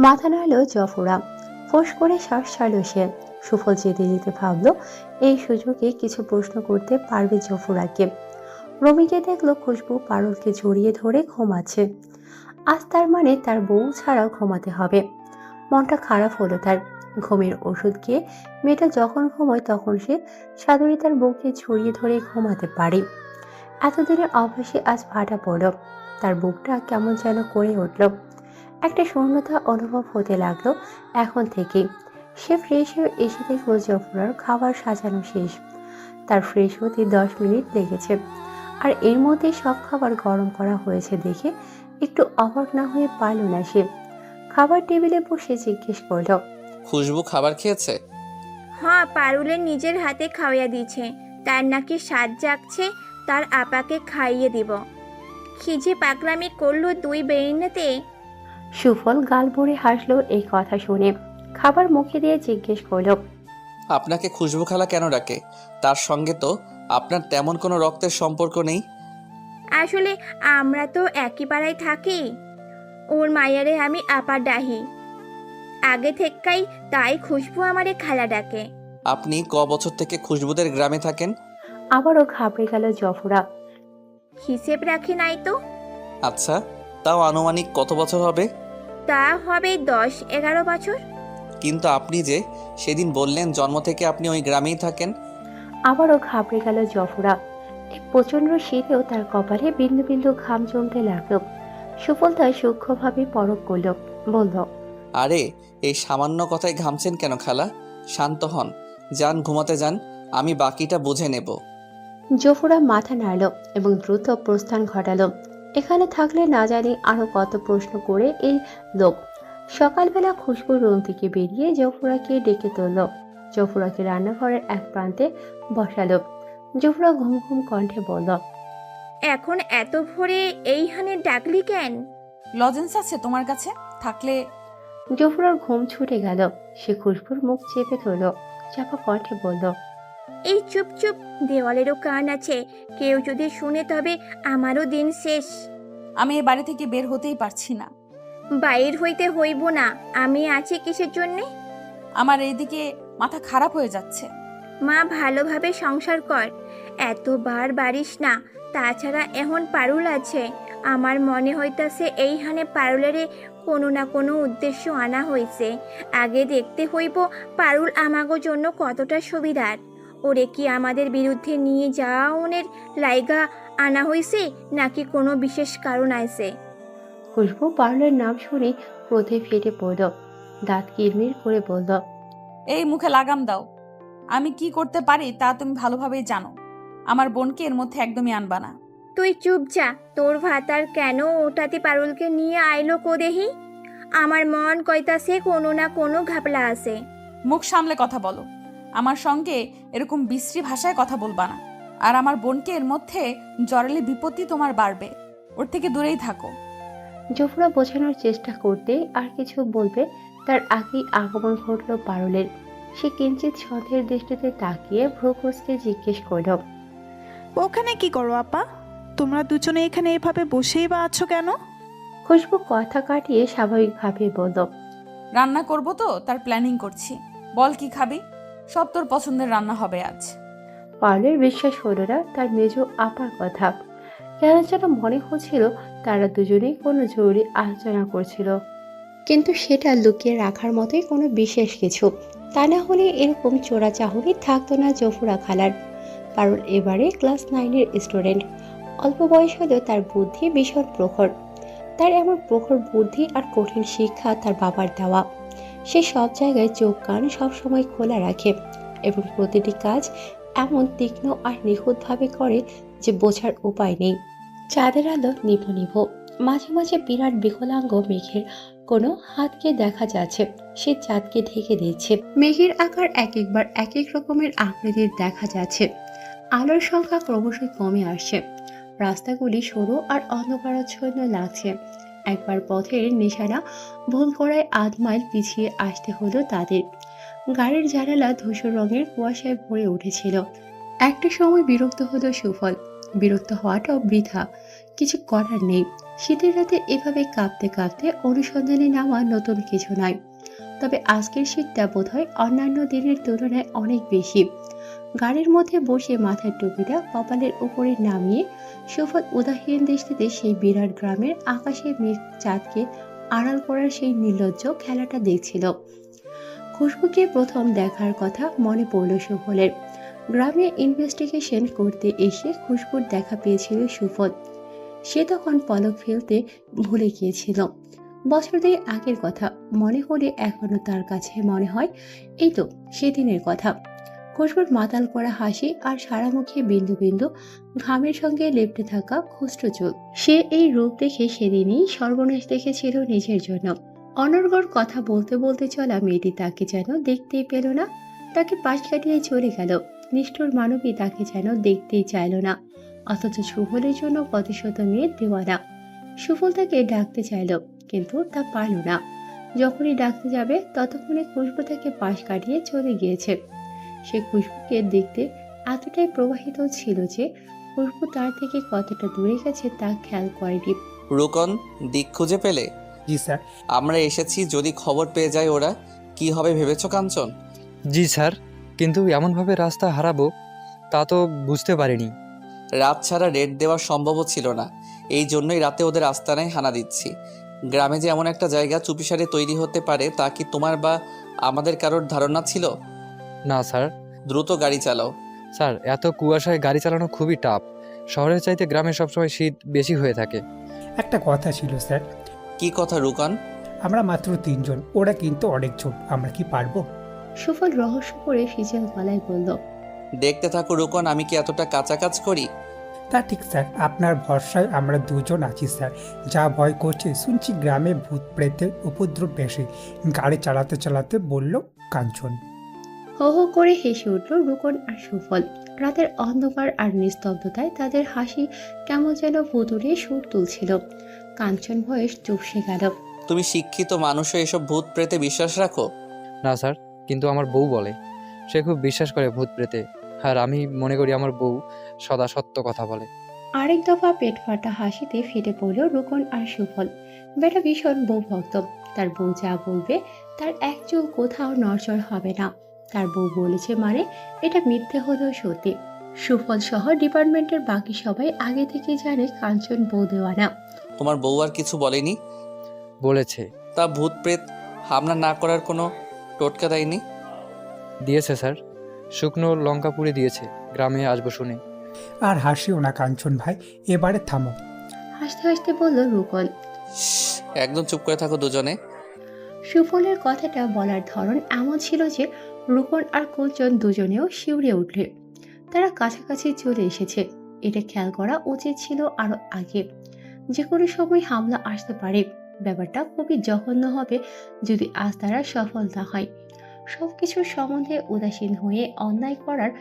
মাথা নাড়ল জফুরা। ফোঁস করে শ্বাস ছাড়ল সে। সুফল যেতে যেতে ভাবলো এই সুযোগে কিছু প্রশ্ন করতে পারবে জফুরাকে। রমিকে দেখলো খুশবু পারুলকে জড়িয়ে ধরে ঘুমাচ্ছে। আজ তার মানে তার বউ ছাড়াও ঘুমাতে হবে। মনটা খারাপ হলো তার। ঘুমের ওষুধ খেয়ে মেয়েটা যখন ঘুমোয় তখন সে সাদরে তার বউকে ছড়িয়ে ধরে ঘুমাতে পারে। এতদিনের অভ্যাসে আজ ভাটা পড়ল। তার বুকটা কেমন যেন করে উঠল। একটা শূন্যতা অনুভব হতে লাগলো এখন থেকে। সে ফ্রেশ হয়ে এসে দেখল জফরার খাবার সাজানো শেষ। তার ফ্রেশ হতে 10 মিনিট লেগেছে, আর এর মধ্যে সব খাবার গরম করা হয়েছে দেখে একটু অবাক না হয়ে পারল না সে। খাবার টেবিলে বসে জিজ্ঞেস করলো। খুশবু খাবার খেয়েছে? হ্যাঁ, পারুলের নিজের হাতে খাওয়াইয়া দিছে। তার নাকি স্বাদ জাগছে, তার আপাকে খাইয়ে দিব। খিজে পাকলামি করলো দুই বেইনেতে। সুফল গাল ভরে হাসলো এই কথা শুনে। খাবার মুখে দিয়ে জিজ্ঞেস করলো, আপনাকে খুশবু খালা কেন ডাকে? তার সঙ্গে তো আপনার তেমন কোনো রক্তের সম্পর্ক নেই। আসলে আমরা তো একই পাড়ায় থাকি। ওর মায়েরে আমি আপা ডাহি আগে থেকেই, তাই খুশবু আমারে খালা ডাকে। আপনি ক বছর থেকে খুশবুদের গ্রামে থাকেন? আবারও ঘাবড়ে গেল জফরা। হিসেব রাখি নাই তো। আচ্ছা, তাও আনুমানিক কত বছর হবে? তা হবে 10-11 বছর। কিন্তু আপনি যে সেদিন বললেন জন্ম থেকে আপনি ওই গ্রামেই থাকেন। আবারও ঘাবড়ে গেল জফরা। এই প্রচন্ড শীতেও তার কপালে বিন্দু বিন্দু ঘাম জমতে লাগলো। সুফল তার সূক্ষ্মভাবে পরখ করলো, বলল, আরে এই সামান্য কথায় ঘামছেন কেন খালা? শান্ত হন, যান ঘুমাতে যান, আমি বাকিটা বুঝে নেব। জফরা মাথা নাড়ল এবং দ্রুত প্রস্থান ঘটালো। এখানে থাকলে না জানি আরো কত প্রশ্ন করে এই লোক। সকালবেলা খুশবুর রুম থেকে বেরিয়ে জফরাকে ডেকে তুলল। জফরাকে রান্নাঘরের এক প্রান্তে বসালো। জফরা ঘুম ঘুম কণ্ঠে বলল, এখন এত ভোরে এইখানে ডাকলি কেন? লজেন্স আছে তোমার কাছে? থাকলে। জফরার ঘুম ছুটে গেল। সে খুশবুর মুখ চেপে ধরল, চাপা কণ্ঠে বলল, এই চুপ চুপ, দেওয়ালেরও কান আছে, কেউ যদি শুনে তবে আমারও দিন শেষ। আমি এ বাড়ি থেকে বের হতেই পারছি না। বাইর হইতে হইব না, আমি আছি কিসের জন্যে? আমার এইদিকে মাথা খারাপ হয়ে যাচ্ছে। মা, ভালোভাবে সংসার কর, এতবার বাড়িস না। তাছাড়া এখন পারুল আছে। আমার মনে হইতাছে এইখানে পারুলেরে কোনো না কোনো উদ্দেশ্য আনা হয়েছে। আগে দেখতে হইব পারুল আমাগো জন্য কতটা সুবিধার। ওরে কি আমাদের বিরুদ্ধে নিয়ে যাওনের লাইগা আনা হইছে, নাকি কোনো বিশেষ কারণ আছে? খুশবু পারুলের নাম শুনে ক্রোধে ফেটে পড়ল। দাঁত কিরমির করে বলল, এই মুখে লাগাম দাও। আমি কি করতে পারি তা তুমি ভালোভাবেই জানো। আমার বোনকে এর মধ্যে একদমই আনবা না। তুই চুপ যা। তোর ভাতার কেন ওটাতে পারুলকে নিয়ে আইলো কো দেহি? আমার মন কইতাছে কোনো না কোনো ঘাপলা আছে। মুখ সামলে কথা বলো। আমার সঙ্গে এরকম বিশ্রী ভাষায় কথা বলবা না। আর আমার বোনকে এর মধ্যে জড়ালে বিপত্তি তোমার বাড়বে। ওর থেকে দূরেই থাকো। জফরা বোঝানোর চেষ্টা করতে আর কিছু বলবে তার আগেই আগমন ঘটল পারুলের। সে কিঞ্চিত সন্দেহের দৃষ্টিতে তাকিয়ে ভ্রুকুচকে জিজ্ঞেস করল, ওখানে কি করো আপা? তোমরা দুজনে এখানে এভাবে বসেই বা আছো কেন? খুশবু কথা কাটিয়ে স্বাভাবিকভাবে বলল, রান্না করব তো, তার প্ল্যানিং করছি। বল কি খাবি? সব তোর পছন্দের রান্না হবে আজ। পারুলের বিশ্বাস হলো না তার মেজ আপার কথা। কেন যেন মনে হচ্ছিল তারা দুজনেই কোনো জরুরি আলোচনা করছিল, কিন্তু সেটা লুকিয়ে রাখার মতোই কোনো বিশেষ কিছু। তা না হলে এরকম চোরাচাহুরি থাকতো না জফুরা খালার। পারুল এবারে ক্লাস 9-এর স্টুডেন্ট। অল্প বয়স হলেও তার বুদ্ধি ভীষণ প্রখর। তার এমন প্রখর বুদ্ধি আর কঠিন শিক্ষা তার বাবার দেওয়া। সে সব জায়গায় চোখ কান সবসময় খোলা রাখে এবং প্রতিটি কাজ এমন তীক্ষ্ণ আর নিখুঁতভাবে করে যে বোঝার উপায় নেই। চাঁদের আলো নিভো নিভো, মাঝে মাঝে বিরাট বিকলাঙ্গ মেঘের কোনো হাতকে দেখা যাচ্ছে, সে চাঁদকে ঢেকে দিচ্ছে। মেঘের আকার এক একবার এক এক রকমের আকৃতির দেখা যাচ্ছে। আলোর সংখ্যা ক্রমশই কমে আসছে। রাস্তাগুলি সরু আর অন্ধকারাচ্ছন্ন লাগছে। একবার পথের নিশানা ভুল করায় আধ মাইল পিছিয়ে আসতে হলো তাদের। গাড়ির জানালা ধূসর রঙের কুয়াশায় ভরে উঠেছিল। একটা সময় বিরক্ত হলো সুফল। বিরক্ত হওয়াটাও বৃথা, কিছু করার নেই। শীতের রাতে এভাবে কাঁপতে কাঁপতে অনুসন্ধানে নামা নতুন কিছু নয়, তবে আজকের শীতটা বোধহয় অন্যান্য দিনের তুলনায় অনেক বেশি। গাড়ির মধ্যে বসে মাথার টুপিটা কপালের উপরে নামিয়ে সুফল উদাসীন দৃষ্টিতে সেই বিরাট গ্রামের আকাশে মেঘ চাঁদকে আড়াল করার সেই নির্লজ্জ খেলাটা দেখছিল। খুশবুকে প্রথম দেখার কথা মনে পড়ল সুফলের। গ্রামে ইনভেস্টিগেশন করতে এসে খুশবুর দেখা পেয়েছিল সুফল। সে তখন পলক ফেলতে ভুলে গিয়েছিল। বছর 2 আগের কথা মনে হলে এখনো তার কাছে মনে হয় এই তো সেদিনের কথা। খুশবুর মাতাল করা হাসি আর সারা মুখে বিন্দু বিন্দু ঘামের সঙ্গে লেপ্টে থাকা খুচরো চুল। সে এই রূপ দেখে সেদিনই সর্বনাশ দেখেছিল নিজের জন্য। অনর্গর কথা বলতে বলতে চলা মেয়েটি তাকে যেন দেখতেই পেল না, তাকে পাশ কাটিয়ে চলে গেল। নিষ্ঠুর মানবী তাকে যেন দেখতেই চাইল না, অথচ সুফলের জন্য প্রতিশত মেয়ে দেওয়ানা। সুফল তাকে ডাকতে চাইল, কিন্তু তা পারল না। যখনই ডাকতে যাবে ততক্ষণে খুশবু তাকে পাশ কাটিয়ে চলে গিয়েছে। সে খুশবুকে দেখতে এতটাই প্রবাহিত ছিল যে খুশবু তার থেকে কতটা দূরে গেছে তা খেয়াল করেনি। রুকন, দিক খুঁজে পেলে? জি স্যার। আমরা এসেছি, যদি খবর পেয়ে যায় ওরা, কি হবে ভেবেছো কাঞ্চন? জি স্যার, কিন্তু এমনভাবে রাস্তা হারাবো তা তো বুঝতে পারিনি। রাত ছাড়া রেড দেওয়া সম্ভবও ছিল না, এই জন্যই রাতে ওদের আস্তানায় হানা দিচ্ছি। গ্রামে যে এমন একটা জায়গা চুপিসারে তৈরি হতে পারে তা কি তোমার বা আমাদের কারোর ধারণা ছিল? না স্যার। দ্রুত গাড়ি চালাও। স্যার, এত কুয়াশায় গাড়ি চালানো খুবই টাফ। শহরের চাইতে গ্রামে সবসময় শীত বেশি হয়ে থাকে। একটা কথা ছিল স্যার। কি কথা রুকন? আমরা মাত্র 3 জন, ওরা কিন্তু অনেকজন, আমরা কি পারবো? সুফল রহস্য করে ফিজেল গলায় বলল, দেখতে থাকো রুকন, আমি কি এতটা কাঁচা কাজ করি? তা ঠিক স্যার, আপনার ভরসায় আমরা 2 জন আছি স্যার। যা ভয় করছে শুনছি গ্রামে ভূত প্রেতের উপদ্রব বেশি। গাড়ি চালাতে চালাতে বলল কাঞ্চন। হো হো করে হেসে উঠল রুকন আর সুফল। রাতের অন্ধকার আর নিস্তব্ধতায় তাদের হাসি কেমন যেন ভুতুড়ে সুর তুলছিল। কাঞ্চন ভয়েস চুপসে গেল। তুমি শিক্ষিত মানুষও এসব ভূত প্রেতে বিশ্বাস রাখো? না স্যার, কিন্তু আমার বউ বলে সে খুব বিশ্বাস করে ভূত প্রেতে। আর আমি মনে করি আমার বউ সদা সত্য কথা বলে। আরেক দফা পেট ফাটা হাসিতে ফেটে পড়ল রুকন আর সুফল। বেটা ভীষণ বউ ভক্ত, তার বউ যা বলবে তার এক চুল কোথাও নড়চড় হবে না। তার বউ বলেছে মানে এটা মিথ্যে হলেও সত্যি। সুফল সহ ডিপার্টমেন্টের বাকি সবাই আগে থেকে জানে কাঞ্চন বউ দেওয়ানা। তোমার বউ আর কিছু বলেনি? বলেছে। তা ভূত প্রেত হামলা না করার কোনো টোটকা দেয়নি? দিয়েছে স্যার, শুকনো লঙ্কা পুড়ে দিয়েছে। গ্রামে আসবো শুনে। আর হাসিও না কাঞ্চন ভাই, এবারে থামো। হাসতে হাসতে বলল রুকন। একদম চুপ করে থাকো দুজনে। সুফলের কথাটা বলার ধরন এমন ছিল যে রুকন আর কাঞ্চন দুজনেও শিউরে উঠলে। তারা কাছাকাছি চলে এসেছে, এটা খেয়াল করা উচিত ছিল আরো আগে। যে কোনো সময় হামলা আসতে পারে। ব্যাপারটা খুবই জঘন্য হবে যদি আজ তারা সফল না হয়। সবকিছুর সম্বন্ধে উদাসীন হয়ে অন্যায় করার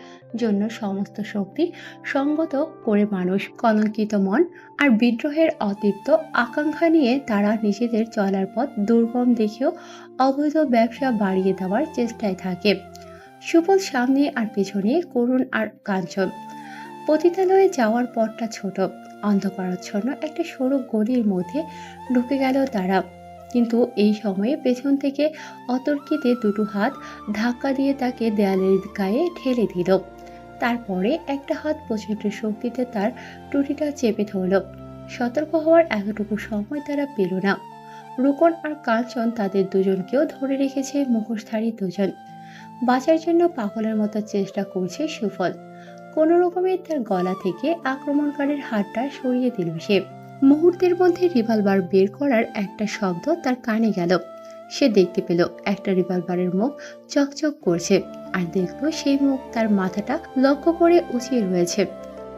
জন্য সমস্ত শক্তি সঙ্গত করে মানুষ কলঙ্কিত মন আর বিদ্রোহের অতৃপ্ত আকাঙ্ক্ষা নিয়ে তারা নিজেদের চলার পথ দুর্গম দেখেও অবৈধ ব্যবসা বাড়িয়ে দেওয়ার চেষ্টায় থাকে। সুফল সামনে আর পেছনে করুণ আর কাঞ্চন। পতিতালয়ে যাওয়ার পথটা ছোট, অন্ধকারাচ্ছন্ন একটা সরু গলির মধ্যে ঢুকে গেল তারা। কিন্তু এই সময়ে পেছন থেকে অতর্কিতে দুটো হাত ধাক্কা দিয়ে তাকে দেয়ালের গায়ে ঠেলে দিল। তারপরে একটা হাত প্রচণ্ড শক্তিতে তার টুটিটা চেপে ধরল। সতর্ক হওয়ার এতটুকু সময় তারা পেল না। রুকন আর কাঞ্চন তাদের দুজনকেও ধরে রেখেছে মুখোশধারী দুজন। বাঁচার জন্য পাগলের মতো চেষ্টা করছে সুফল। কোনো রকমে তার গলা থেকে আক্রমণকারীর হাতটা সরিয়ে দিল সে। মুহূর্তের মধ্যে রিভলভার বের করার একটা শব্দ তার কানে গেল। সে দেখতে পেল একটা রিভলভারের মুখ চকচক করছে, আর দেখলো সেই মুখ তার মাথাটা লক্ষ্য করে উঁচিয়ে রয়েছে।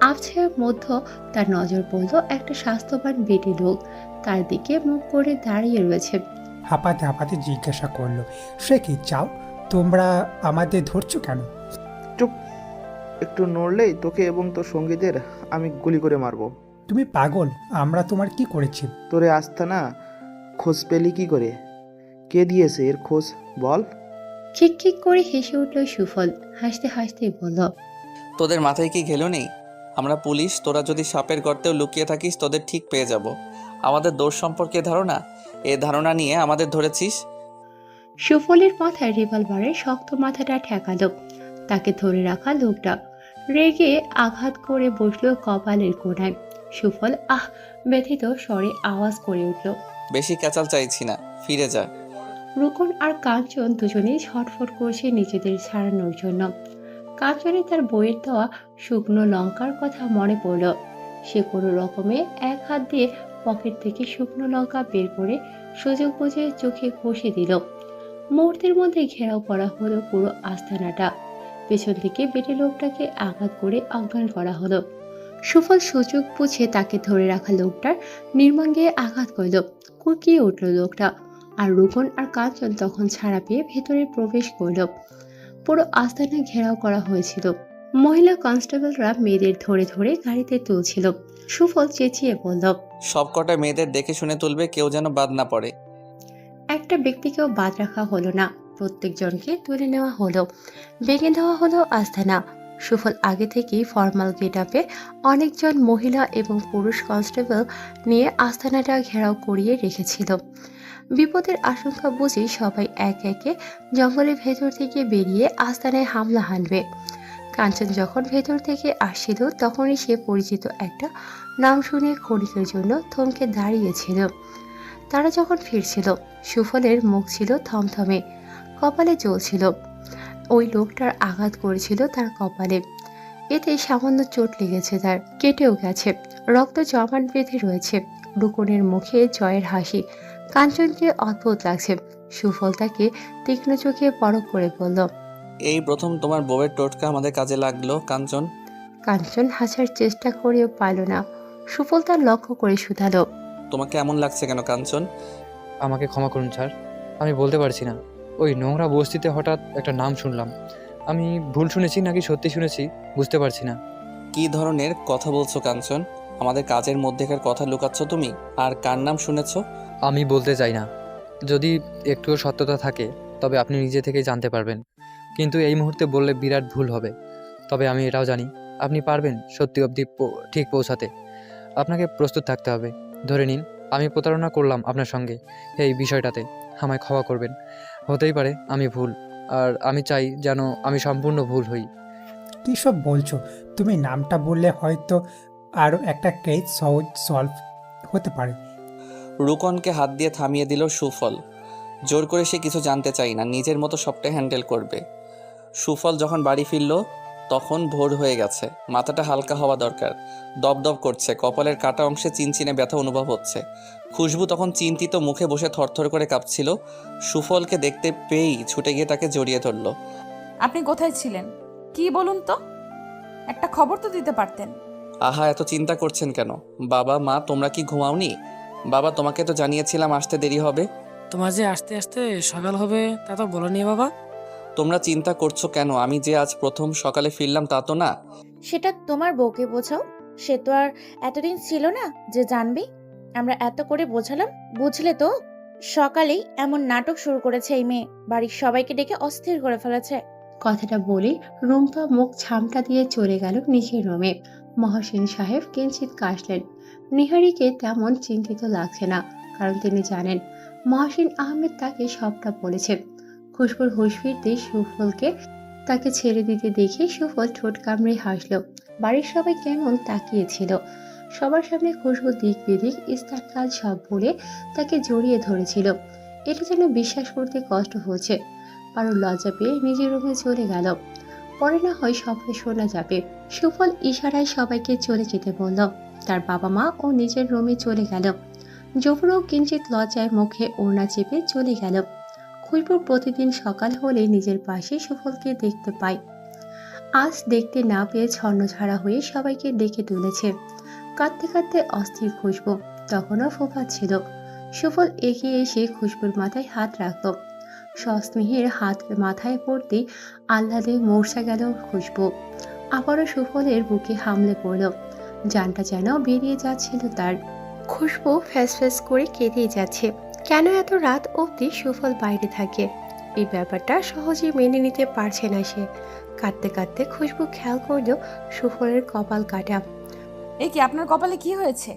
আবছায়ার মধ্যে তার নজর পড়ল একটা স্বাস্থ্যবান বেটে লোক তার দিকে মুখ করে দাঁড়িয়ে রয়েছে। হাঁপাতে হাঁপাতে জিজ্ঞাসা করলো, সে কি চাও? তোমরা আমাদের ধরছো কেন? চুপ, একটু নড়লেই তোকে এবং তোর সঙ্গীদের আমি গুলি করে মারবো। তুমি পাগল, আমরা তোমার কি করেছি? তোরে আস্তানা খোঁজ পেলি কি করে? কে দিয়েছে এর খোঁজ বল? খিক খিক করে হেসে উঠল সুফল। হাসতে হাসতে বলল, তোদের মাথায় কি ঘেলো নেই? আমরা পুলিশ, তোরা যদি সাপের গর্তেও লুকিয়ে থাকিস তোদের ঠিক পেয়ে যাব। আমাদের দোষ সম্পর্কে ধারণা, এ ধারণা নিয়ে আমাদের ধরেছিস। সুফলের মাথায় রিভলভারের শক্ত মাথাটা ঠেকালো। তাকে ধরে রাখা লোকটা রেগে আঘাত করে বসল কপালের কোণায়। সুফল আহ ব্যথিত স্বরে আওয়াজ করে উঠল, বেশি ক্যাচাল চাইছি না, ফিরে যা। রুকন আর কাঞ্চন দুজনেই ছটফট করছে নিজেদের ছাড়ানোর জন্য। কাঞ্চনে তার বইয়ের দেওয়া শুকনো লঙ্কার কথা মনে পড়ল। সে কোনো রকমে এক হাত দিয়ে পকেট থেকে শুকনো লঙ্কা বের করে সুযোগ বুঝে চোখে ঘষে দিল। মুহূর্তের মধ্যে ঘেরাও করা হলো পুরো আস্তানাটা। পেছন থেকে বেটে লোকটাকে আঘাত করে অজ্ঞান করা হলো। সুফল সুযোগ বুঝে তাকে ধরে রাখা লোকটার নির্মম দিয়ে আঘাত করল। কুকিয়ে উঠল লোকটা, আর রুকন আর কাঞ্চন তখন ছাড়া পেয়ে ভেতরে প্রবেশ করল। পুরো আস্তানা ঘেরাও করা হয়েছিল। মহিলা কনস্টেবলরা মেয়েদের ধরে ধরে গাড়িতে তুলছিল। সুফল চেঁচিয়ে বলল, সব কটা মেয়েদের দেখে শুনে তুলবে, কেউ যেন বাদ না পড়ে। একটা ব্যক্তিকেও বাদ রাখা হলো না, প্রত্যেকজনকে তুলে নেওয়া হলো, ভেঙে দেওয়া হলো আস্তানা। সুফল আগে থেকেই ফর্মাল গেট আপে অনেকজন মহিলা এবং পুরুষ কনস্টেবল নিয়ে আস্তানাটা ঘেরাও করিয়ে রেখেছিল। বিপদের আশঙ্কা বুঝে সবাই এক একে জঙ্গলের ভেতর থেকে বেরিয়ে আস্তানায় হামলা হানবে। কাঞ্চন যখন ভেতর থেকে আসছিল তখনই সে পরিচিত একটা নাম শুনে ক্ষণিকের জন্য থমকে দাঁড়িয়েছিল। তারা যখন ফিরছিল, সুফলের মুখ ছিল থমথমে, কপালে জ্বলছিল। ওই লোকটার আঘাত করেছিল তার কপালে, এতে সামান্য চোট লেগেছে, তার কেটেও গেছে, রক্ত জমাট বেঁধে রয়েছে। রুকনের মুখে জয়ের হাসি। কাঞ্চনকে অদ্ভুত লাগছে। সুফল তাকে তীক্ষ্ণ চোখে পরখ করে বলল, এই প্রথম তোমার বউয়ের টোটকা আমাদের কাজে লাগলো কাঞ্চন। কাঞ্চন হাসার চেষ্টা করেও পারল না। সুফল তার লক্ষ্য করে শুধালো, তোমাকে এমন লাগছে কেন কাঞ্চন? আমাকে ক্ষমা করুন স্যার, আমি বলতে পারছি না। ওই নোংরা বস্তিতে হঠাৎ একটা নাম শুনলাম। আমি ভুল শুনেছি নাকি সত্যি শুনেছি বুঝতে পারছি না। কি ধরনের কথা বলছো কাঞ্চন? আমাদের কাজের মধ্যেকার কথা লুকাচ্ছ তুমি? আর কার নাম শুনেছো? আমি বলতে চাই না। যদি একটুও সত্যতা থাকে তবে আপনি নিজে থেকেই জানতে পারবেন, কিন্তু এই মুহূর্তে বললে বিরাট ভুল হবে। তবে আমি এটাও জানি আপনি পারবেন সত্যি অবধি ঠিক পৌঁছাতে। আপনাকে প্রস্তুত থাকতে হবে। ধরে নিন আমি প্রতারণা করলাম আপনার সঙ্গে এই বিষয়টাতে, আমায় ক্ষমা করবেন। হতেই পারে আমি ভুল, আর আমি চাই যেন আমি সম্পূর্ণ ভুল হই। কী সব বলছো? তুমি নামটা বললে হয়তো আরও একটা কেস সহজ সলভ হতে পারে। রুকনকে হাত দিয়ে থামিয়ে দিল সুফল। জোর করে সে কিছু জানতে চাই না, নিজের মতো সবটা হ্যান্ডেল করবে। সুফল যখন বাড়ি ফিরল তখন ভোর হয়ে গেছে। মাথাটা হালকা হওয়া দরকার। দপদপ করছে, কপালের কাটা অংশে চিনচিনে ব্যথা অনুভব হচ্ছে। খুশবু তখন চিন্তিত মুখে বসে থরথর করে কাঁপছিল। সুফলকে দেখতে পেয়েই ছুটে গিয়ে তাকে জড়িয়ে ধরল। আপনি কোথায় ছিলেন কি বলুন তো? একটা খবর তো দিতে পারতেন। আহা, এত চিন্তা করছেন কেন? বাবা মা তোমরা কি ঘুমাওনি? বাবা তোমাকে তো জানিয়েছিলাম আসতে দেরি হবে। তোমার যে আস্তে আস্তে সকাল হবে তা তো বলোনি বাবা। তোমরা চিন্তা করছো কেন? আমি যে আজ প্রথম সকালে ফিরলাম তা তো না। সেটা তোমার বউকে বোঝাও, সে তো আর এতদিন ছিল না যে জানবে। আমরা এত করে বোঝালাম, বুঝলে তো? সকালেই এমন নাটক শুরু করেছে এই মেয়ে, বাড়ির সবাইকে ডেকে অস্থির করে ফেলেছে। কথাটা বলে রুম্পা মুখ ছামটা দিয়ে চলে গেল নিজের রুমে। মহসিন সাহেব কিঞ্চিৎ কাশলেন। নিহারিকে তেমন চিন্তিত লাগছে না, কারণ তিনি জানেন মহসিন আহমেদ তাকে সবটা বলেছে। খুশবুর হুঁশ ফিরতে সুফলকে তাকে ছেড়ে দিতে দেখে সুফল ঠোঁট কামড়ে হাসল। বাড়ির সবাই কেমন তাকিয়েছিল। সবার সামনে খুশবু দিক বিদিক ইস্তাকাল সব বলে তাকে জড়িয়ে ধরেছিল। এটা যেন বিশ্বাস করতে কষ্ট হচ্ছে। পারুর লজ্জা পেয়ে নিজের রুমে চলে গেল। পরে না হয় সবটা শোনা যাবে। সুফল ইশারায় সবাইকে চলে যেতে বলল। তার বাবা মা ও নিজের রুমে চলে গেল। জফরও কিঞ্চিত লজ্জায় মুখে ওড়না চেপে চলে গেল। খুশবু প্রতিদিন সকাল হলে নিজের পাশে সুফলকে দেখতে পায়। আজ দেখতে না পেয়ে ছন্নছাড়া হয়ে সবাইকে ডেকে তুলেছে। কাঁদতে কাঁদতে অস্থির খুশবু তখনও ফোঁপাচ্ছিল। সুফল এগিয়ে এসে খুশবুর মাথায় হাত রাখল। সস্নেহের হাত মাথায় পড়তেই আহ্লাদে মূর্ছা গেল খুশবু। আবারও সুফলের বুকে হামলে পড়ল। জানটা যেন বেরিয়ে যাচ্ছিল তার। খুশবু ফ্যাস ফ্যাস করে কেঁদেই যাচ্ছে। কেন এত রাত অবধি সুফল বাইরে থাকে? এই ব্যাপারটা সহজেই মেনে নিতে পারছে না সে। কাঁদতে কাঁদতে খুশবু খেয়াল করল সুফলের কপাল কাটা। এ কি, আপনার কপালে কি হয়েছে?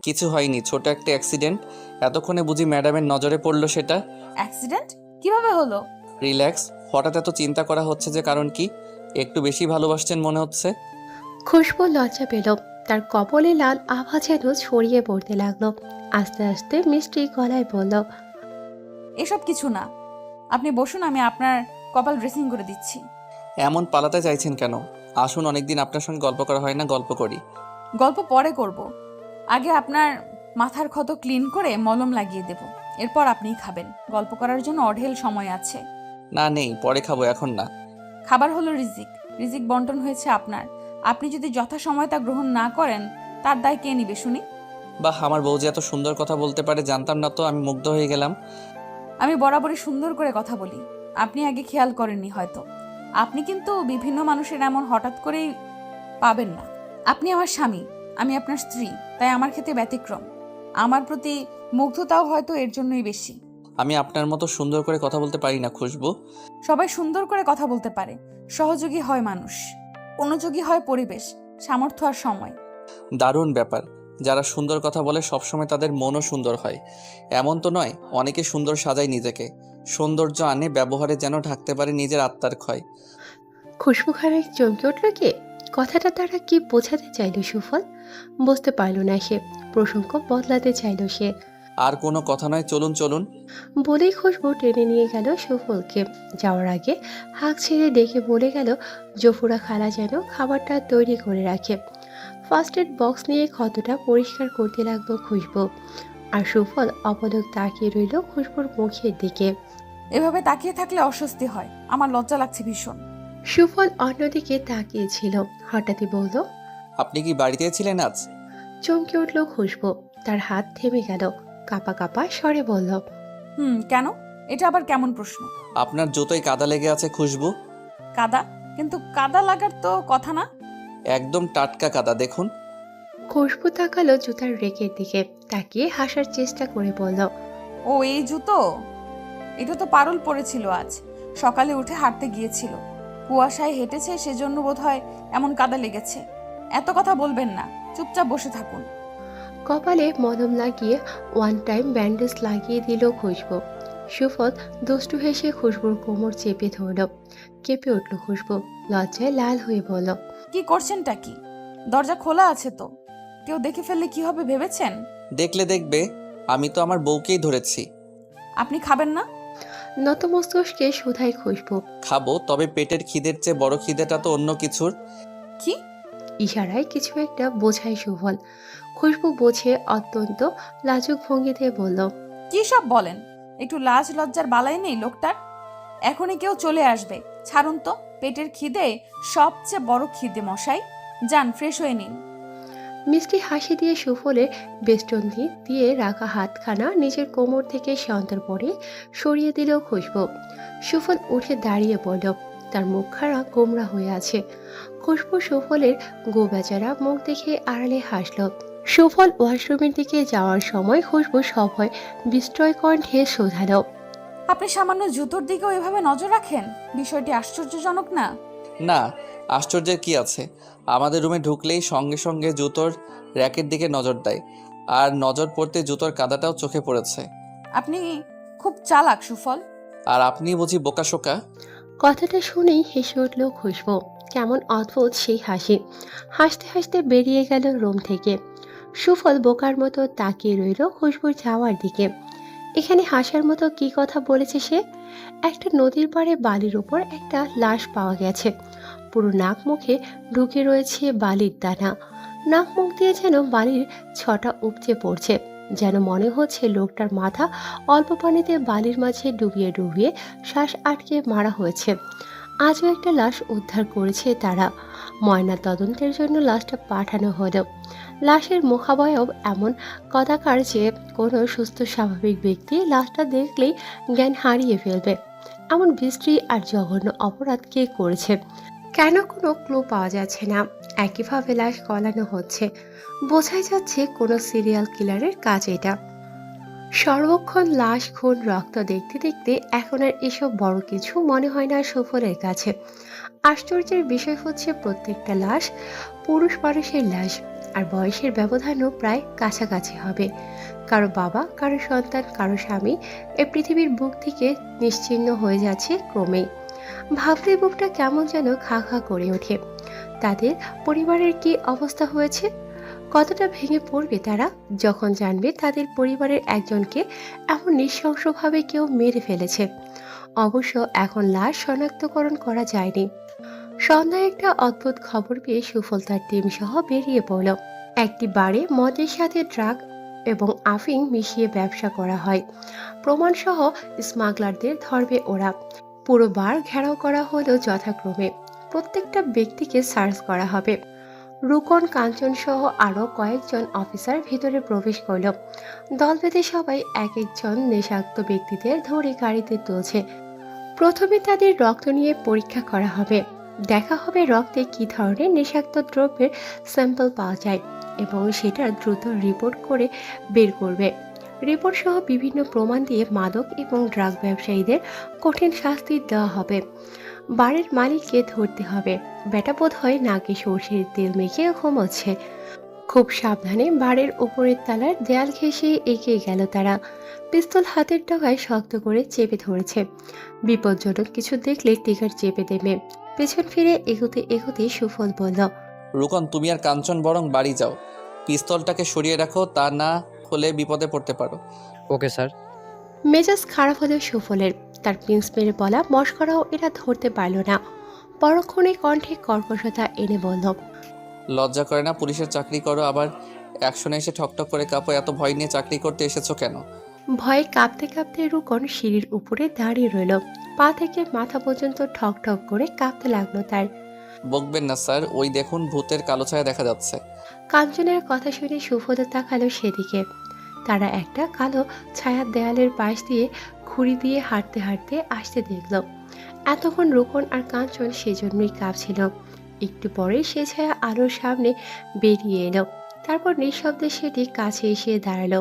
কিছু হয়নি, ছোট একটা অ্যাক্সিডেন্ট। এতক্ষণে বুঝি ম্যাডামের নজরে পড়লো সেটা? অ্যাক্সিডেন্ট কিভাবে হলো? রিল্যাক্স। হঠাৎ এত চিন্তা করা হচ্ছে যে কারণ কি? একটু বেশি ভালোবাসছেন মনে হচ্ছে। খুশবু লজ্জা পেল। তার কপালে লাল আভা যেন ছড়িয়ে পড়তে লাগলো। আস্তে আস্তে মিষ্টি গলায় বলল, এসব কিছু না, আপনি বসুন, আমি আপনার কপাল ড্রেসিং করে দিচ্ছি। এমন পালাতে চাইছেন কেন? আসুন, অনেকদিন আপনার সঙ্গে গল্প করা হয় না, গল্প করি। গল্প পরে করব, আগে আপনার মাথার ক্ষত ক্লিন করে মলম লাগিয়ে দেব, এরপর আপনিই খাবেন। গল্প করার জন্য অঢেল সময় আছে। না নেই, পরে খাবো, এখন না। খাবার হলো রিজিক, রিজিক বন্টন হয়েছে আপনার। আপনি যদি যথাসময়ে তা গ্রহণ না করেন তার দায় কে নিবে শুনি? বাহ, আমার বউ যে এত সুন্দর কথা বলতে পারে জানতাম না তো, আমি মুগ্ধ হয়ে গেলাম। আমি বরাবরই সুন্দর করে কথা বলি, আপনি আগে খেয়াল করেননি হয়তো। আপনি কিন্তু বিভিন্ন মানুষের এমন হঠাৎ করেই পাবেন না। আপনি আমার স্বামী, আমি আপনার স্ত্রী, তাই আমার ক্ষেত্রে ব্যতিক্রম। আমার প্রতি মুগ্ধতাও হয়তো এর জন্যই বেশি। আমি আপনার মতো সুন্দর করে কথা বলতে পারি না খুশবু। সবাই সুন্দর করে কথা বলতে পারে, সহযোগী হয় মানুষ, অনুযোগী হয় পরিবেশ, সামর্থ্য আর সময়। দারুণ ব্যাপার। যারা সুন্দর কথা বলে সবসময় তাদের মনও সুন্দর হয়, এমন তো নয়। অনেকে সুন্দর সাজায় নিজেকে, সৌন্দর্য আনে, ব্যবহারে যেন ঢাকতে পারে নিজের আত্মার ক্ষয়। খুশবু খানিক চমকে উঠল কি? কথাটা তারা কি বোঝাতে চাইল সুফল? বুঝতে পারল না সে। প্রসঙ্গ বদলাতে চাইল সে। আর কোনো কথা নয়, চলুন চলুন। বলেই খুশবু টেনে নিয়ে গেল সুফলকে। যাওয়ার আগে হাঁক ছেড়ে ডেকে বলে গেল জফুরা খালা যেন খাবারটা তৈরি করে রাখে। ফার্স্ট এড বক্স নিয়ে ক্ষতটা পরিষ্কার করতে লাগলো খুশবু। আর সুফল অপলক তাকিয়ে রইল খুশবুর মুখের দিকে। এভাবে তাকিয়ে থাকলে অস্বস্তি হয়, আমার লজ্জা লাগছে ভীষণ। সুফল অন্যদিকে তাকিয়েছিল। হঠাৎই বলল, আপনি কি বাড়িতে ছিলেন আজ? চমকে উঠল খুশবু। তার হাত থেমে গেল। কাপা কাপা স্বরে বলল, কেন? এটা আবার কেমন প্রশ্ন? আপনার জুতোয় কাদা লেগে আছে খুশবু। কাদা? কিন্তু কাদা লাগার তো কথা না। একদম টাটকা কাদা, দেখুন। খুশবু তাকালো জুতার রেকের দিকে, তাকিয়ে হাসার চেষ্টা করে বলল, ও এই জুতো? এটা তো পারুল পরেছিল আজ সকালে উঠে হাঁটতে গিয়েছিল, কুয়াশায় হেঁটেছে, সেজন্য বোধহয় এমন কাদা লেগেছে। এত কথা বলবেন না, চুপচাপ বসে থাকুন। কপালে মলম লাগিয়ে ওয়ান টাইম ব্যান্ডেজ লাগিয়ে দিল খুশবু। সুফল দুষ্টু হেসে খুশবুর কোমর চেপে ধরল। কেঁপে উঠল খুশবু, লজ্জায় লাল হয়ে বলল, কি করছেনটা কি? দরজা খোলা আছে তো, কেউ দেখে ফেললে কি হবে ভেবেছেন? দেখলে দেখবে, আমি তো আমার বউকেই ধরেছি। আপনি খাবেন না? নত মস্তিষ্কে শুধাই খুশবু। খাবো, তবে পেটের খিদের চেয়ে বড় খিদেটা তো অন্য কিছুর। কি? ইশারায় কিছু একটা বোঝায় সুফল। খুশবু বোঝে অত্যন্ত লাজুক ভঙ্গিতে বলল, কি সব বলেন? একটু লাজ লজ্জার বালাই নেই লোকটার? এখনই কেউ চলে আসবে, ছাড়ুন তো। পেটের খিদে সবচেয়ে বড় খিদে মশাই। যান, ফ্রেশ হয়ে নিন। মিষ্টি হাসি দিয়ে সুফলের বেষ্টনী দিয়ে রাখা হাতখানা নিজের কোমর থেকে সন্তর্পণে সরিয়ে দিল খুশবু। সুফল উঠে দাঁড়িয়ে পড়ল। তার মুখখানা গোমরা হয়ে আছে। খুশবু সুফলের গোবেচারা মুখ দেখে আড়ালে হাসল। সুফল ওয়াশরুমের দিকে যাওয়ার সময় খুশবু সভয় বিস্ময় কণ্ঠে শোধালো, আপনি সামান্য জুতোর দিকেও এভাবে নজর রাখেন? বিষয়টি আশ্চর্যজনক না? না, আশ্চর্যের কি আছে? আমাদের রুমে ঢুকলেই সঙ্গে সঙ্গে জুতোর র্যাকের দিকে নজর দেয়, আর নজর পড়তে জুতোর কাদাটাও চোখে পড়েছে। আপনি খুব চালাক সুফল। আর আপনি বুঝি বোকাশোকা? কথাটা শুনেই হেসে উঠল খুশবু। কেমন অদ্ভুত সেই হাসি। হাসতে হাসতে বেরিয়ে গেল রুম থেকে। সুফল বোকার মতো তাকিয়ে রইল খুশবুর যাওয়ার দিকে। এখানে হাসার মতো কি কথা বলেছে সে? একটা নদীর পাড়ে বালির উপর একটা লাশ পাওয়া গেছে। পুরো নাক মুখে ঢুকে রয়েছে বালির দানা। নাক মুখ দিয়ে যেন বালির ছটা উপচে পড়ছে। যেন মনে হচ্ছে লোকটার মাথা অল্প পানিতে বালির মাঝে ডুবিয়ে ডুবিয়ে শ্বাস আটকে মারা হয়েছে। আজও একটা লাশ উদ্ধার করেছে তারা। ময়না তদন্তের জন্য লাশটা পাঠানো হলো। লাশের মুখাবয়ব এমন কদাকার যে কোনো সুস্থ স্বাভাবিক ব্যক্তি লাশটা দেখলেই জ্ঞান হারিয়ে ফেলবে। এমন বিশ্রী আর জঘন্য অপরাধ কে করেছে? কেন কোনো ক্লু পাওয়া যাচ্ছে না? একইভাবে লাশ গলানো হচ্ছে। বোঝাই যাচ্ছে কোনো সিরিয়াল কিলারের কাজ এটা। সর্বক্ষণ লাশ, খুন, রক্ত দেখতে দেখতে এখন আর এসব বড় কিছু মনে হয় না সুফলের কাছে। আশ্চর্যের বিষয় হচ্ছে প্রত্যেকটা লাশ পুরুষ মানুষের লাশ, আর বয়সের ব্যবধানও প্রায় কাছাকাছি হবে। কারো বাবা, কারো সন্তান, কারো স্বামী এই পৃথিবীর বুক থেকে নিশ্চিহ্ন হয়ে যাচ্ছে ক্রমেই। ভাবলে বুকটা কেমন যেন খা খা করে ওঠে। তাদের পরিবারের কি অবস্থা হয়েছে? কতটা ভেঙে পড়বে তারা যখন জানবে তাদের পরিবারের একজনকে এমন নৃশংসভাবে কেউ মেরে ফেলেছে। অবশ্য এখন লাশ শনাক্তকরণ করা যায়নি। সন্ধ্যায় একটা অদ্ভুত খবর পেয়ে সুফল তার টিম সহ বেরিয়ে পড়ল। একটি বারে মদের সাথে ড্রাগ এবং আফিং মিশিয়ে ব্যবসা করা হয়। প্রমাণসহ স্মাগলারদের ধরবে ওরা। পুরো বার ঘেরাও করা হলো যথাক্রমে। প্রত্যেকটা ব্যক্তিকে সার্চ করা হবে। রুকন, কাঞ্চন সহ আরও কয়েকজন অফিসার ভিতরে প্রবেশ করল। দল বেঁধে সবাই এক একজন নেশাক্ত ব্যক্তিদের ধরে গাড়িতে তুলছে। প্রথমে তাদের রক্ত নিয়ে পরীক্ষা করা হবে, দেখা হবে রক্তে কী ধরনের নেশাক্ত দ্রব্যের স্যাম্পল পাওয়া যায় এবং সেটা দ্রুত রিপোর্ট করে বের করবে। রিপোর্ট সহ বিভিন্ন প্রমাণ দিয়ে মাদক এবং ড্রাগ ব্যবসায়ীদের কঠিন শাস্তি দেওয়া হবে। বাড়ির মালিককে ধরতে হবে, বেটা বোধ হয় নাকে সর্ষের তেল মেখে ঘুমোচ্ছে। খুব সাবধানে বাড়ির উপরের তালার দেয়াল ঘেঁষে এগিয়ে গেল তারা। পিস্তল হাতের ডগায় শক্ত করে চেপে ধরেছে। বিপজ্জনক কিছু দেখলে টিকার চেপে দেবে। পেছন ফিরে এগোতে এগোতে সুফল বলল, রুকন, তুমি আর কাঞ্চন বরং বাড়ি যাও, পিস্তলটাকে সরিয়ে রাখো, তা না হলে বিপদে পড়তে পারো। Okay sir. মেজাজ খারাপ হলেও সুফলের। তার প্রিন্স মেরে বলা মশকরাও এরা ধরতে পারল না। পরক্ষণে কণ্ঠে কর্কশতা এনে বলল, লজ্জা করে না? পুলিশের চাকরি করো, আবার অ্যাকশনে এসে ঠকঠক করে কাঁপো। এত ভয় নিয়ে চাকরি করতে এসেছো কেন? ভয়ে কাঁপতে কাঁপতে রুকন সিঁড়ির উপরে দাঁড়িয়ে রইল। পা থেকে মাথা পর্যন্ত ঠক ঠক করে কাঁপতে লাগলো তার। বকবেন না স্যার, ওই দেখুন ভূতের কালো ছায়া দেখা যাচ্ছে। কাঞ্চনের কথা শুনে সুফল তাকালো সেদিকে। তারা একটা কালো ছায়ার দেয়ালের পাশ দিয়ে খুঁড়ি দিয়ে হাঁটতে হাঁটতে আসতে দেখল। এতক্ষণ রুকন আর কাঞ্চন সেজন্যই কাঁপছিল। একটু পরে সে ছায়া আলোর সামনে বেরিয়ে এলো। তারপর নিঃশব্দে সেটি কাছে এসে দাঁড়ালো।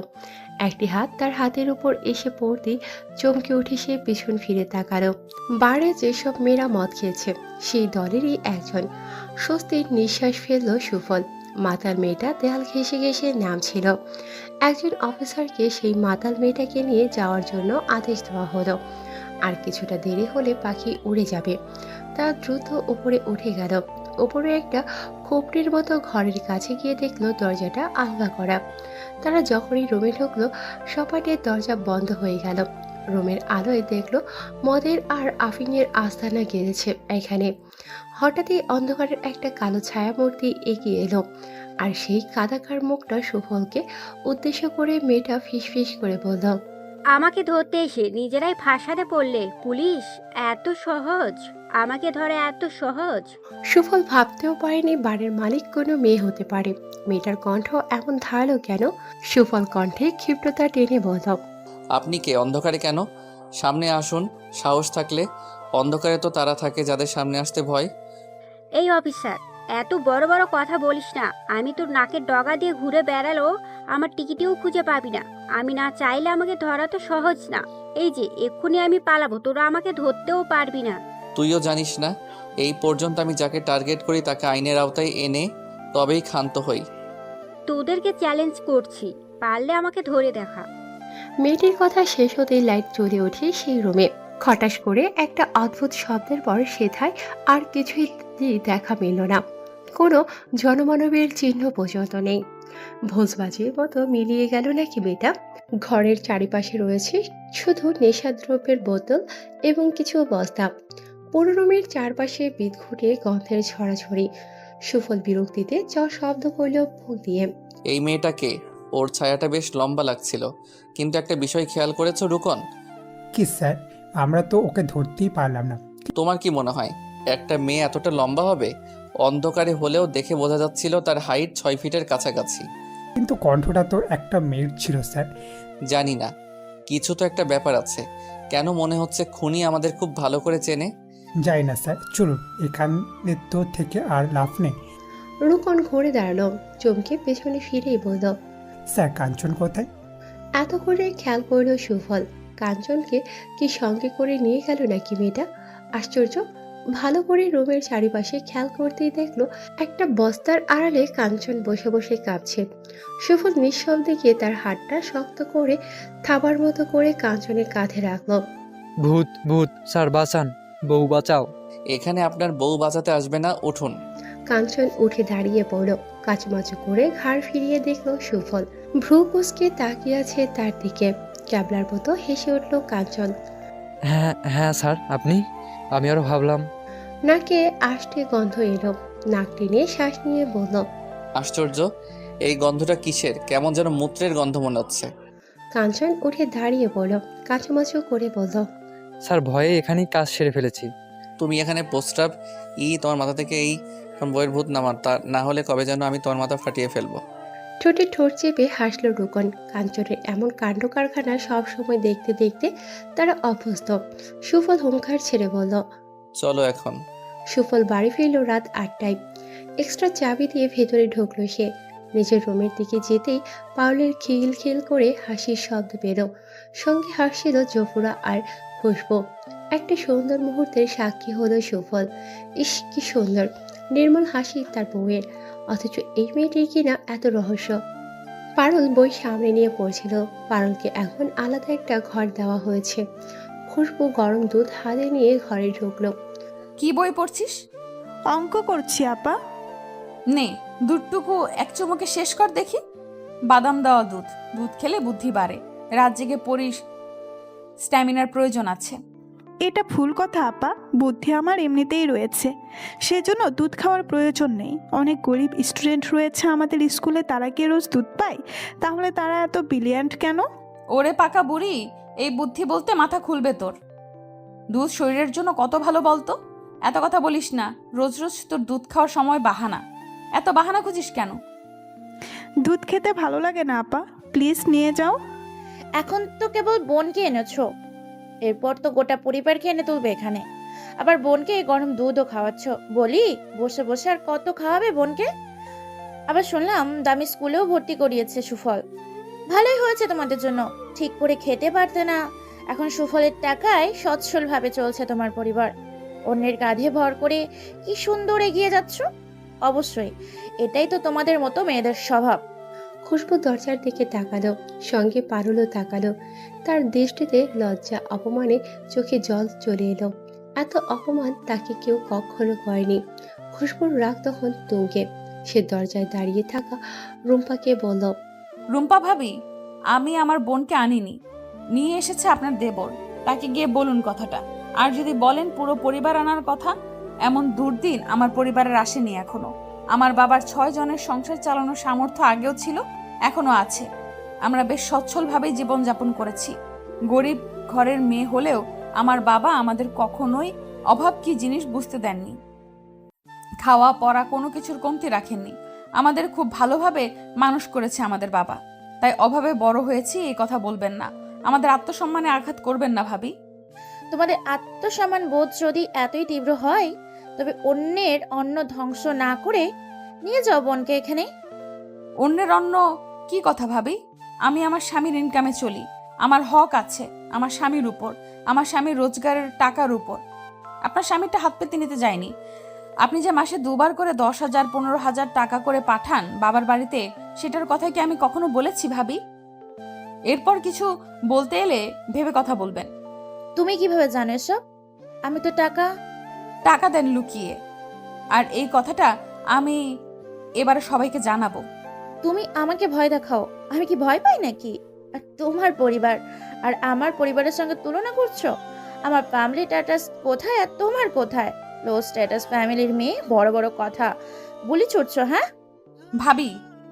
একটি হাত তার হাতের উপর এসে পড়তেই চমকে উঠে সে পিছন ফিরে তাকালো। বারে যেসব মেয়েরা মদ খেয়েছে সেই দলেরই একজন। স্বস্তির নিঃশ্বাস ফেলল সুফল। মাতাল মেয়েটা দেয়াল ঘেঁষে ঘেঁষে নামছিল। একজন অফিসারকে সেই মাতাল মেয়েটাকে নিয়ে যাওয়ার জন্য আদেশ দেওয়া হলো। আর কিছুটা দেরি হলে পাখি উড়ে যাবে। তারা দ্রুত উপরে উঠে গেল। উপরে একটা খোপড়ির মতো ঘরের কাছে গিয়ে দেখলো দরজাটা আলগা করা। তারা যখনই রুমে ঢুকলো সপাটের দরজা বন্ধ হয়ে গেল। রুমের আলোয় দেখলো মদের আর আফিংয়ের আস্তানা গেড়েছে এখানে। হঠাৎই অন্ধকারের একটা কালো ছায়ামূর্তি এগিয়ে এলো। আর সেই কাদাকার মুখটা সুফলকে উদ্দেশ্য করে মেয়েটা ফিসফিস করে বলল, আমাকে ধরতে এসে নিজেরাই ফাঁসাতে পড়লে পুলিশ? এত সহজ? আমাকে ধরে এত সহজ? সুফল ভাবতেও পারেনি বাড়ির মালিক কোনো মেয়ে হতে পারে। মেয়েটার কণ্ঠ এমন ধারালো কেন? সুফল কণ্ঠে ক্ষিপ্রতা টেনে বলল, আপনি কে? অন্ধকারে কেন? সামনে আসুন, সাহস থাকলে। অন্ধকারে তো তারা থাকে যাদের সামনে আসতে ভয়। এই অফিসার, এত বড় বড় কথা বলিস না। আমি তোর নাকের ডগা দিয়ে ঘুরে বেড়ালো আমার টিকিটেও খুঁজে পাবি না। আমি না চাইলে আমাকে ধরা তো সহজ না। এই যে এক্ষুনি আমি পালাবো, তোরা আমাকে ধরতেও পারবি না। তুইও জানিস না, এই পর্যন্ত আমি যাকে টার্গেট করি তাকে আইনের আওতায় এনে তবেই ক্ষান্ত হই। তোদেরকে চ্যালেঞ্জ করছি, পারলে আমাকে ধরে দেখা। মেয়েটির কথা শেষ হতেই লাইট জ্বলে ওঠে সেই রুমে। খটাস করে একটা অদ্ভুত শব্দের পর সেথায় আর কিছুই দেখা মিলল না। কোনো জনমানবের চিহ্ন পর্যন্ত নেই। ভোজবাজির মতো মিলিয়ে গেল নাকি মেয়েটা। ঘরের চারিপাশে রয়েছে শুধু নেশাদ্রব্যের বোতল এবং কিছু বস্তা। পুরো রুমের চারপাশে বিদঘুটে গন্ধের ছড়াছড়ি। সুফল বিরক্তিতে শব্দ করল মুখ দিয়ে, এই মেয়েটাকে, ওর ছায়াটা বেশ লম্বা লাগছিল। কিন্তু একটা বিষয় খেয়াল করেছো রুকন? কি স্যার, আমরা তো ওকে ধরতেই পারলাম না। তোমার কি মনে হয় একটা মেয়ে এতটা লম্বা হবে? অন্ধকারে হলেও দেখে বোঝা যাচ্ছিল তার হাইট 6 ফিটের কাছাকাছি। কিন্তু কণ্ঠটা তো একটা মেয়ের ছিল স্যার। জানি না, কিছু তো একটা ব্যাপার আছে। কেন মনে হচ্ছে খুনি আমাদের খুব ভালো করে চেনে? যাই না স্যার, চলুন এখানে তো থেকে আর লাভ নেই। রুকন ঘুরে দাঁড়ালো, চমকে পেছনে ফিরেই বলল, স্যার কাঞ্চন কোথায়? এত করে খেয়াল করলো সুফল। কাঞ্চনকে কি সঙ্গে করে নিয়ে গেল নাকি মেয়েটা? আশ্চর্য। ভালো করে রুমের চারিপাশে খেয়াল করতেই দেখলো একটা বস্তার আড়ালে কাঞ্চন বসে বসে কাঁপছে। সুফল নিঃশব্দে গিয়ে তার হাতটা শক্ত করে থাবার মতো করে কাঞ্চনের কাঁধে রাখলো। ভূত ভূত, স্যার বাঁচান, বউ বাঁচাও। এখানে আপনার বউ বাঁচাতে আসবে না, উঠুন। কাঞ্চন উঠে দাঁড়িয়ে পড়ল। কাচুমাচু করে ঘাড় ফিরিয়ে দেখলো সুফল ভ্রু কুঁচকে তাকিয়ে আছে তার দিকে। ক্যাবলার মতো হেসে উঠল কাঞ্চন। হ্যাঁ হ্যাঁ স্যার, আপনি? আমি আরও ভাবলাম। নাকে আষ্টে গন্ধ এলো। নাক টেনে শ্বাস নিয়ে বলল, আশ্চর্য, এই গন্ধটা কিসের? কেমন যেন মূত্রের গন্ধ মনে হচ্ছে। কাঞ্চন উঠে দাঁড়িয়ে পড়ল। কাচুমাচু করে বলল, স্যার ভয়ে এখানেই কাজ সেরে ফেলেছি। তুমি এখানে প্রস্তাব তোমার মাথা থেকে এই বইয়ের ভূত নামার, তা না হলে কবে যেন আমি তোমার মাথা ফাটিয়ে ফেলবো। ঠোঁটে ঠোঁট চেপে হাসলো রুকন। কাঞ্চনের এমন কাণ্ড কারখানা সব সময় দেখতে দেখতে তারা অভ্যস্ত। সুফল হুঙ্কার ছেড়ে বলল, চলো এখন। সুফল বাড়ি ফিরল রাত 8টায়। এক্সট্রা চাবি দিয়ে ভেতরে ঢুকলো সে। নিজের রুমের দিকে যেতেই পাউলের খিল খিল করে হাসির শব্দ পেল। সঙ্গে হাসছিল জফুরা আর খুশবু। একটা সুন্দর মুহূর্তের সাক্ষী হলো সুফল। ইস, কি সুন্দর নির্মল হাসি তার বউয়ের, অথচ এই মেয়েটির কিনা এত রহস্য। পারুল বই সামনে নিয়ে পড়ছিল। পারুলকে এখন আলাদা একটা ঘর দেওয়া হয়েছে। খুশবু গরম দুধ হাতে নিয়ে ঘরে ঢুকলো। কি বই পড়ছিস? অঙ্ক করছি আপা। নে, দুধটুকু এক চুমুকে শেষ কর দেখি। বাদাম দেওয়া দুধ, দুধ খেলে বুদ্ধি বাড়ে। রাত জেগে পড়িস, স্ট্যামিনার প্রয়োজন আছে। এটা ভুল কথা আপা, বুদ্ধি আমার এমনিতেই রয়েছে, সেজন্য দুধ খাওয়ার প্রয়োজন নেই। অনেক গরিব স্টুডেন্ট রয়েছে আমাদের স্কুলে, তারা কি রোজ দুধ পায়? তাহলে তারা এত ব্রিলিয়ান্ট কেন? ওরে পাকা বুড়ি, এই বুদ্ধি বলতে মাথা খুলবে তোর। দুধ শরীরের জন্য কত ভালো বলতো। এত কথা বলিস না, রোজ রোজ তোর দুধ খাওয়ার সময় বাহানা। এত বাহানা খুঁজিস কেন? দুধ খেতে ভালো লাগে না আপা, প্লিজ নিয়ে যাও। এখন তো কেবল বোনকে এনেছো, এরপর তো গোটা পরিবারকে এনে তুলবে এখানে। আবার বোনকে গরম দুধও খাওয়াচ্ছ। বলি, বসে বসে আর কত খাওয়াবে বোনকে? আবার শুনলাম দামি স্কুলেও ভর্তি করিয়েছে সুফল। ভালোই হয়েছে তোমাদের জন্য, ঠিক করে খেতে পারতে না। এখন সুফলের টাকায় সচ্ছলভাবে চলছে তোমার পরিবার। অন্যের কাঁধে ভর করে কি সুন্দর এগিয়ে যাচ্ছ। অবশ্যই এটাই তো তোমাদের মতো মেয়েদের স্বভাব। খুশবু দরজার দিকে তাকালো, সঙ্গে পারুলও তাকালো। তার দৃষ্টিতে লজ্জা অপমানে চোখে জল চলে এলো। এত অপমান তাকে কেউ কখনো করেনি। খুশবুর রাগ তখন তুঙ্গে। সে দরজায় দাঁড়িয়ে থাকা রুম্পাকে বলল, রুম্পা ভাবি, আমি আমার বোনকে আনিনি, নিয়ে এসেছে আপনার দেবর। তাকে গিয়ে বলুন কথাটা। আর যদি বলেন পুরো পরিবার আনার কথা, এমন দুর্দিন আমার পরিবারের আসেনি এখনো। আমার বাবার 6 জনের সংসার চালানোর সামর্থ্য আগেও ছিল, এখনো আছে। আমরা বেশ সচ্ছলভাবেই জীবনযাপন করেছি। গরিব ঘরের মেয়ে হলেও আমার বাবা আমাদের কখনোই অভাব কি জিনিস বুঝতে দেননি। খাওয়া পড়া কোনো কিছুর কমতি রাখেননি। আমাদের খুব ভালোভাবে মানুষ করেছে আমাদের বাবা। তাই অভাবে বড় হয়েছি এই কথা বলবেন না। আমাদের আত্মসম্মানে আঘাত করবেন না ভাবি। তোমাদের আত্মসম্মান বোধ যদি এতই তীব্র হয়, তবে অন্যের অন্ন ধ্বংস না করে নিয়ে যাও বোনকে এখানে। অন্যের অন্ন কি কথা ভাবি? আমি আমার স্বামীর ইনকামে চলি। আমার হক আছে আমার স্বামীর উপর, আমার স্বামীর রোজগারের টাকার উপর। আপনার স্বামীরটা হাত পেতে নিতে যায়নি। আপনি যে মাসে 2 বার করে 10,000 15,000 টাকা করে পাঠান বাবার বাড়িতে, সেটার কথা কি আমি কখনো বলেছি ভাবি? এরপর কিছু বলতে এলে ভেবে কথা বলবেন। তুমি কিভাবে জানো এসব? আমি তো টাকা দেন লুকিয়ে। আর এই কথাটা আমি এবারে সবাইকে জানাবো। তুমি আমাকে ভয় দেখাও, আমি কি ভয় পাই নাকি? আর তোমার পরিবার আর আমার পরিবারের সঙ্গে তুলনা করছো? আমার ফ্যামিলি স্ট্যাটাস কোথায় আর তোমার কোথায়? লো স্ট্যাটাস ফ্যামিলির মেয়ে বড় বড় কথা বলি ছুটছো। হ্যাঁ ভাবি,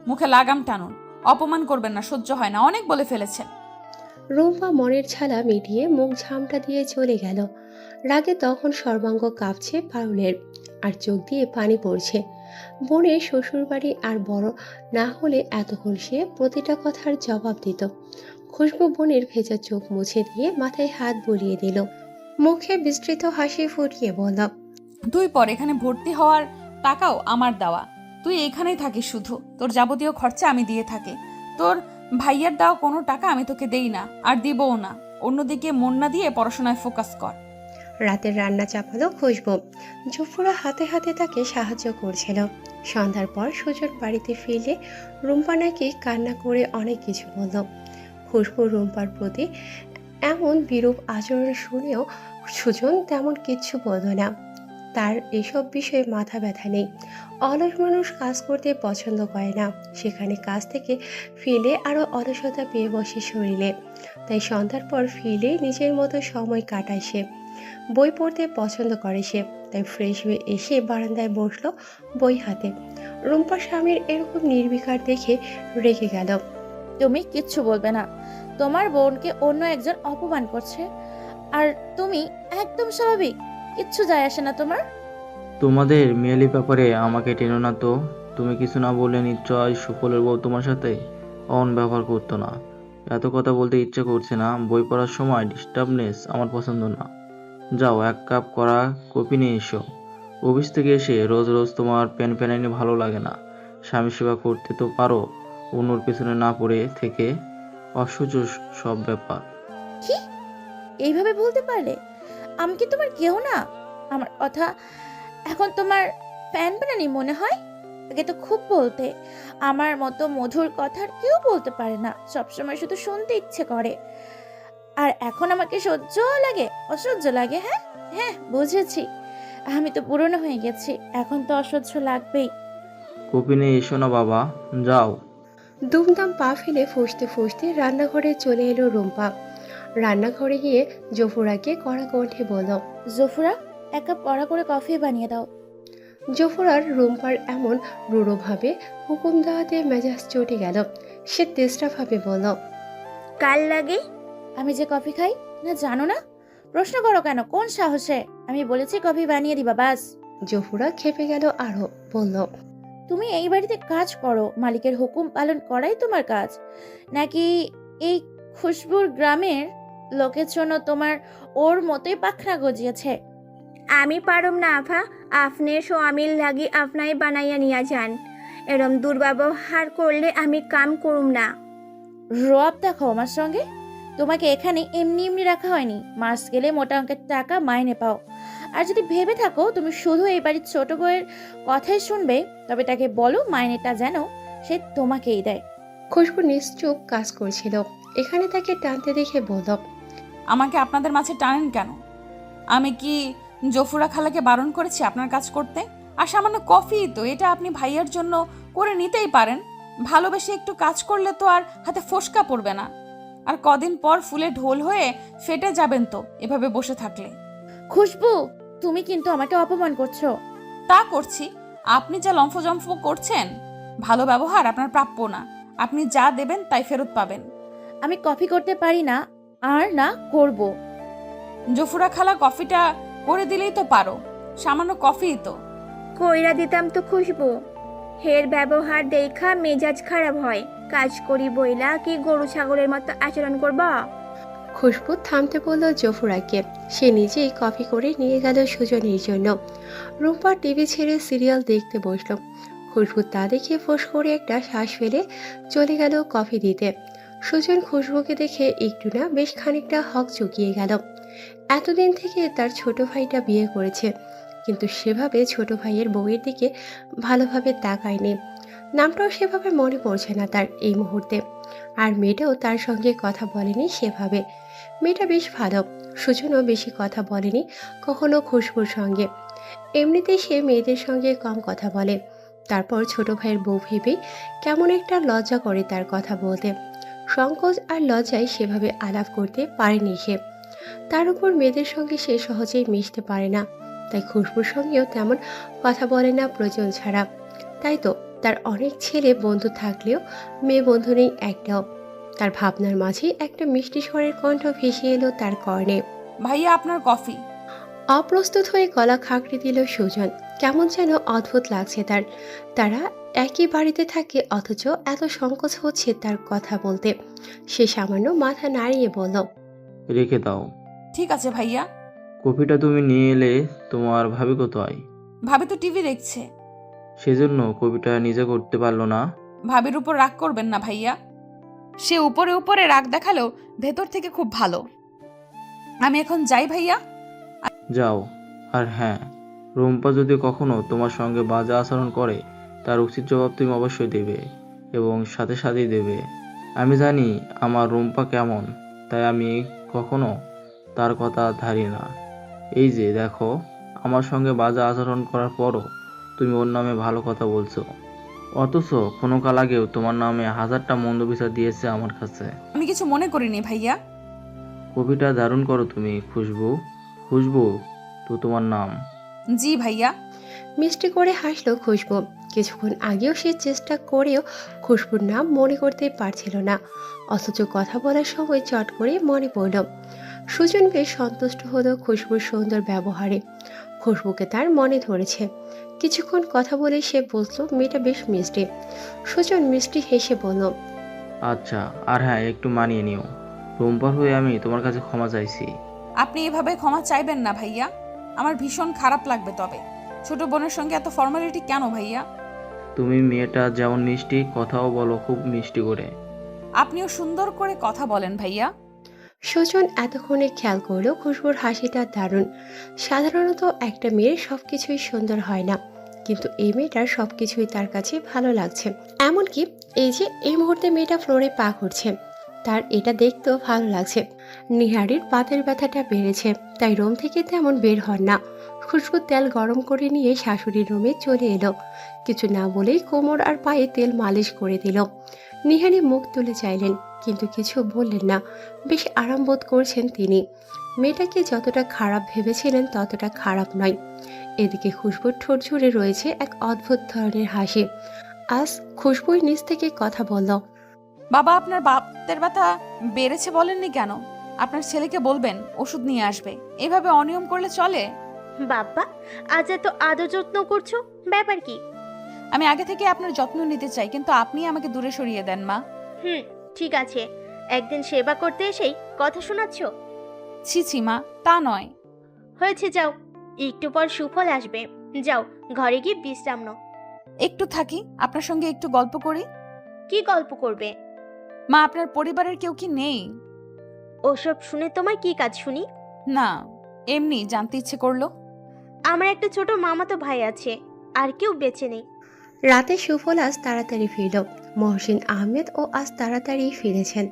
মুখে লাগাম টানুন, অপমান করবেন না, সহ্য হয় না, অনেক বলে ফেলেছেন। রুম্পা মনের ছালা মিটিয়ে মুখ ঝামটা দিয়ে চলে গেল। রাগে তখন সর্বাঙ্গ কাঁপছে পারুলের, আর চোখ দিয়ে পানি পড়ছে। বোনের শ্বশুরবাড়ি আর বড় না হলে এতক্ষণ সে প্রতিটা কথার জবাব দিত। খুশবু বোনের ভেজা চোখ মুছে দিয়ে মাথায় হাত বুলিয়ে দিল। মুখে বিস্তৃত হাসি ফুটিয়ে বলল, তুই পর এখানে ভর্তি হওয়ার টাকাও আমার দেওয়া। তুই এখানেই থাকিস, শুধু তোর যাবতীয় খরচা আমি দিয়ে থাকি। তোর ভাইয়ের দেওয়া কোনো টাকা আমি তোকে দেই না, আর দিবও না। অন্যদিকে মন না দিয়ে পড়াশোনায় ফোকাস কর। রাতের রান্না চাপালো খুশবু। জুফুরা হাতে হাতে তাকে সাহায্য করছিল। সন্ধ্যার পর সুজন বাড়িতে ফিরলে রুম্পা নাকি কান্না করে অনেক কিছু বলল। খুশবু রুম্পার প্রতি এমন বিরূপ আচরণ শুনেও সুজন তেমন কিচ্ছু বলল না। তার এসব বিষয়ে মাথা ব্যথা নেই। অলস মানুষ কাজ করতে পছন্দ করে না, সেখানে কাজ থেকে ফিরলে আরও অলসতা পেয়ে বসে শরীরে। তাই সন্ধ্যার পর ফিরলে নিজের মতো সময় কাটায় সে। বই পড়তে পছন্দ করে সে, তাই ফ্রেশ হয়ে এসে বারান্দায় বসলো বই হাতে। রুম্পার স্বামীর এরকম নির্বিকার দেখে রেগে গেল। তুমি কিচ্ছু বলবে না। তোমার বোনকে অন্য একজন অপমান করছে আর তুমি একদম স্বাভাবিক। কিচ্ছু যায় আসে না তোমার। তোমাদের মেয়েলি ব্যাপারে আমাকে টেনো না তো। তুমি কিছু না বললে নিশ্চয় সুফলের বউ তোমার সাথে অন ব্যবহার করতো না। এত কথা বলতে ইচ্ছে করছে না। বই পড়ার সময় ডিস্টার্বনেস আমার পছন্দ না। যাও, এক কাপ কড়া কফি নিয়ে এসো। অফিস থেকে এসে রোজ রোজ তোমার প্যানপ্যানানি ভালো লাগে না। স্বামী সেবা করতে তো পারো, অন্যর পেছনে না পড়ে থেকে। অসহ্য সব ব্যাপার। কি এইভাবে বলতে পারলে? আমি কি তোমার কেউ না? আমার কথা এখন তোমার প্যান প্যানানি মনে হয়? আগে তো খুব বলতে। আমার মতো মধুর কথা আর কেউ বলতে পারে না, সবসময় শুধু শুনতে ইচ্ছে করে। আর এখন আমাকে সহ্য লাগে, অসহ্য লাগে? হ্যাঁ হ্যাঁ, বুঝেছি। আমি তো পুরনো হয়ে গেছি, এখন তো অসহ্য লাগবেই। কফি নিয়ে এসো না বাবা, যাও। দুমদাম পা ফেলে ফুঁসতে ফুঁসতে রান্নাঘরে চলে এলো রুম্পা। রান্নাঘরে গিয়ে জফুরাকে কড়া কণ্ঠে বলল, জফুরা, এক কাপ কড়া করে কফি বানিয়ে দাও। জফুরার রুম্পার এমন রূঢ়ভাবে হুকুম দেওয়াতে মেজাজ চটে গেল। সে তেষ্টাভাবে বলল, কাল লাগে। আমি যে কফি খাই না জানো না? প্রশ্ন করো কেন? কোন সাহসে? আমি বলেছি কফি বানিয়ে দিবা, বাস। জফুরা খেপে গেল আরো, বলল, তুমি এই বাড়িতে কাজ করো, মালিকের হুকুম পালন করাই তোমার কাজ, নাকি এই খুশবুর গ্রামের লোকের জন্য তোমার ওর মতোই পাখনা গজিয়েছে? আমি পারুম না আফা, আপনার স্বামীর লাগি আপনাই বানাইয়া নিয়া যান। এরম দুর্ব্যবহার করলে আমি কাম করুম না। রব দেখো আমার সঙ্গে। তোমাকে এখানে এমনি এমনি রাখা হয়নি, মাস গেলে মোটা অঙ্কের টাকা মাইনে পাও। আর যদি ভেবে থাকো তুমি শুধু এই বাড়ির ছোট বউয়ের কথাই শুনবে, তবে তাকে বলো মাইনেটা যেন সে তোমাকেই দেয়। খুশবু নিশ্চুপ কাজ করছিল। এখানে তাকে টানতে দেখে বলল, আমাকে আপনাদের মাঝে টানেন কেন? আমি কি জফুরা খালাকে বারণ করেছি আপনার কাজ করতে? আর সামান্য কফি তো, এটা আপনি ভাইয়ার জন্য করে নিতেই পারেন। ভালোবেসে একটু কাজ করলে তো আর হাতে ফোসকা পড়বে না। আর কদিন পর ফুলে ঢোল হয়ে ফেটে যাবেন তো এভাবে বসে থাকলে। খুশবু, তুমি কিন্তু আমাকে অপমান করছো। তা করছি। আপনি যা লম্ফজম্ফ করছেন, ভালো ব্যবহার আপনার প্রাপ্য না। আপনি যা দেবেন তাই ফেরত পাবেন। আমি কফি করতে পারি না, আর না করব। জফুরা খালা কফিটা করে দিলেই তো পারো, সামান্য কফি তো। কইরা দিতাম তো খুশবু। হের ব্যবহার দেখা মেজাজ খারাপ হয়। কাজ করি বইলা কি গরু ছাগলের মতো আচরণ করবা? খুশবু থামতে বলল জফুরাকে। সে নিজেই কফি করে নিয়ে গেল সুজনের জন্য। রুম্পা টিভি ছেড়ে সিরিয়াল দেখতে বসল। খুশবু তা দেখে ফোঁস করে একটা শ্বাস ফেলে চলে গেল কফি দিতে। সুজন খুশবুকে দেখে একটু না বেশ খানিকটা হক চুকিয়ে গেল। এতদিন থেকে তার ছোট ভাইটা বিয়ে করেছে, কিন্তু সেভাবে ছোট ভাইয়ের বউয়ের দিকে ভালোভাবে তাকায়নি। নামটাও সেভাবে মনে পড়ছে না তার এই মুহূর্তে। আর মেয়েটাও তার সঙ্গে কথা বলেনি সেভাবে। মেয়েটা বেশ ভালো। সুজনও বেশি কথা বলেনি কখনো খুশবুর সঙ্গে। এমনিতেই সে মেয়েদের সঙ্গে কম কথা বলে। তারপর ছোট ভাইয়ের বউ ভেবে কেমন একটা লজ্জা করে তার কথা বলতে। সংকোচ আর লজ্জায় সেভাবে আলাপ করতে পারেনি সে। তার উপর মেয়েদের সঙ্গে সে সহজেই মিশতে পারে না, তাই খুশবুর সঙ্গেও তেমন কথা বলে না প্রয়োজন ছাড়া। তাই তো তার অনেক ছেলে বন্ধু থাকলেও মেয়ে বন্ধু নেই একটাও। তার ভাবনার মাঝে একটা মিষ্টি স্বরের কণ্ঠ ভেসে এলো তার কর্ণে, ভাইয়া আপনার কফি। অপ্রস্তুত হয়ে গলা খাঁকড়ে দিল সুজন। কেমন যেন অদ্ভুত লাগছে তার। তারা একই বাড়িতে থাকে, অথচ এত সংকোচ হচ্ছে তার কথা বলতে। সে সামান্য মাথা নাড়িয়ে বলল, রেখে দাও। ঠিক আছে ভাইয়া। কফিটা তুমি নিয়ে এলে, তোমার ভাবি কোথায়? ভাবি তো টিভি দেখছে। সেজন্য কফিটা নিজে করতে পারলো না? ভাবির উপর রাগ করবেন না ভাইয়া। সে উপরে উপরে রাগ দেখালেও ভেতর থেকে খুব ভালো। আমি এখন যাই ভাইয়া। যাও। আর হ্যাঁ, রুম্পা যদি কখনো তোমার সঙ্গে বাজে আচরণ করে, তার উচিত জবাব তুমি অবশ্যই দেবে, এবং সাথে সাথেই দেবে। আমি জানি আমার রুম্পা কেমন, তাই আমি কখনো তার কথা ধারি না। এই যে দেখো, আমার সঙ্গে বাজে আচরণ করার পরও তুমি ওর নামে ভালো কথা বলছো, অথচ কোনো কাল আগেও তোমার নামে 1000টা মন্দ বিচার দিয়েছে আমার কাছে। আমি কিছু মনে করিনি ভাইয়া। কবিটা দারুণ করো তুমি খুশবু। খুশবু তো তোমার নাম। জি ভাইয়া। মিষ্টি করে হাসলো খুশবু। কিছুক্ষণ আগেও সে চেষ্টা করেও খুশবুর নাম মনে করতে পারছিল না, অথচ কথা বলার সময় চট করে মনে পড়ল। সুজন বেশ সন্তুষ্ট হলো খুশবুর সুন্দর ব্যবহারে। খুশবুকে তার মনে ধরেছে। কিছুক্ষণ কথা বলে সে বুঝলো মেয়েটা বেশ মিষ্টি। সুজন মিষ্টি হেসে বলল, আচ্ছা, আর হ্যাঁ, একটু মানিয়ে নিও। রুম্পার হয়ে আমি তোমার কাছে ক্ষমা চাইছি। আপনি এভাবে ক্ষমা চাইবেন না ভাইয়া, আমার ভীষণ খারাপ লাগবে। তবে ছোট বোনের সঙ্গে এত ফর্মালিটি কেন ভাইয়া? তুমি মেয়েটা যেমন মিষ্টি, কথাও বলো খুব মিষ্টি করে। আপনিও সুন্দর করে কথা বলেন ভাইয়া। সুজন এতক্ষণে খেয়াল করলো খুশবুর হাসিটা দারুণ। সাধারণত একটা মেয়ের সবকিছুই সুন্দর হয় না, কিন্তু এই মেয়েটার সবকিছুই তার কাছে ভালো লাগছে। এমনকি এই যে এই মুহূর্তে মেয়েটা ফ্লোরে পা করছে, তার এটা দেখতেও ভালো লাগছে। নিহারির পাতের ব্যথাটা বেড়েছে, তাই রুম থেকে তেমন বের হন না। খুশবু তেল গরম করে নিয়ে শাশুড়ির রুমে চলে এলো। কিছু না বলেই কোমর আর পায়ে তেল মালিশ করে দিল। নিহারি মুখ তুলে চাইলেন, কিন্তু কিছু বললেন না। বেশ আরাম বোধ করছেন তিনি। মেয়েটাকে যতটা খারাপ ভেবেছিলেন ততটা খারাপ নয়। এদিকে খুশবুর ঠোঁট জুড়ে রয়েছে এক অদ্ভুত ধরনের হাসি। আজ খুশবুর নিচ থেকে কথা বলল, বাবা, আপনার বাতের ব্যথা বেড়েছে বলেননি কেন? আপনার ছেলেকে বলবেন ওষুধ নিয়ে আসবে। এভাবে অনিয়ম করলে চলে? বাবা, আজ এত আদর যত্ন করছো, ব্যাপার কি? আমি আগে থেকে আপনার যত্ন নিতে চাই, কিন্তু আপনি আমাকে দূরে সরিয়ে দেন মা। ঠিক আছে, একদিন সেবা করতে এসেই কথা শোনাচ্ছ। ছি ছি মা, তা নয়। হয়েছে, যাও, একটু পর সুফল আসবে। যাও, ঘরে গিয়ে বিশ্রাম নাও। একটু থাকি, আপনার সঙ্গে একটু গল্প করি। কি গল্প করবে? মা, আপনার পরিবারের কেউ কি নেই? ওসব শুনে তোমার কি কাজ শুনি? না, এমনি জানতে ইচ্ছে করলো। আমার একটা ছোট মামাতো ভাই আছে, আর কেউ বেঁচে নেই। রাতে সুফল আজ তাড়াতাড়ি ফিরল। মহসিন আহমেদ ও আজ তাড়াতাড়ি ফিরেছেন।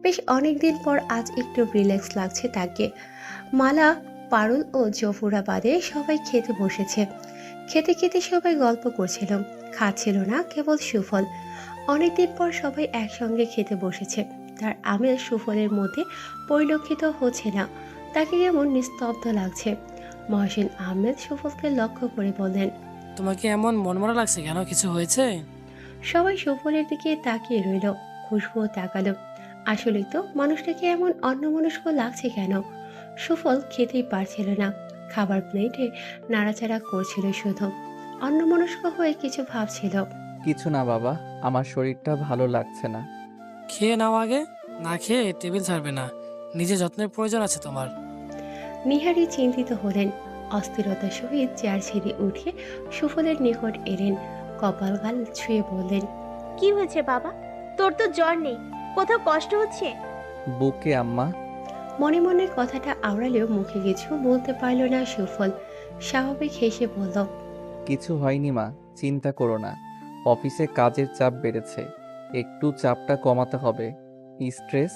বেশ অনেকদিন পর আজ একটু রিল্যাক্স লাগছে তাকে। মালা, পারুল ও জফুরা বাদে সবাই খেতে বসেছে। খেতে খেতে সবাই গল্প করছিল, খাচ্ছিল না কেবল সুফল। অনেকদিন পর সবাই একসঙ্গে খেতে বসেছে, তার আমেজ সুফলের মধ্যে পরিলক্ষিত হচ্ছে না। তাকে কেমন নিস্তব্ধ লাগছে। মহসিন আহমেদ সুফলকে লক্ষ্য করে বললেন, তোমাকে এমন মনমরা লাগছে কেন? কিছু হয়েছে? সবাই সুফলের দিকে তাকিয়ে রইল। খুশবুও তাকালো। আসলেই তো মানুষটাকে এমন অন্যমনস্ক লাগছে কেন? সুফল খেতেই পারছিল না, খাবার প্লেটে নাড়াচাড়া করছিল শুধু। অন্যমনস্ক হয়ে কিছু ভাবছিল। কিছু না বাবা, আমার শরীরটা ভালো লাগছে না। খেয়ে নাও আগে, না খেয়ে টেবিল ছাড়বে না। নিজে যত্নের প্রয়োজন আছে তোমার। নিহারি চিন্তিত হলেন। অস্থিরতার সহিত চেয়ার ছেড়ে উঠে সুফলের নিকট এলেন। কপাল গাল ছুঁয়ে বললেন, কি হয়েছে বাবা? তোর তো জ্বর নেই, কোথাও কষ্ট হচ্ছে? বুকে আম্মা। মনে মনে কথাটা আওড়ালেও মুখে কিছু বলতে পারল না সুফল। স্বাভাবিক হেসে বলল, কিছু হয়নি মা, চিন্তা করো না। অফিসে কাজের চাপ বেড়েছে, একটু চাপটা কমাতে হবে। স্ট্রেস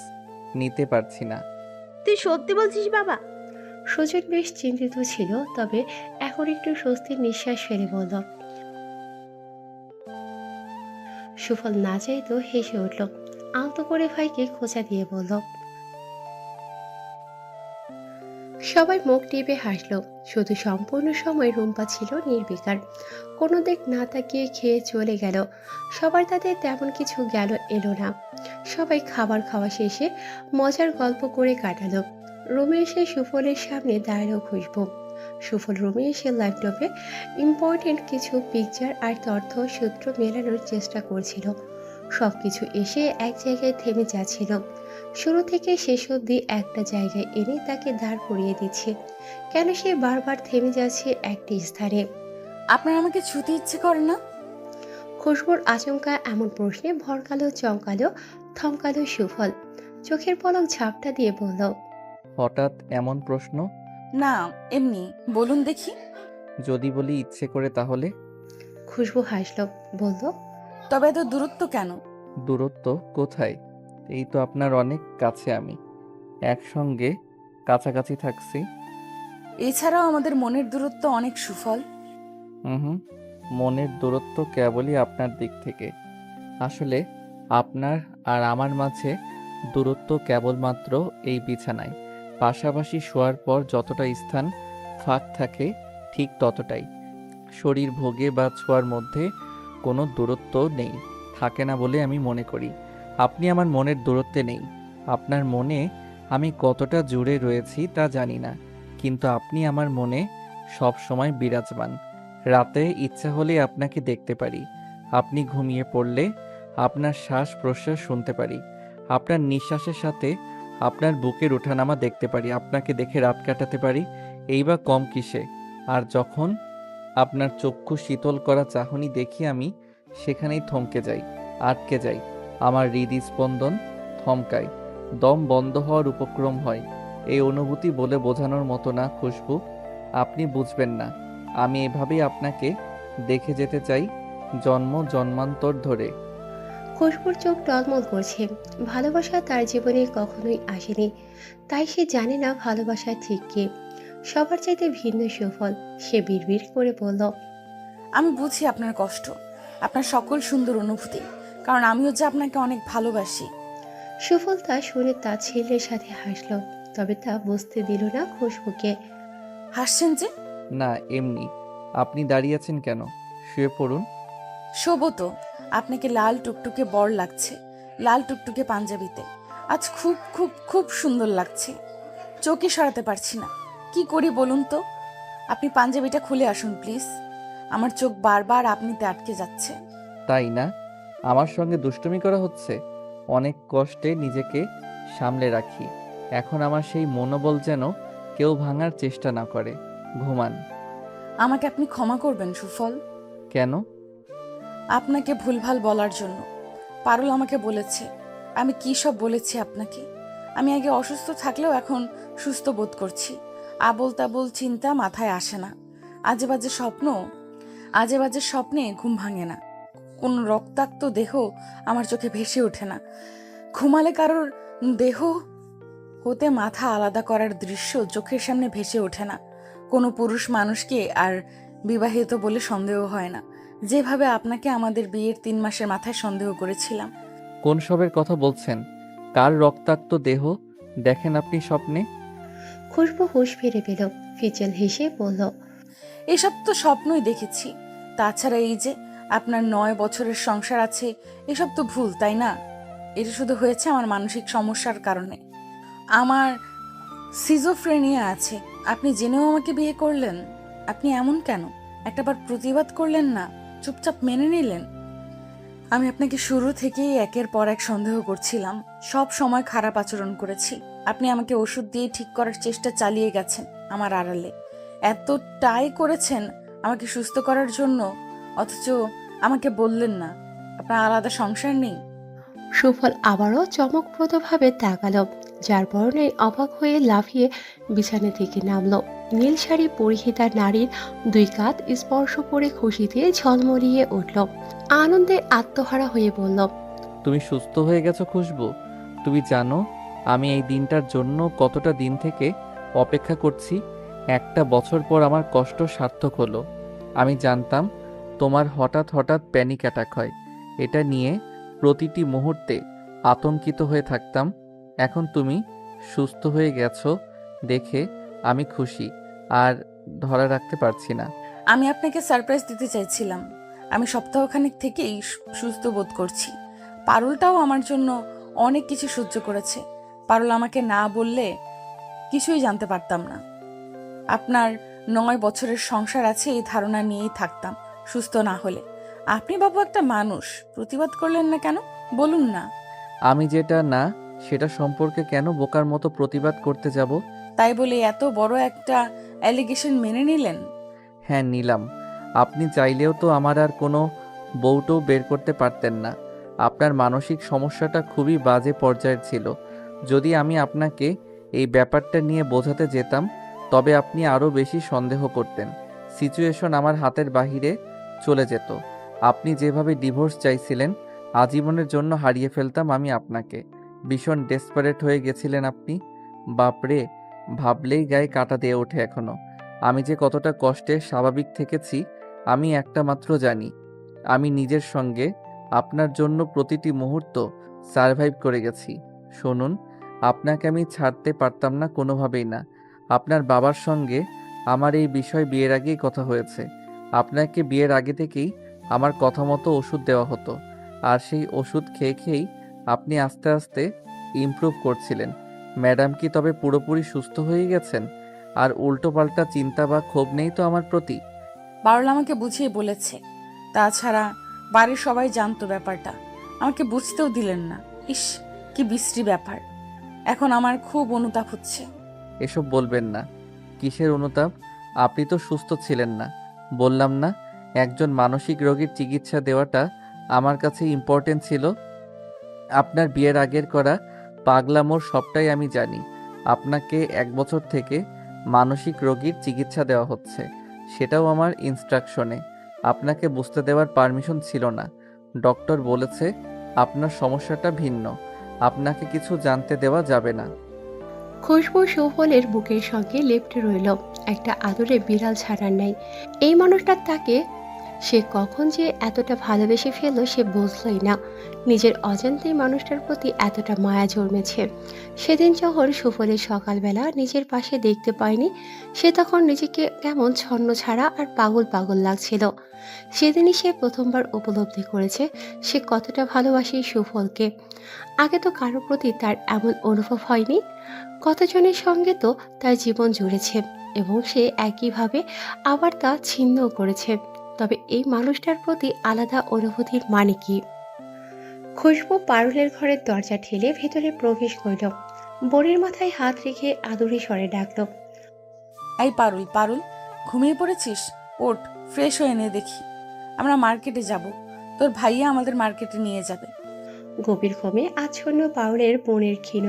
নিতে পারছি না। তুই সত্যি বলছিস বাবা? সুজন বেশ চিন্তিত ছিল, তবে এখন একটু স্বস্তির নিঃশ্বাস ফেলে বলল। সুফল না চাইতেও হেসে উঠল। আলতো করে ভাইকে খোঁচা দিয়ে বলল। সবাই মুখ টিপে হাসলো। শুধু সম্পূর্ণ সময় রুম্পা ছিল নির্বিকার, কোনো দিক না তাকিয়ে খেয়ে চলে গেল। সবার তাতে তেমন কিছু গেল এলো না। সবাই খাবার খাওয়া শেষে মজার গল্প করে কাটালো। রুমে এসে সুফলের সামনে দাঁড়ালো খুশবু। সুফল রুমে এসে ল্যাপটপে ইম্পর্টেন্ট কিছু পিকচার আর তথ্য সূত্র মেলানোর চেষ্টা করছিল। সবকিছু এসে এক জায়গায় থেমে যাচ্ছিল। শুরু থেকে শেষ অবধি একটা জায়গায় এনে তাকে দাঁড় করিয়ে দিচ্ছে। কেন সে বারবার থেমে যাচ্ছে একটি স্থানে? আপনার আমাকে ছুতে ইচ্ছে করে না? খুশবুর আচমকা এমন প্রশ্নে ভরকালো, চমকালো, থমকালো সুফল। চোখের পলক ঝাপটা দিয়ে বলল, হঠাৎ এমন প্রশ্ন? না, এমনি। বলুন দেখি। যদি বলি ইচ্ছে করে তাহলে? খুশবু হাসল, বলল, তবে এত দূরত্ব কেন? দূরত্ব কোথায়? এই তো আপনার অনেক কাছে, আমি একসঙ্গে কাছাকাছি থাকছি। এছাড়াও আমাদের মনের দূরত্ব অনেক সুফল। হুম, মনের দূরত্ব কেবলই আপনার দিক থেকে। আসলে আপনার আর আমার মাঝে দূরত্ব কেবলমাত্র এই বিছানায় পাশাপাশি শোয়ার পর যতটা স্থান ফাঁক থাকে ঠিক ততটাই। শরীর ভোগে বা ছোঁয়ার মধ্যে কোনো দূরত্ব নেই, থাকে না বলে আমি মনে করি। আপনি আমার মনের দূরত্বে নেই। আপনার মনে আমি কতটা জুড়ে রয়েছি তা জানি না, কিন্তু আপনি আমার মনে সব সময় বিরাজমান। রাতে ইচ্ছা হলে আপনাকে দেখতে পারি, আপনি ঘুমিয়ে পড়লে আপনার শ্বাস প্রশ্বাস শুনতে পারি, আপনার নিঃশ্বাসের সাথে আপনার বুকের ওঠানামা দেখতে পারি, আপনাকে দেখে রাত কাটাতে পারি। এই বা কম কিসে? আর যখন আপনার চক্ষু শীতল করা চাহনি দেখি আমি, সেখানেই থমকে যাই, আটকে যাই। আমার হৃদস্পন্দন থমকায়, দম বন্ধ হওয়ার উপক্রম হয়। এই অনুভূতি বলে বোঝানোর মতো না খুশবু, আপনি বুঝবেন না। আমি এভাবেই আপনাকে দেখে যেতে চাই জন্ম জন্মান্তর ধরে। খুশবুর চোখ টলমল করছে। ভালোবাসা তার জীবনে কখনোই আসেনি, তাই সে জানে না ভালোবাসা ঠিক কি। সবার চাইতে ভিন্ন সুফল। সে বিড়বিড় করে বলল, আমি বুঝি আপনার কষ্ট, আপনার সকল সুন্দর অনুভূতি, কারণ আমিও যে আপনাকে অনেক ভালোবাসি। সুফল তা শুনে তার ছেলের সাথে হাসল, তবে তা বুঝতে দিল না খুশবুকে। হাসছেন যে? না, এমনি। আপনি দাঁড়িয়ে আছেন কেন? শুয়ে পড়ুন। শোবো তো। আপনাকে লাল টুকটুকে বর লাগছে, লাল টুকটুকে পাঞ্জাবিতে। আজ খুব খুব খুব সুন্দর লাগছে, চোখে সরাতে পারছি না। কি করি বলুন তো? আপনি পাঞ্জাবিটা খুলে আসুন প্লিজ। আমার চোখ বারবার আপনিতে আটকে যাচ্ছে। তাই না? আমার সঙ্গে দুষ্টুমি করা হচ্ছে? অনেক কষ্টে নিজেকে সামলে রাখি। এখন আমার সেই মনোবল যেন কেউ ভাঙার চেষ্টা না করে। ঘুমান। আমাকে আপনি ক্ষমা করবেন সুফল। কেন? আপনাকে ভুলভাল বলার জন্য। পারুল আমাকে বলেছে। আমি কি সব বলেছি আপনাকে। আমি আগে অসুস্থ থাকলেও এখন সুস্থ বোধ করছি। আবোল তাবোল চিন্তা মাথায় আসে না। আজে বাজে স্বপ্নে ঘুম ভাঙে না। কোন রক্তাক্ত দেহ আমার চোখে ভেসে ওঠে না। ঘুমালে কারোর দেহ হতে মাথা আলাদা করার দৃশ্য চোখের সামনে ভেসে ওঠে না। কোনো পুরুষ মানুষকে আর বিবাহিত বলে সন্দেহ হয় না, যেভাবে আপনাকে আমাদের বিয়ের 3 মাসের মাথায় সন্দেহ করেছিলাম। কোন সবের কথা বলছেন? কার রক্তাক্ত দেহ দেখেন আপনি স্বপ্নে? খুশবু হুঁশ ফিরে পেল, ফিচেল হেসে বলল, এসব তো স্বপ্নই দেখেছি। তাছাড়া এই যে আপনার 9 বছরের সংসার আছে, এসব তো ভুল, তাই না? এটা শুধু হয়েছে আমার মানসিক সমস্যার কারণে। আমার সিজোফ্রেনিয়া আছে। আপনি জেনেও আমাকে বিয়ে করলেন। আপনি এমন কেন? একটাবার প্রতিবাদ করলেন না, চুপচাপ মেনে নিলেন। আমি আপনাকে শুরু থেকেই একের পর এক সন্দেহ করছিলাম, সব সময় খারাপ আচরণ করেছি। আপনি আমাকে ওষুধ দিয়ে ঠিক করার চেষ্টা চালিয়ে গেছেন আমার আড়ালে, এতটাই করেছেন আমাকে সুস্থ করার জন্য, অথচ আমাকে বললেন না আপনার আলাদা সংসার নেই। সুফল আবারও চমকপ্রদভাবে তাকালো, যার বরণে অবাক হয়ে লাফিয়ে বিছানা থেকে নামলো। নীল শাড়ি পরিহিতা নারীর 2 কাঁধ স্পর্শ করে খুশিতে ঝলমলিয়ে উঠল। আনন্দে আত্মহারা হয়ে বলল, তুমি সুস্থ হয়ে গেছো খুশবু। তুমি জানো আমি এই দিনটার জন্য কতটা দিন থেকে অপেক্ষা করছি। 1 বছর পর আমার কষ্ট সার্থক হলো। আমি জানতাম তোমার হঠাৎ হঠাৎ প্যানিক অ্যাটাক হয়, এটা নিয়ে প্রতিটি মুহূর্তে আতঙ্কিত হয়ে থাকতাম। এখন তুমি সুস্থ হয়ে গেছো দেখে আমি খুশি, আর ধরে রাখতে পারছি না। আমি আপনাকে সারপ্রাইজ দিতে চাইছিলাম। আমি সপ্তাহখানেক থেকেই সুস্থ বোধ করছি। পারুলটাও আমার জন্য অনেক কিছু সহ্য করেছে। পারুল আমাকে না বললে কিছুই জানতে পারতাম না। আপনার 9 বছরের সংসার আছে এই ধারণা নিয়েই থাকতাম সুস্থ না হলে। আপনি বাবু একটা মানুষ, প্রতিবাদ করলেন না কেন বলুন না। আমি যেটা না সেটা সম্পর্কে কেন বোকার মতো প্রতিবাদ করতে যাব? তাই বলে এত বড় একটা অ্যালিগেশন মেনে নিলেন? হ্যাঁ, নিলাম। আপনি চাইলেও তো আমার আর কোনো বউটো বের করতে পারতেন না। আপনার মানসিক সমস্যাটা খুবই বাজে পর্যায়ের ছিল। যদি আমি আপনাকে এই ব্যাপারটা নিয়ে বোঝাতে যেতাম, তবে আপনি আরও বেশি সন্দেহ করতেন। সিচুয়েশন আমার হাতের বাহিরে চলে যেত। আপনি যেভাবে ডিভোর্স চাইছিলেন, আজীবনের জন্য হারিয়ে ফেলতাম আমি আপনাকে। ভীষণ ডেসপারেট হয়ে গেছিলেন আপনি। বাপরে, ভাবলেই গায়ে কাঁটা দিয়ে ওঠে এখনো। আমি যে কতটা কষ্টে স্বাভাবিক থেকেছি আমি একটা মাত্র জানি। আমি নিজের সঙ্গে আপনার জন্য প্রতিটি মুহূর্ত সারভাইভ করে গেছি। শুনুন, আপনাকে আমি ছাড়তে পারতাম না, কোনোভাবেই না। আপনার বাবার সঙ্গে আমার এই বিষয় বিয়ের আগেই কথা হয়েছে। আপনাকে বিয়ের আগে থেকেই আমার কথা মতো ওষুধ দেওয়া হতো, আর সেই ওষুধ খেয়ে খেয়েই আপনি আস্তে আস্তে ইমপ্রুভ করছিলেন। ম্যাডাম কি তবে পুরোপুরি সুস্থ হয়ে গেছেন? আর উল্টোপাল্টা চিন্তা বা ক্ষোভ নেই তো আমার প্রতি? পারুল আমাকে বুঝিয়ে বলেছে। তাছাড়া বাড়ির সবাই জানতো ব্যাপারটা, আমাকে বুঝতেও দিলেন না। ইস, কি বিশ্রী ব্যাপার। এখন আমার খুব অনুতাপ হচ্ছে। এসব বলবেন না। কিসের অনুতাপ? আপনি তো সুস্থ ছিলেন না। বললাম না, একজন মানসিক রোগীর চিকিৎসা দেওয়াটা আমার কাছে ইম্পর্টেন্ট ছিল। আপনার বিয়ের আগের করা পাগলামোর সবটাই আমি জানি। আপনাকে 1 বছর থেকে মানসিক রোগীর চিকিৎসা দেওয়া হচ্ছে, সেটাও আমার ইনস্ট্রাকশনে। আপনাকে বুঝতে দেওয়ার পারমিশন ছিল না। ডক্টর বলেছে আপনার সমস্যাটা ভিন্ন, আপনাকে কিছু জানতে দেওয়া যাবে না। খুশবু সুফলের বুকের সঙ্গে লেপ্টে রইল। একটা আদরে বিড়াল ছাড়ার নাই। এই মানুষটা তাকে সে কখন যে এতটা ভালোবেসে ফেলল সে বুঝলই না। নিজের অজান্তেই মানুষটার প্রতি এতটা মায়া জন্মেছে। সেদিন যখন সুফলের সকালবেলা নিজের পাশে দেখতে পায়নি, সে তখন নিজেকে কেমন ছন্ন ছাড়া আর পাগল পাগল লাগছিল। সেদিনই সে প্রথমবার উপলব্ধি করেছে সে কতটা ভালোবাসে সুফলকে। আগে তো কারোর প্রতি তার এমন অনুভব হয়নি। কতজনের সঙ্গে তো তার জীবন জুড়েছে এবং সে একইভাবে আবার তা ছিন্নও করেছে। তবে এই মানুষটার প্রতি আলাদা অনুভূতির মানে কি? খুশবু পারুলের ঘরের দরজা ঠেলে ভেতরে প্রবেশ করল। বড়ির মাথায় হাত রেখে আদুরে স্বরে ডাকল, এই পারুল, পারুল, ঘুমিয়ে পড়েছিস? ওঠ, ফ্রেশ হয়ে নে দেখি। আমরা মার্কেটে যাব, তোর ভাইয়া আমাদের মার্কেটে নিয়ে যাবে। গভীর ঘুমে আচ্ছন্ন পারুলের বোনের ক্ষীণ